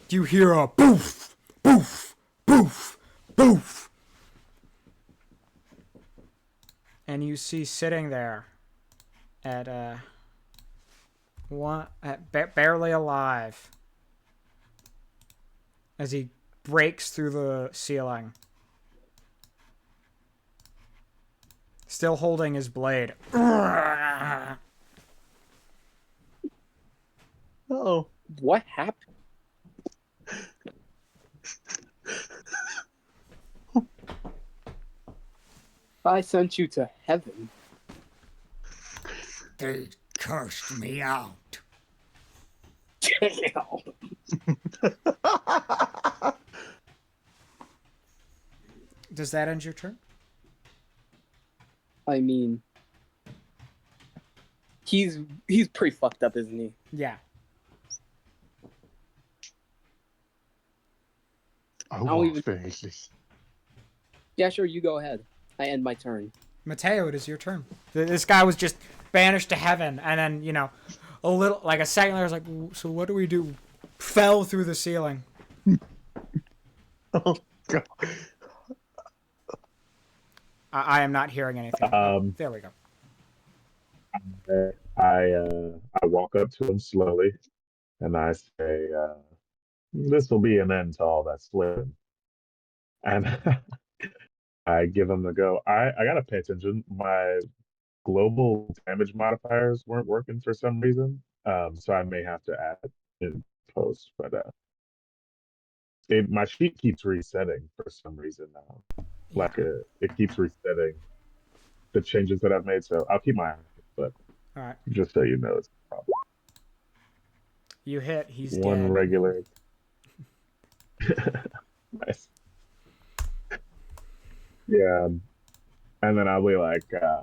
you hear a poof, poof, poof, poof, and you see sitting there at barely alive as he breaks through the ceiling, still holding his blade. Oh, What happened? I sent you to heaven. They cursed me out. Damn. Does that end your turn? I mean, he's pretty fucked up, isn't he? Yeah. I won't finish this. Yeah, sure, you go ahead. I end my turn. Mateo, it is your turn. This guy was just banished to heaven, and then, a little, like a second later, was like, so what do we do? Fell through the ceiling. Oh, God. I am not hearing anything. There we go. I walk up to him slowly, and I say, "This will be an end to all that slipping." And I give him the go. I gotta pay attention. My global damage modifiers weren't working for some reason, so I may have to add in post. But my sheet keeps resetting for some reason now. It keeps resetting the changes that I've made. So I'll keep my eye on it, but All right. just so you know, it's a problem. You hit. He's One dead. regular. Nice. Yeah, and then I'll be like, I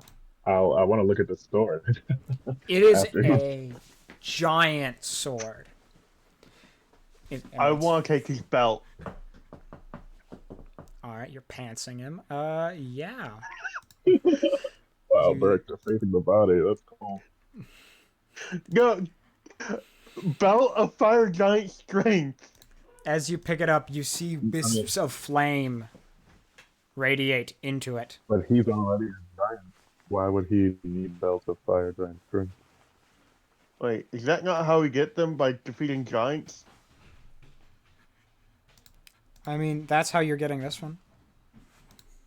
want to look at the sword. It is a giant sword. I want to take his belt. All right, you're pantsing him. Yeah. Wow, Burke defeating the body. That's cool. No, belt of fire giant strength. As you pick it up, you see wisps of flame radiate into it. But he's already a giant. Why would he need belt of fire giant strength? Wait, is that not how we get them, by defeating giants? I mean, that's how you're getting this one.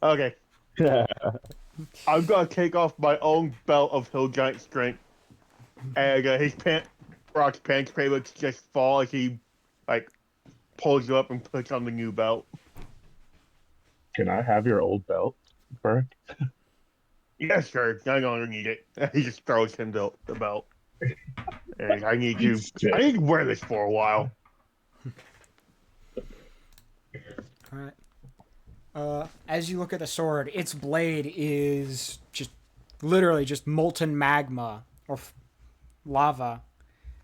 Okay. Yeah. I'm gonna take off my own belt of hill giant strength, and Brock's pants looks just fall as he pulls you up and puts on the new belt. Can I have your old belt, Burke? Yeah, sure. I no longer need it. He just throws him the belt. And I need to wear this for a while. All right. As you look at the sword, its blade is literally just molten magma or lava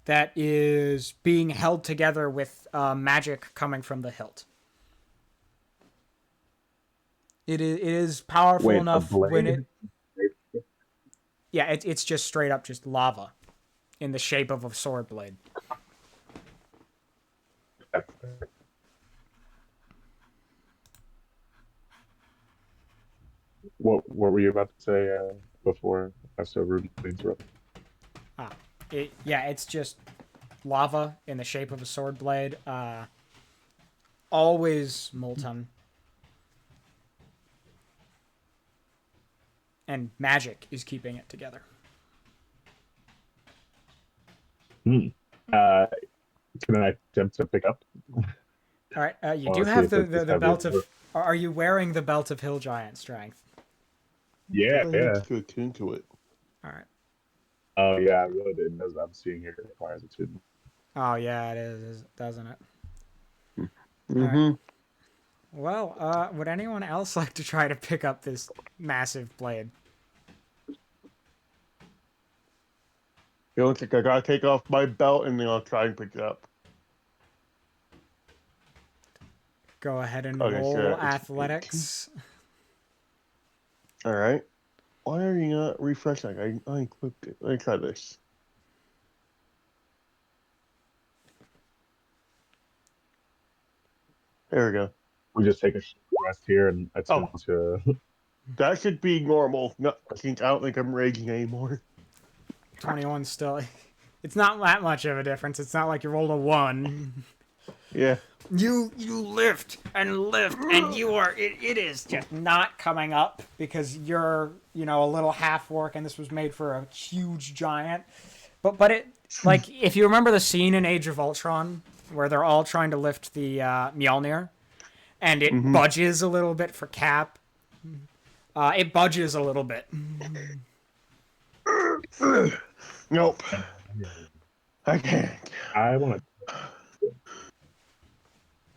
that is being held together with magic coming from the hilt. It is powerful enough when it. Yeah, it's just straight up just lava in the shape of a sword blade. What were you about to say before I so rudely interrupted? It's just lava in the shape of a sword blade. Always molten. And magic is keeping it together. Can I attempt to pick up? All right, you Well, do let's see have if it's the heavy. belt of. Are you wearing the belt of hill giant strength? Yeah, I yeah. have to attune to it. All right. Oh, yeah, I really didn't. As I'm seeing here, it requires attunement. Oh yeah, it is, doesn't it? Mm-hmm. All right. Well, would anyone else like to try to pick up this massive blade? You don't think I gotta take off my belt and then I'll try and pick it up? Go ahead and Okay, so roll it's athletics. All right. Why are you not refreshing? I equipped it. Let me try this. There we go. We just take a short rest here and attempt to. That should be normal. No, I don't think I'm raging anymore. 21 still. It's not that much of a difference. It's not like you rolled a 1. Yeah. You lift and you are it is just not coming up because you're a little half orc and this was made for a huge giant. But it, like, if you remember the scene in Age of Ultron where they're all trying to lift the Mjolnir and it budges a little bit for Cap. It budges a little bit. Nope. I can't. I want to.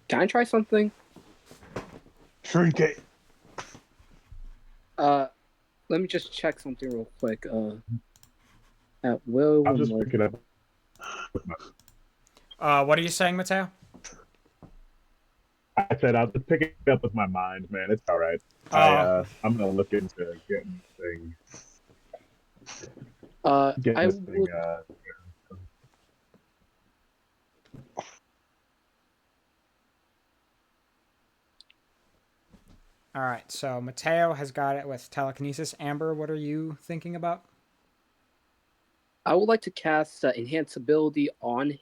Can I try something? Shrink it. Let me just check something real quick. At will. I'll just pick it up. What are you saying, Mateo? I said I'll just pick it up with my mind, man. It's all right. I'm gonna look into getting this thing. All right, so Mateo has got it with telekinesis. Amber, what are you thinking about? I would like to cast enhance ability on.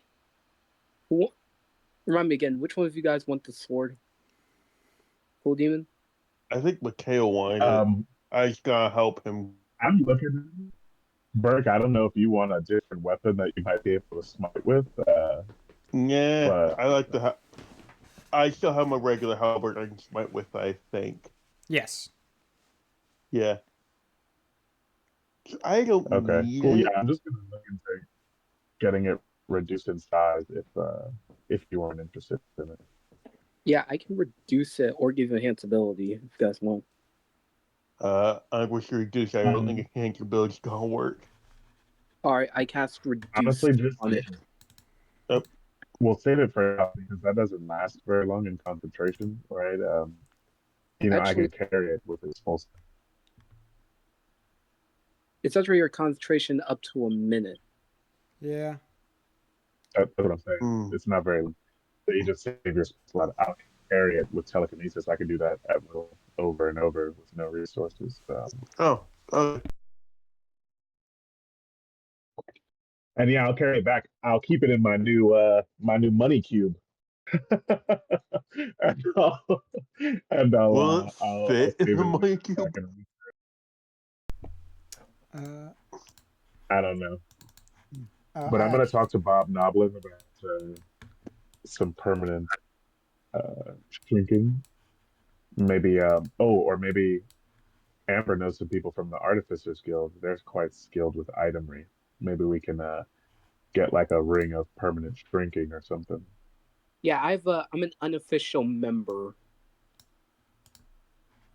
Remind me again, which one of you guys want the sword? Cool Demon? I think Mateo wanted it. I just gotta help him. I'm looking. Burke, I don't know if you want a different weapon that you might be able to smite with. Yeah, but I like to. I still have my regular halberd I can smite with, I think. Yes. Yeah. I don't need cool. it. Yeah, I'm just gonna look into getting it reduced in size if you aren't interested in it. Yeah, I can reduce it or give you enhance ability if you guys want. I wish you reduce. I don't think enhance ability's gonna work. Alright, I cast reduce Honestly, just on it. We'll save it for now because that doesn't last very long in concentration, right? Actually, I can carry it with its full. It says for your concentration up to a minute. Yeah. That's what I'm saying. It's not very long. So you just save your slot. I'll carry it with telekinesis. I can do that at will over and over with no resources. And yeah, I'll carry it back. I'll keep it in my new money cube. and I'll fit in the money cube. I don't know. But I'm going to talk to Bob Noblin about some permanent shrinking. Maybe, or maybe Amber knows some people from the Artificers Guild. They're quite skilled with itemry. Maybe we can get like a ring of permanent shrinking or something. Yeah, I'm an unofficial member.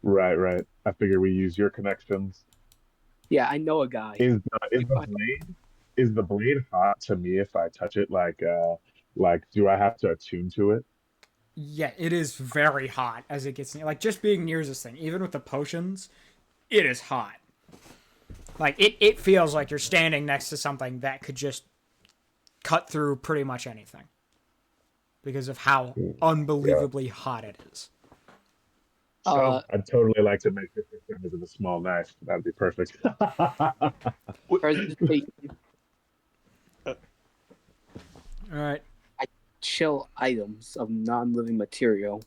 Right. I figure we use your connections. Yeah, I know a guy. Is the blade hot to me if I touch it? Like do I have to attune to it? Yeah, it is very hot as it gets near. Like, just being near this thing, even with the potions, it is hot. Like, it feels like you're standing next to something that could just cut through pretty much anything. Because of how unbelievably hot it is. So I'd totally like to make this with a small knife. That'd be perfect. Alright. I chill items of non-living material.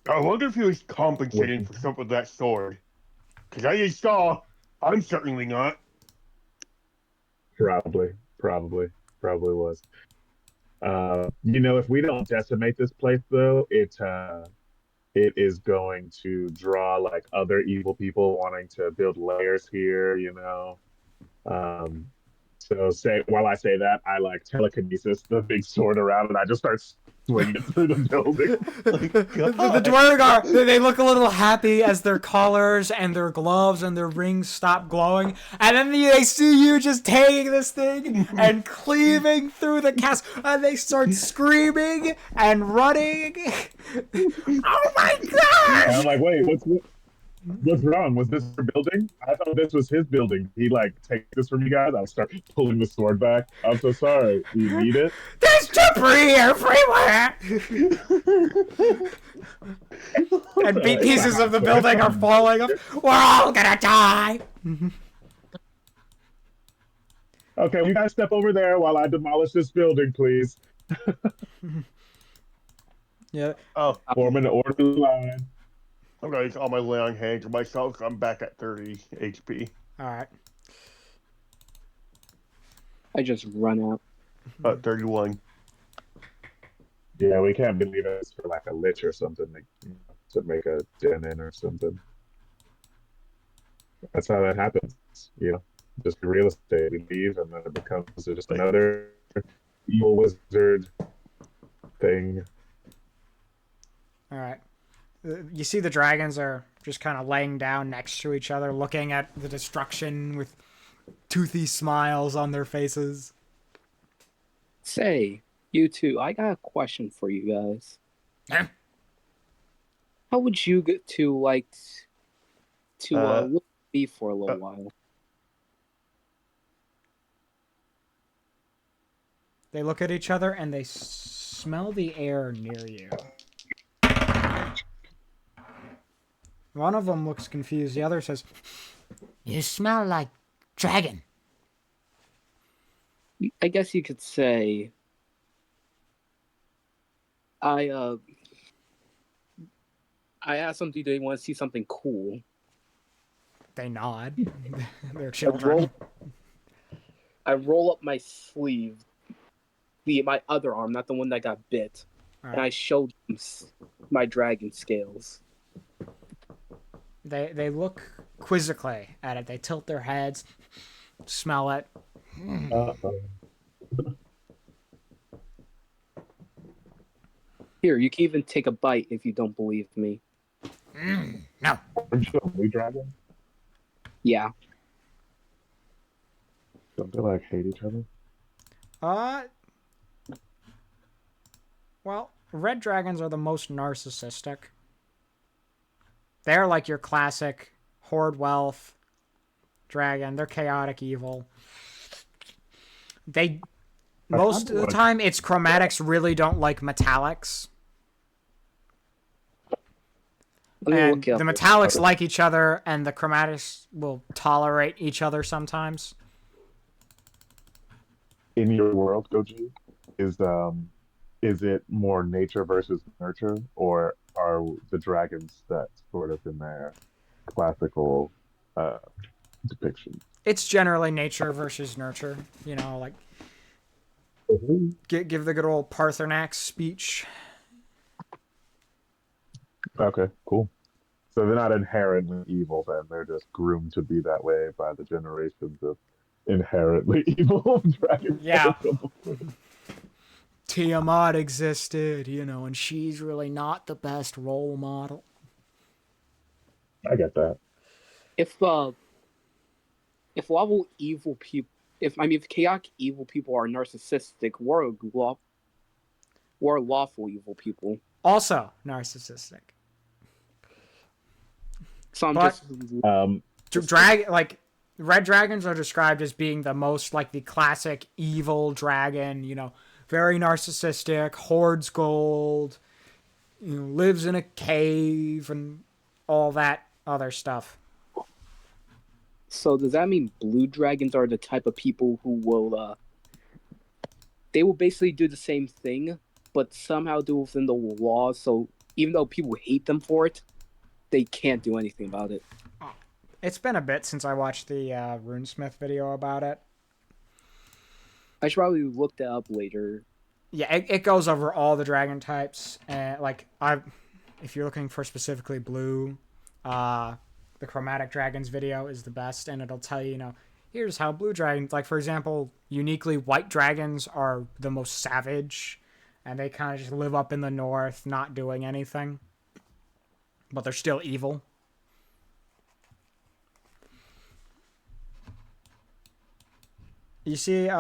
I wonder if he was compensating for something with that sword. Because I just saw, I'm certainly not. Probably. probably was. If we don't decimate this place, though, it is going to draw like other evil people wanting to build layers here. Um, so say while I say that, I like telekinesis the big sword around, and I just start swinging it through the building. The Dwerg they look a little happy as their collars and their gloves and their rings stop glowing, and then they see you just taking this thing and cleaving through the castle, and they start screaming and running. Oh my gosh! And I'm like, wait, what's wrong? Was this your building? I thought this was his building. He like take this from you guys. I'll start pulling the sword back. I'm so sorry. Do you need it? There's debris everywhere! And pieces of the building are falling off. We're all gonna die! Okay, you guys step over there while I demolish this building, please. Yeah. Oh, Form an orderly line. I'm gonna call my lay on hands for myself. I'm back at 30 HP. Alright. I just run out. 31. Yeah, we can't believe it's for like a lich or something to make a den in or something. That's how that happens. Just real estate. We leave and then it becomes just another evil wizard thing. Alright. You see the dragons are just kind of laying down next to each other, looking at the destruction with toothy smiles on their faces. Say, you two, I got a question for you guys. Huh? How would you get to live be for a little while? They look at each other and they smell the air near you. One of them looks confused. The other says, "You smell like dragon." I guess you could say I asked them, do they want to see something cool? They nod. They're children. I roll up my sleeve, my other arm, not the one that got bit, Right. and I show them my dragon scales. They look quizzically at it. They tilt their heads, smell it. Here, you can even take a bite if you don't believe me. No. Aren't you a blue dragon? Yeah. Don't they like hate each other? Well, red dragons are the most narcissistic. They're like your classic hoard wealth dragon. They're chaotic evil. Most of the time, its chromatics really don't like metallics. And the metallics like each other, and the chromatics will tolerate each other sometimes. In your world, Goji, is it more nature versus nurture, or are the dragons that sort of in their classical depiction? It's generally nature versus nurture. Like give the good old Parthenax speech. Okay, cool. So they're not inherently evil then. They're just groomed to be that way by the generations of inherently evil dragons. Yeah. Tiamat existed, and she's really not the best role model. I get that. If level evil people, if chaotic evil people are narcissistic, we're lawful evil people. Also narcissistic. So I'm red dragons are described as being the most like the classic evil dragon, very narcissistic, hoards gold, lives in a cave and all that other stuff. So does that mean blue dragons are the type of people who will they will basically do the same thing, but somehow do it within the laws, so even though people hate them for it, they can't do anything about it? It's been a bit since I watched the RuneSmith video about it. I should probably look that up later. Yeah, it goes over all the dragon types, and if you're looking for specifically blue, the chromatic dragons video is the best, and it'll tell you, here's how blue dragons, like for example, uniquely white dragons are the most savage, and they kind of just live up in the north, not doing anything, but they're still evil. You see,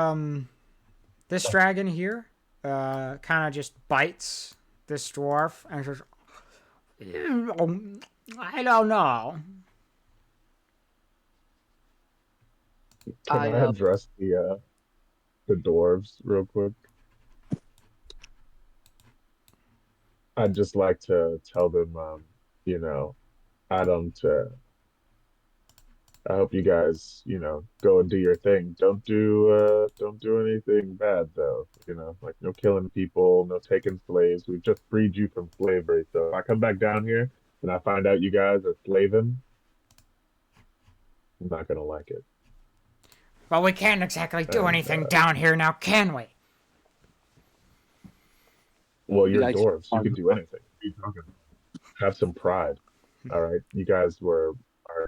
this dragon here, kind of just bites this dwarf and says, I don't know. Can I address the dwarves real quick? I'd just like to tell them, you know, I don't. I hope you guys, go and do your thing. Don't do anything bad though. Like no killing people, no taking slaves. We've just freed you from slavery. So if I come back down here and I find out you guys are slaving, I'm not gonna like it. Well, we can't exactly do And, anything down here now, can we? well, you're Like, dwarves. You can do anything. What are you talking about? Have some pride. All right. You guys are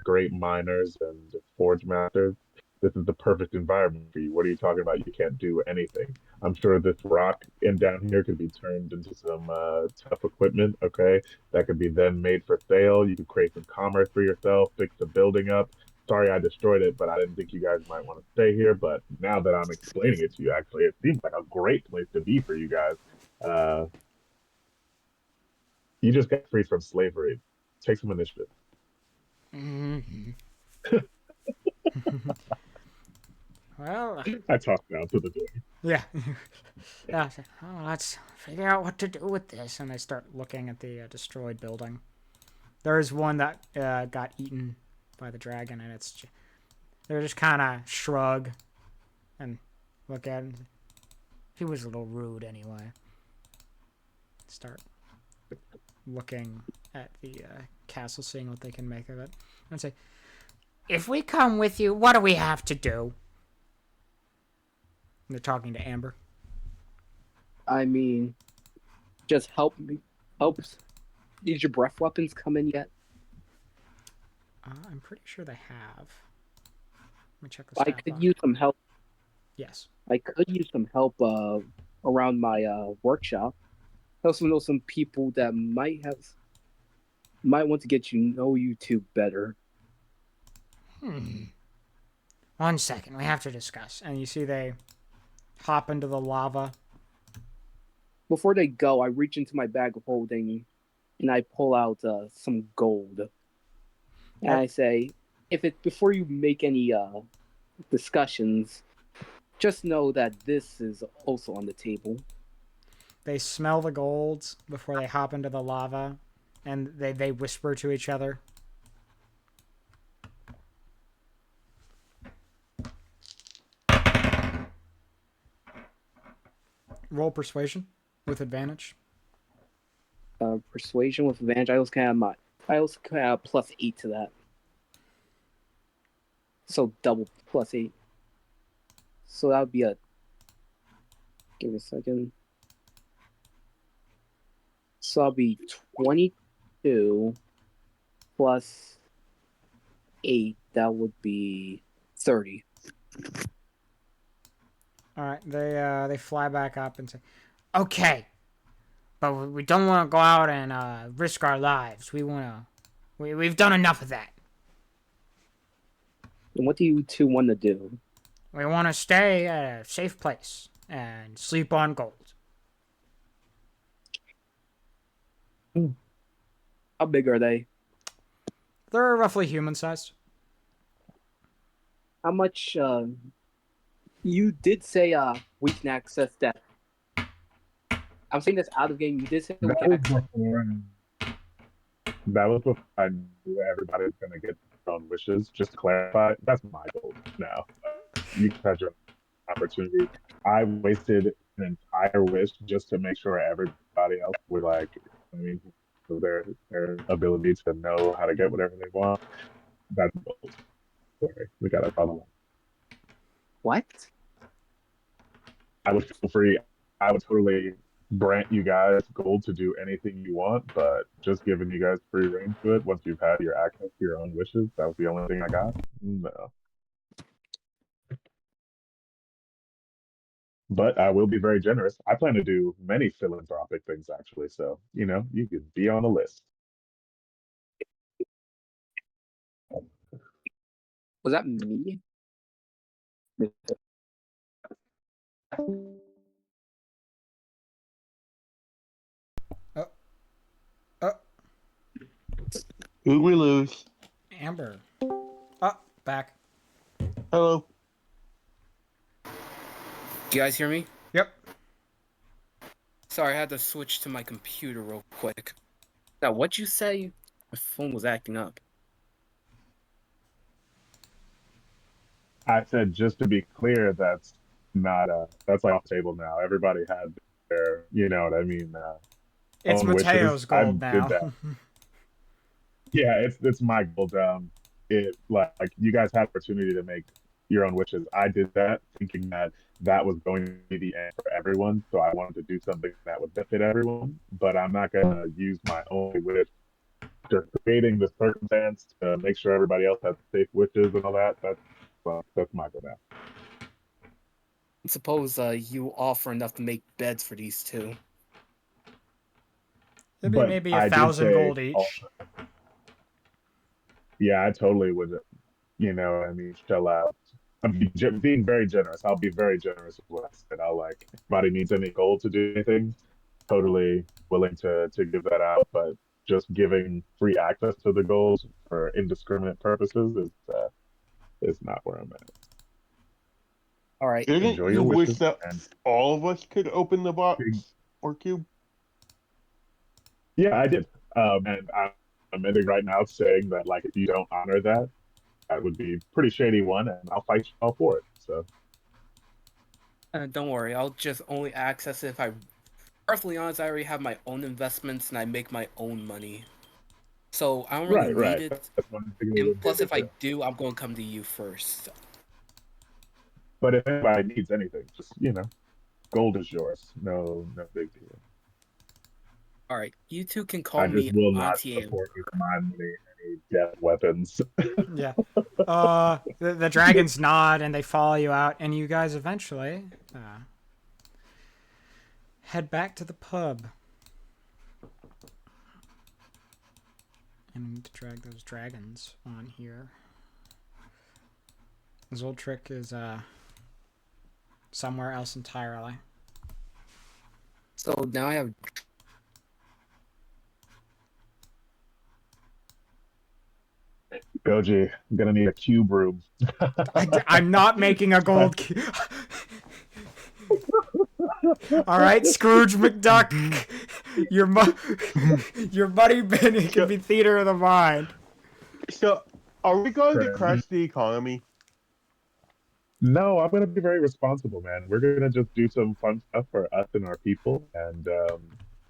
great miners and forge masters. This is the perfect environment for you. What are you talking about? You can't do anything. I'm sure this rock in down here could be turned into some tough equipment, okay? That could be then made for sale. You could create some commerce for yourself, fix the building up. Sorry I destroyed it, but I didn't think you guys might want to stay here. But now that I'm explaining it to you, actually, it seems like a great place to be for you guys. Uh, you just got freed from slavery. Take some initiative. Mm-hmm. Well, I talked down to the door. yeah. Yeah. Let's figure out what to do with this. And I start looking at the destroyed building. There is one that got eaten by the dragon, and they're just kind of shrug and look at him. He was a little rude anyway. Start looking at the castle, seeing what they can make of it, and say, if we come with you, what do we have to do? And they're talking to Amber. I mean, just help me. Helps. Did your breath weapons come in yet? I'm pretty sure they have. Let me check the I stat could block. use some help. Yes. I could use some help around my workshop. I also know some people that might want to get know you two better. One second, we have to discuss. And you see they hop into the lava. Before they go, I reach into my bag of holding and I pull out some gold. And I say, before you make any discussions, just know that this is also on the table. They smell the gold before they hop into the lava, and they whisper to each other. Roll persuasion with advantage. Persuasion with advantage. I also have +8 to that. So double +8. So that would be give me a second. So that'll be 22 plus 8. That would be 30. All right, they fly back up and say, "Okay, but we don't want to go out and risk our lives. We've done enough of that. And what do you two want to do? We want to stay at a safe place and sleep on gold." How big are they? They're roughly human-sized. How much? You did say we can access that. I'm saying this out of game. You did say we can access. That was before I knew everybody was gonna get their own wishes. Just to clarify, that's my goal now. You guys had your opportunity. I wasted an entire wish just to make sure everybody else would their ability to know how to get whatever they want. That's bold. Sorry, we got a problem. What? I would feel free. I would totally grant you guys gold to do anything you want, but just giving you guys free reign to it once you've had your access to your own wishes. That was the only thing I got. No. But I will be very generous. I plan to do many philanthropic things actually, so you could be on the list. Was that me? Oh, oh, Who we lose? Amber. Oh, back. Hello. Do you guys hear me? Yep. Sorry, I had to switch to my computer real quick. Now, what'd you say? My phone was acting up. I said just to be clear, that's not that's off the table now. Everybody had their, you know what I mean, It's own wishes. Mateo's I gold did now. that. Yeah, it's my goal. It like you guys had opportunity to make your own wishes. I did that thinking that that was going to be the end for everyone. So I wanted to do something that would benefit everyone. But I'm not gonna use my only wish. Just creating the circumstance to make sure everybody else has safe wishes and all that. That's my goal now. Suppose you offer enough to make beds for these two. It'd be But maybe I did 1,000 say, gold each. yeah, I totally would. I mean, shell out. Being very generous. I'll be very generous with what I said. I'll like, if anybody needs any gold to do anything, totally willing to give that out. But just giving free access to the gold for indiscriminate purposes is not where I'm at. All right. Didn't Enjoy you your wish wishes that and all of us could open the box or cube? yeah, I did. And I'm ending right now saying that like if you don't honor that, that would be pretty shady one, and I'll fight you all for it. So Don't worry, I'll just only access it if I. Perfectly honest, I already have my own investments and I make my own money. So I don't really right, need right. it. That's one thing that And would be a plus, big if I deal. do, I'm going to come to you first. But if anybody needs anything, just gold is yours. No big deal. All right, you two can call I just me will not Auntie Amber. support with my money any death weapons. Yeah. The dragons nod and they follow you out, and you guys eventually head back to the pub. And I need to drag those dragons on here. Zoltrick is somewhere else entirely. So now I have. Goji, I'm gonna need a cube room. I'm not making a gold cube. All right, Scrooge McDuck, your buddy Benny can be theater of the mind. So, are we going to crash the economy? No, I'm gonna be very responsible, man. We're gonna just do some fun stuff for us and our people, and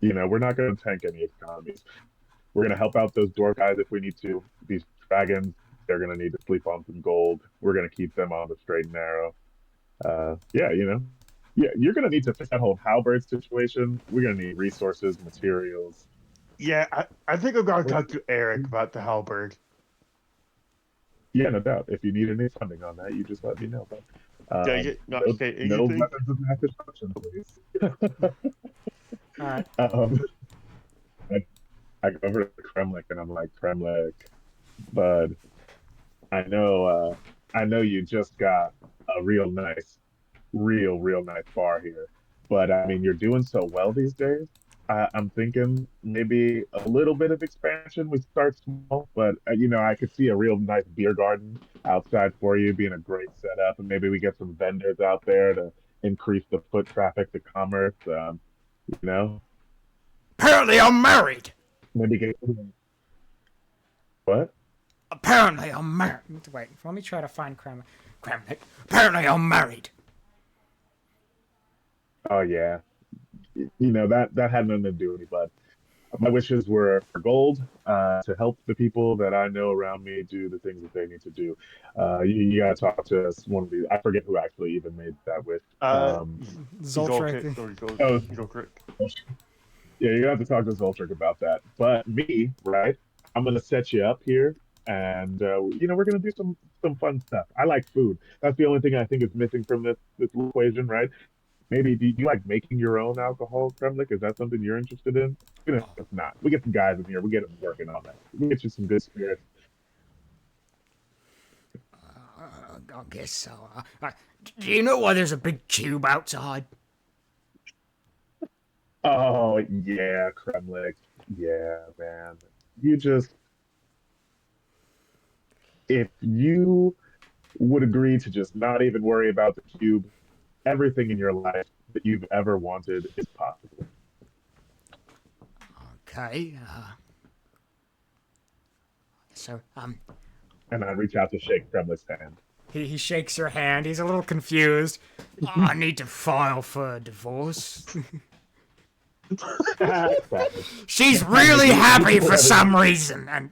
we're not gonna tank any economies. We're gonna help out those door guys if we need to. These dragons, they're gonna need to sleep on some gold. We're gonna keep them on the straight and narrow. Yeah, yeah, you're gonna need to fix that whole halberd situation. We're gonna need resources, materials. Yeah, I think I'm going to talk to Eric about the halberd. Yeah, no doubt. If you need any funding on that, you just let me know. But Does it not no, say no anything? weapons of mass destruction, please. All right. I go over to Kremlik and I'm like, Kremlik, bud, I know you just got a real nice bar here. But I mean, you're doing so well these days. I'm thinking maybe a little bit of expansion. We start small, but I could see a real nice beer garden outside for you, being a great setup, and maybe we get some vendors out there to increase the foot traffic, the commerce. You know, Apparently, I'm married. maybe get what? Apparently, I'm married. Wait, let me try to find Kramnik. Apparently, I'm married. Oh yeah, that had nothing to do with it, but My wishes were for gold, to help the people that I know around me do the things that they need to do. You gotta talk to us. One of these, I forget who actually even made that wish. Zoltric. Oh, Zoltric. yeah, you have to talk to Zoltric about that. But me, right? I'm gonna set you up here, and we're gonna do some fun stuff. I like food. That's the only thing I think is missing from this equation, right? Maybe do you like making your own alcohol, Kremlik? Is that something you're interested in? If not, we get some guys in here. We get them working on that. We get you some good spirits. I guess so. Do you know why there's a big tube outside? Oh yeah, Kremlik. Yeah, man. You just if you would agree to just not even worry about the cube, everything in your life that you've ever wanted is possible. Okay. So And I reach out to shake Kremlik's hand. he shakes your hand. He's a little confused. I need to file for a divorce. She's really happy for some reason, and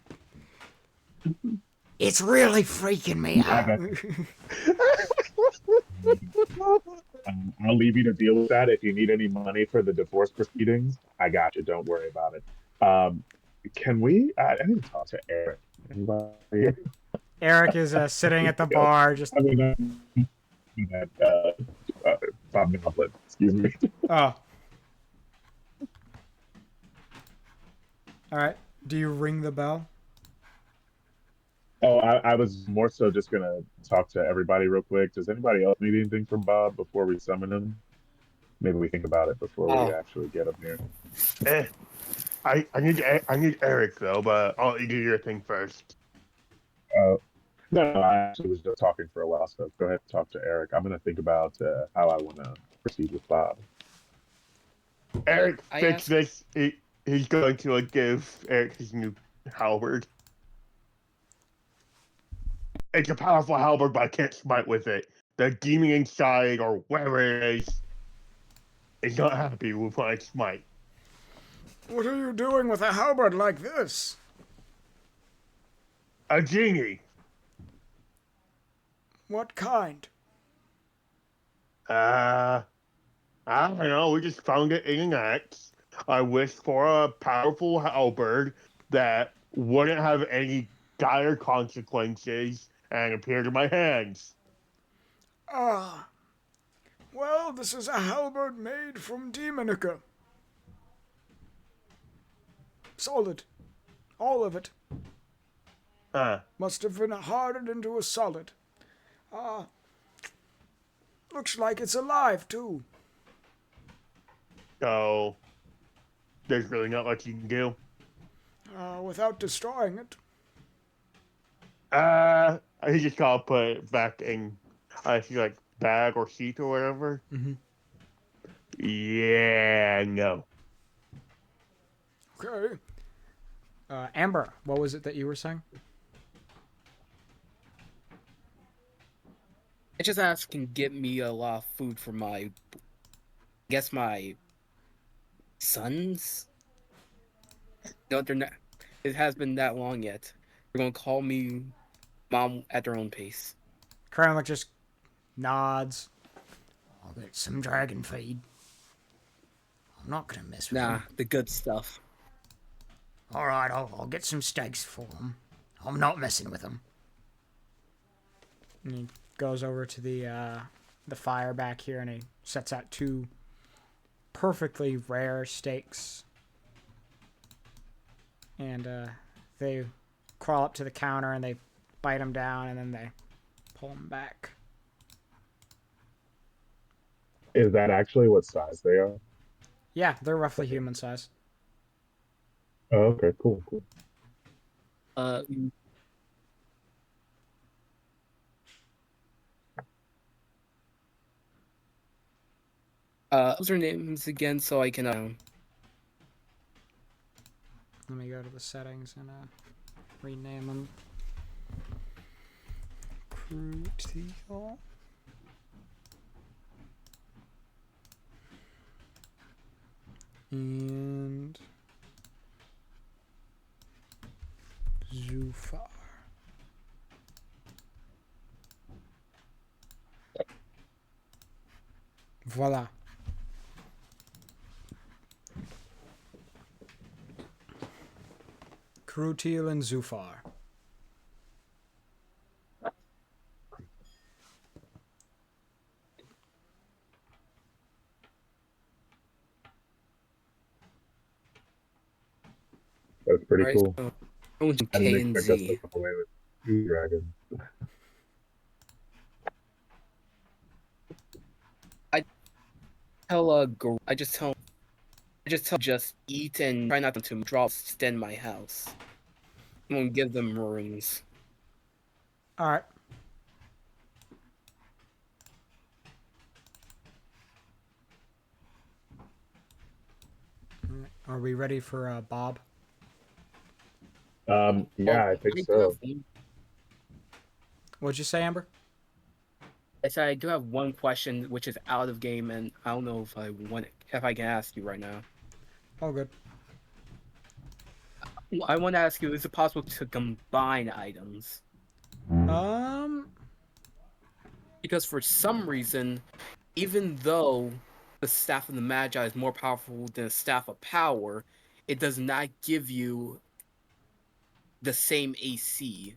it's really freaking me out. I'll leave you to deal with that. If you need any money for the divorce proceedings, I got you. Don't worry about it. Can we? I need to talk to Eric. Anybody? Eric is sitting at the bar, just. I mean, Bob Goblin. Excuse me. Oh. All right. Do you ring the bell? Oh, I was more so just gonna talk to everybody real quick. Does anybody else need anything from Bob before we summon him? Maybe we think about it before we actually get him here. I need Eric though, but I'll do your thing first. No, I actually was just talking for a while, so go ahead and talk to Eric. I'm gonna think about how I want to proceed with Bob. Eric, fix this. He's going to give Eric his new halberd. It's a powerful halberd, but I can't smite with it. The demon inside, or whatever it is not happy with my smite. What are you doing with a halberd like this? A genie. What kind? I don't know. We just found it in an axe. I wished for a powerful halberd that wouldn't have any dire consequences and appeared in my hands. Ah. Well, this is a halberd made from demonica. Solid. All of it. Must have been hardened into a solid. Looks like it's alive, too. So, there's really not much you can do. Without destroying it. I just gotta put it back in, I think, like, bag or sheet or whatever. Mm-hmm. Yeah, no. Okay. Amber, what was it that you were saying? I just asked can get me a lot of food for my sons. No, they're not. It has been that long yet. They're gonna call me mom at their own pace. Kranlik just nods. I'll get some dragon feed. I'm not gonna mess with them. The good stuff. All right, I'll get some steaks for them. I'm not messing with them. And he goes over to the fire back here, and he sets out two perfectly rare steaks. And they crawl up to the counter, and they bite them down, and then they pull them back. Is that actually what size they are? Yeah, they're roughly human size. Oh, okay, cool. What's their names again so I can Let me go to the settings and rename them. Critical. And Zufar. Voila. Krutil and Zufar. That's pretty Right, cool. so I I K didn't and expect us to Z. come away with two dragons. I just tell just eat and try not to draw extend my house. I won't give them rooms. All right. Are we ready for Bob? Yeah, I think I do so. have one. What'd you say, Amber? I said I do have one question which is out of game, and I don't know if I can ask you right now. All good. I want to ask you: is it possible to combine items? Um. Because for some reason, even though the Staff of the Magi is more powerful than the Staff of Power, it does not give you the same AC.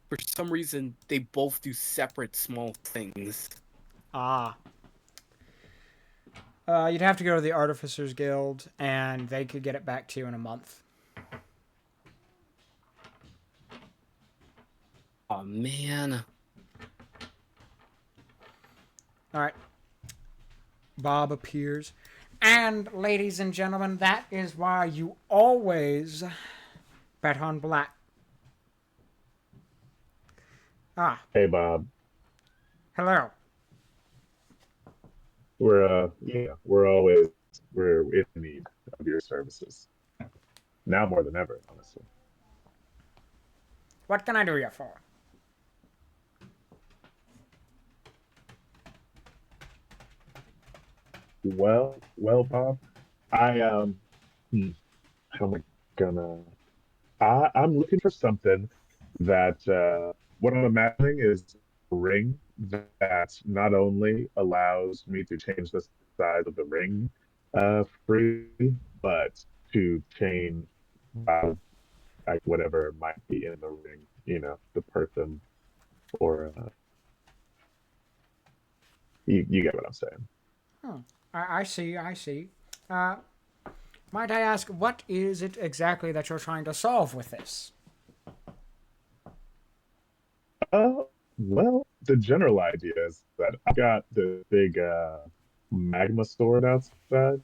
For some reason, they both do separate small things. Ah. You'd have to go to the Artificers Guild, and they could get it back to you in a month. Oh man. All right. Bob appears. And, ladies and gentlemen, that is why you always bet on black. Ah, Hey, Bob. hello. We're in need of your services now more than ever, honestly. What can I do you for? Well, Bob. I how am I gonna? I'm looking for something that what I'm imagining is a ring that not only allows me to change the size of the ring freely, but to change like whatever might be in the ring, the person or you get what I'm saying. Hmm. I see, I see. Uh, might I ask, what is it exactly that you're trying to solve with this? Uh, well, the general idea is that I got the big magma sword outside.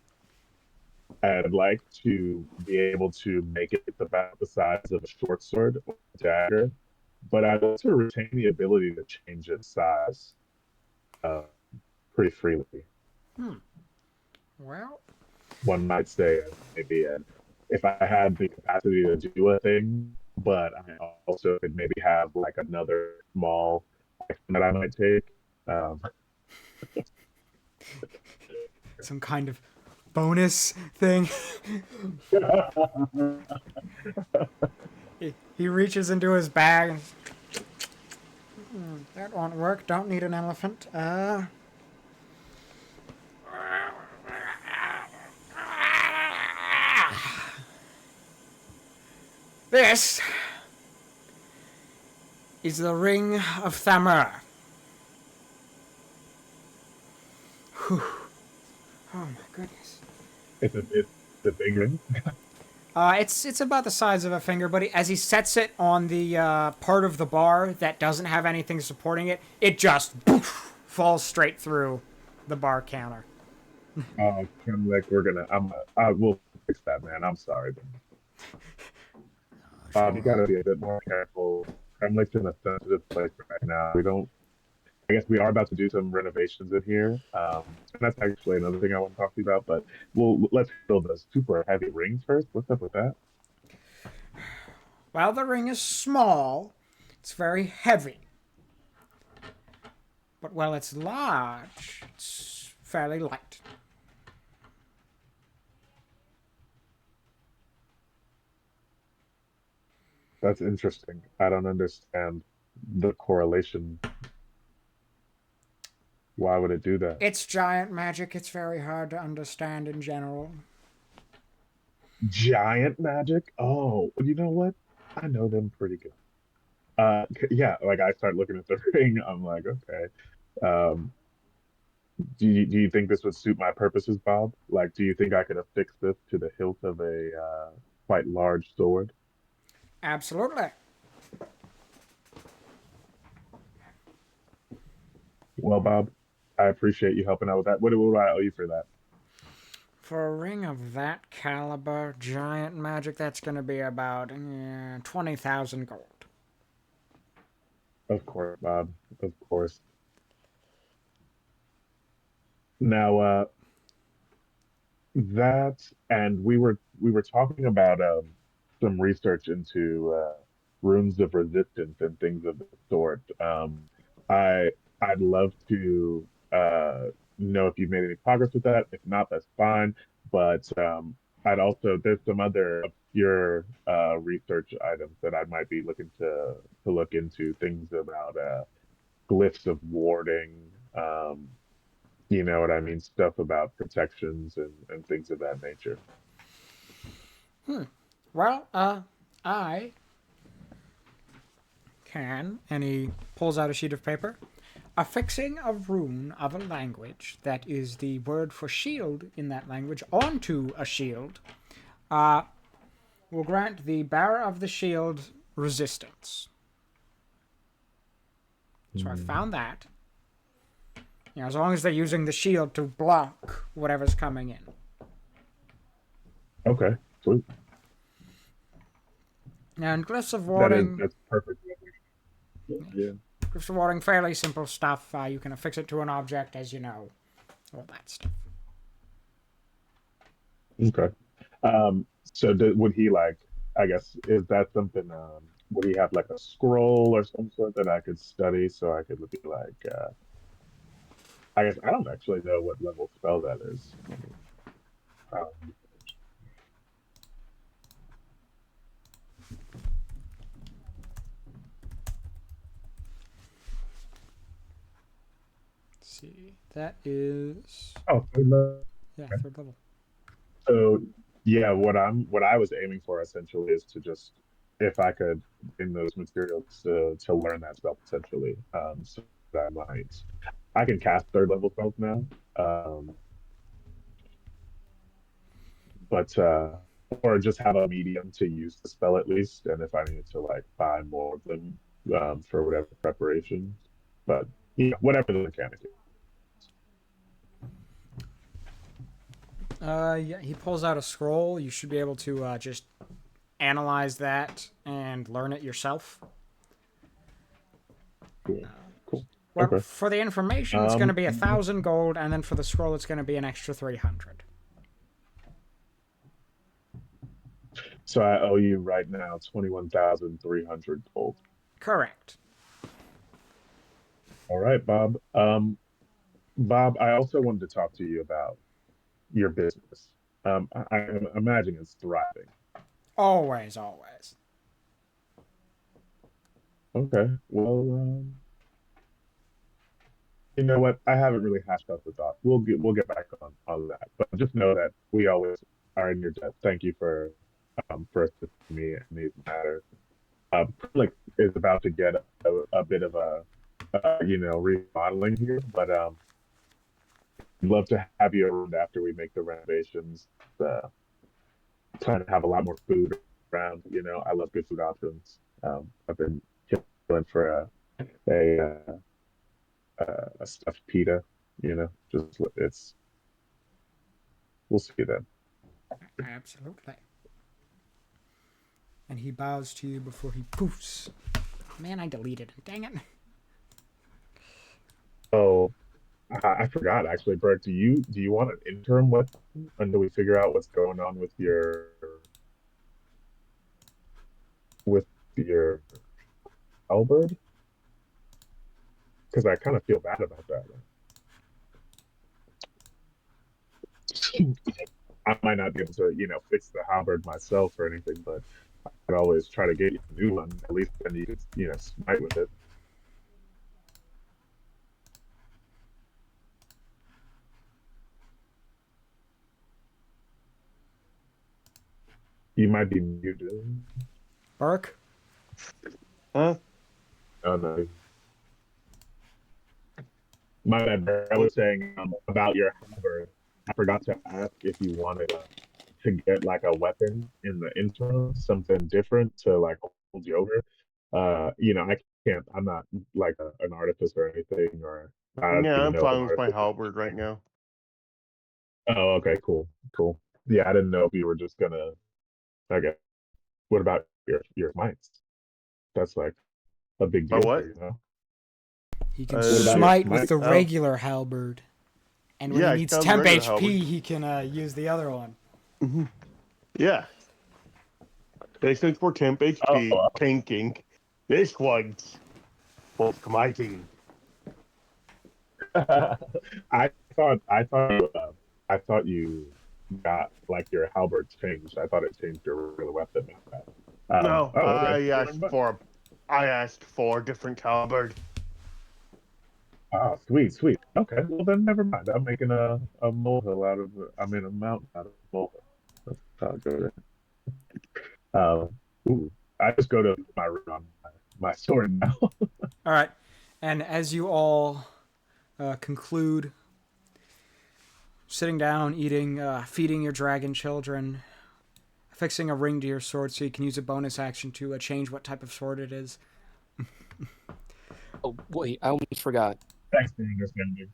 I'd like to be able to make it about the size of a short sword or a dagger, but I'd also retain the ability to change its size uh, pretty freely. Hmm. Well, One might say maybe if I had the capacity to do a thing, but I also could maybe have like another small action that I might take. Um, some kind of bonus thing. He reaches into his bag and that won't work. Don't need an elephant. This is the Ring of Thamur. Whew. Oh my goodness. it's a big ring. It's about the size of a finger, but as he sets it on the part of the bar that doesn't have anything supporting it, it just poof, falls straight through the bar counter. Kind of like I will fix that, man. I'm sorry. You Sure. gotta be a bit more careful. I'm like in a sensitive place right now. I guess we are about to do some renovations in here. And that's actually another thing I want to talk to you about, but let's build the super heavy rings first. What's up with that? While the ring is small, it's very heavy. But while it's large, it's fairly light. That's interesting. I don't understand the correlation. Why would it do that? It's giant magic. It's very hard to understand in general. Giant magic? Oh, you know what? I know them pretty good. Yeah, like I start looking at the ring, I'm like, okay. Um, do you think this would suit my purposes, Bob? Like, do you think I could affix this to the hilt of a quite large sword? Absolutely. Well, Bob, I appreciate you helping out with that. What do I owe you for that? For a ring of that caliber, giant magic, that's going to be about 20,000 gold. Of course, Bob. Of course. Now, that and we were talking about some research into runes of resistance and things of the sort. I I'd love to know if you've made any progress with that. If not, that's fine. But I'd also there's some other obscure research items that I might be looking to look into. Things about glyphs of warding. You know what I mean? Stuff about protections and things of that nature. Well, I can, and he pulls out a sheet of paper, affixing a rune of a language that is the word for shield in that language onto a shield, uh, will grant the bearer of the shield resistance. So I found that. You know, as long as they're using the shield to block whatever's coming in. Okay, sweet. And glyphs of That is warding, that's perfect. Yeah. glyphs of warding, fairly simple stuff. You can affix it to an object, as you know, all that stuff. Okay. So would he like? I guess is that something? Would he have like a scroll or some sort that I could study so I could be like? I guess I don't actually know what level spell that is. Um, Let's see, that is oh, third level. yeah, Okay. third level. So yeah, what I was aiming for essentially is to just if I could in those materials to learn that spell potentially. So that I might I can cast third level spells now. But or just have a medium to use the spell at least, and if I need to like buy more of them for whatever preparations. But yeah, whatever the mechanic is. Yeah, he pulls out a scroll. You should be able to just analyze that and learn it yourself. Cool. Cool. Well, Okay. for the information, it's going to be Yeah. 1,000 gold, and then for the scroll, it's going to be an extra 300. So I owe you right now 21,300 gold. Correct. All right, Bob. Bob, I also wanted to talk to you about your business. I imagine it's thriving. Always, always. Okay. Well, you know what? I haven't really hashed out the thought. We'll get back on that. But just know that we always are in your debt. Thank you for assisting me in these matters. Like is about to get a bit of a remodeling here, but I'd love to have you around after we make the renovations. Uh, Plan to have a lot more food around. You know, I love good food options. I've been killing for a a stuffed pita. You know, just it's we'll see then. Absolutely. And he bows to you before he poofs. Man, I deleted it. Dang it. Oh, I forgot actually, Bert. Do you want an interim weapon until we figure out what's going on with your halberd? Because I kind of feel bad about that. I might not be able to, fix the halberd myself or anything, but could always try to get you a new one. At least then you could, smite with it. You might be muted. Burke? Huh? Oh no. My bad. I was saying about your halberd. I forgot to ask if you wanted to get like a weapon in the interim, something different to like hold you over. I can't. I'm not like an artificer or anything, or I don't Yeah, even I'm know if an fine with my artificer. halberd right now. Oh, okay, cool, cool. Yeah, I didn't know if you were just gonna. Okay. What about your mites? That's like a big My deal what? for you. He can What about your smite with smite? the Oh, regular halberd. And when yeah, he I needs have the temp regular halberd. HP, he can use the other one. Yeah, this is for temp HP Oh, tanking. This one's for smiting. I thought you got like your halberd changed. I thought it changed your regular weapon. No, Oh, okay. Well, never mind. I asked for a different halberd. Oh, sweet, sweet. Okay, well then never mind. I'm making a molehill out of a mountain out of a molehill. That's how good. Ooh, I just go to my room on my sword now. All right. And as you all conclude sitting down, eating, feeding your dragon children, fixing a ring to your sword so you can use a bonus action to change what type of sword it is. Oh wait, I almost forgot. Thanks for understanding.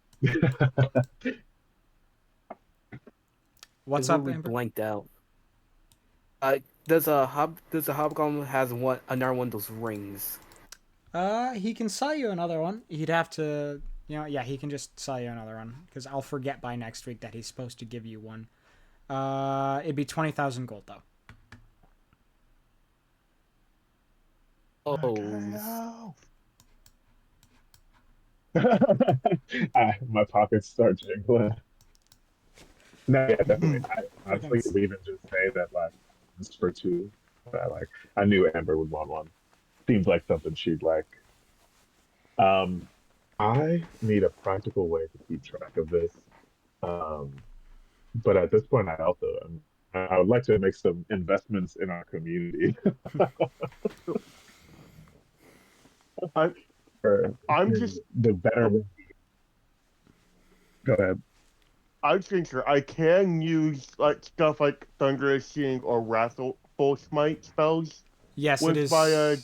What's up, Completely Amber? blanked out. Does a hobgoblin has another one of those rings? He can sell you another one. He'd have to, yeah, he can just sell you another one because I'll forget by next week that he's supposed to give you one. It'd be 20,000 gold though. Oh, My pockets start jingling. No, yeah, definitely. I honestly Freaking. could even just say that like it's for two. I knew Amber would want one. Seems like something she'd like. Um, I need a practical way to keep track of this. Um, but at this point, I would like to make some investments in our community. I For I'm just the better. Go ahead. I'm thinking I can use like stuff like Thunderous Seeing or Wrathful Smite spells Yes, it with my is. okay.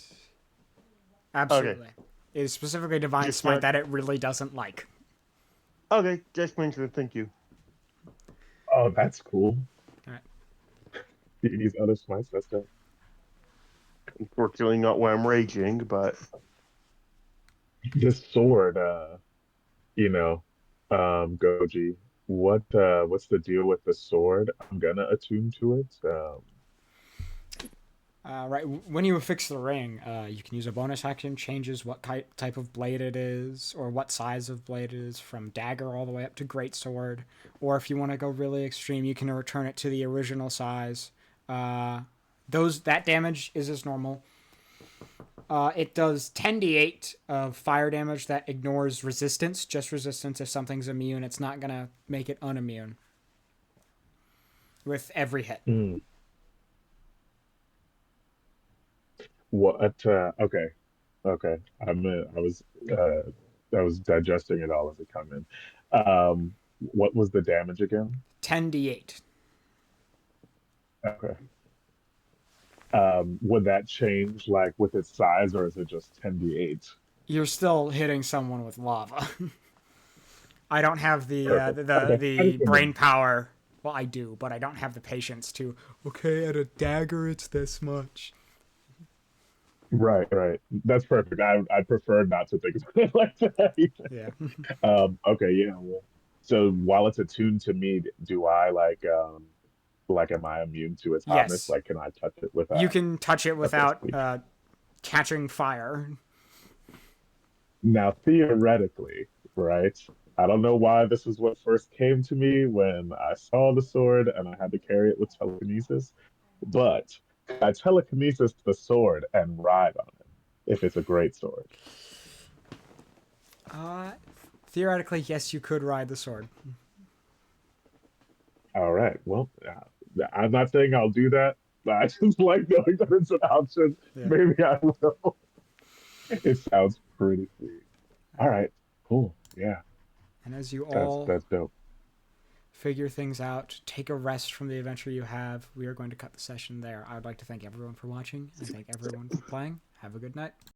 Absolutely. It is specifically Divine Just Smite that it really doesn't like. okay, just mention thank you. Oh, that's cool. All right. These other smites, that's dope. Unfortunately not when I'm raging, but This sword, you know, Goji, what's the deal with the sword? I'm gonna attune to it. Right. When you affix the ring, you can use a bonus action, changes what type of blade it is, or what size of blade it is, from dagger all the way up to great sword. Or if you want to go really extreme, you can return it to the original size. That damage is as normal. It does 10d8 of fire damage that ignores resistance, just resistance. If something's immune, it's not gonna make it unimmune with every hit. What? Okay, okay. Uh, I was digesting it all as it come in. What was the damage again? 10d8. Okay. Would that change like with its size, or is it just 10d8? You're still hitting someone with lava. I don't have Perfect. Okay. I the just brain wanted power. Well, I do, but I don't have the patience to. Okay, at a dagger, it's this much. Right, right. That's perfect. I prefer not to think of it like that. Yeah. Okay, yeah. Well, so while it's attuned to me, do I like am I immune to its hotness? Yes, Like, can I touch it with you a? can touch it Okay, without sweet. catching fire. Now, theoretically, right? I don't know why this is what first came to me when I saw the sword and I had to carry it with telekinesis, but I telekinesis the sword and ride on it if it's a great sword. Theoretically, yes, you could ride the sword. All right. Well, I'm not saying I'll do that, but I just like knowing that it's an option. Yeah. Maybe I will. It sounds pretty sweet. All right. Cool. Yeah. And as you all That's dope. figure things out, take a rest from the adventure you have, we are going to cut the session there. I would like to thank everyone for watching and thank everyone for playing. Have a good night.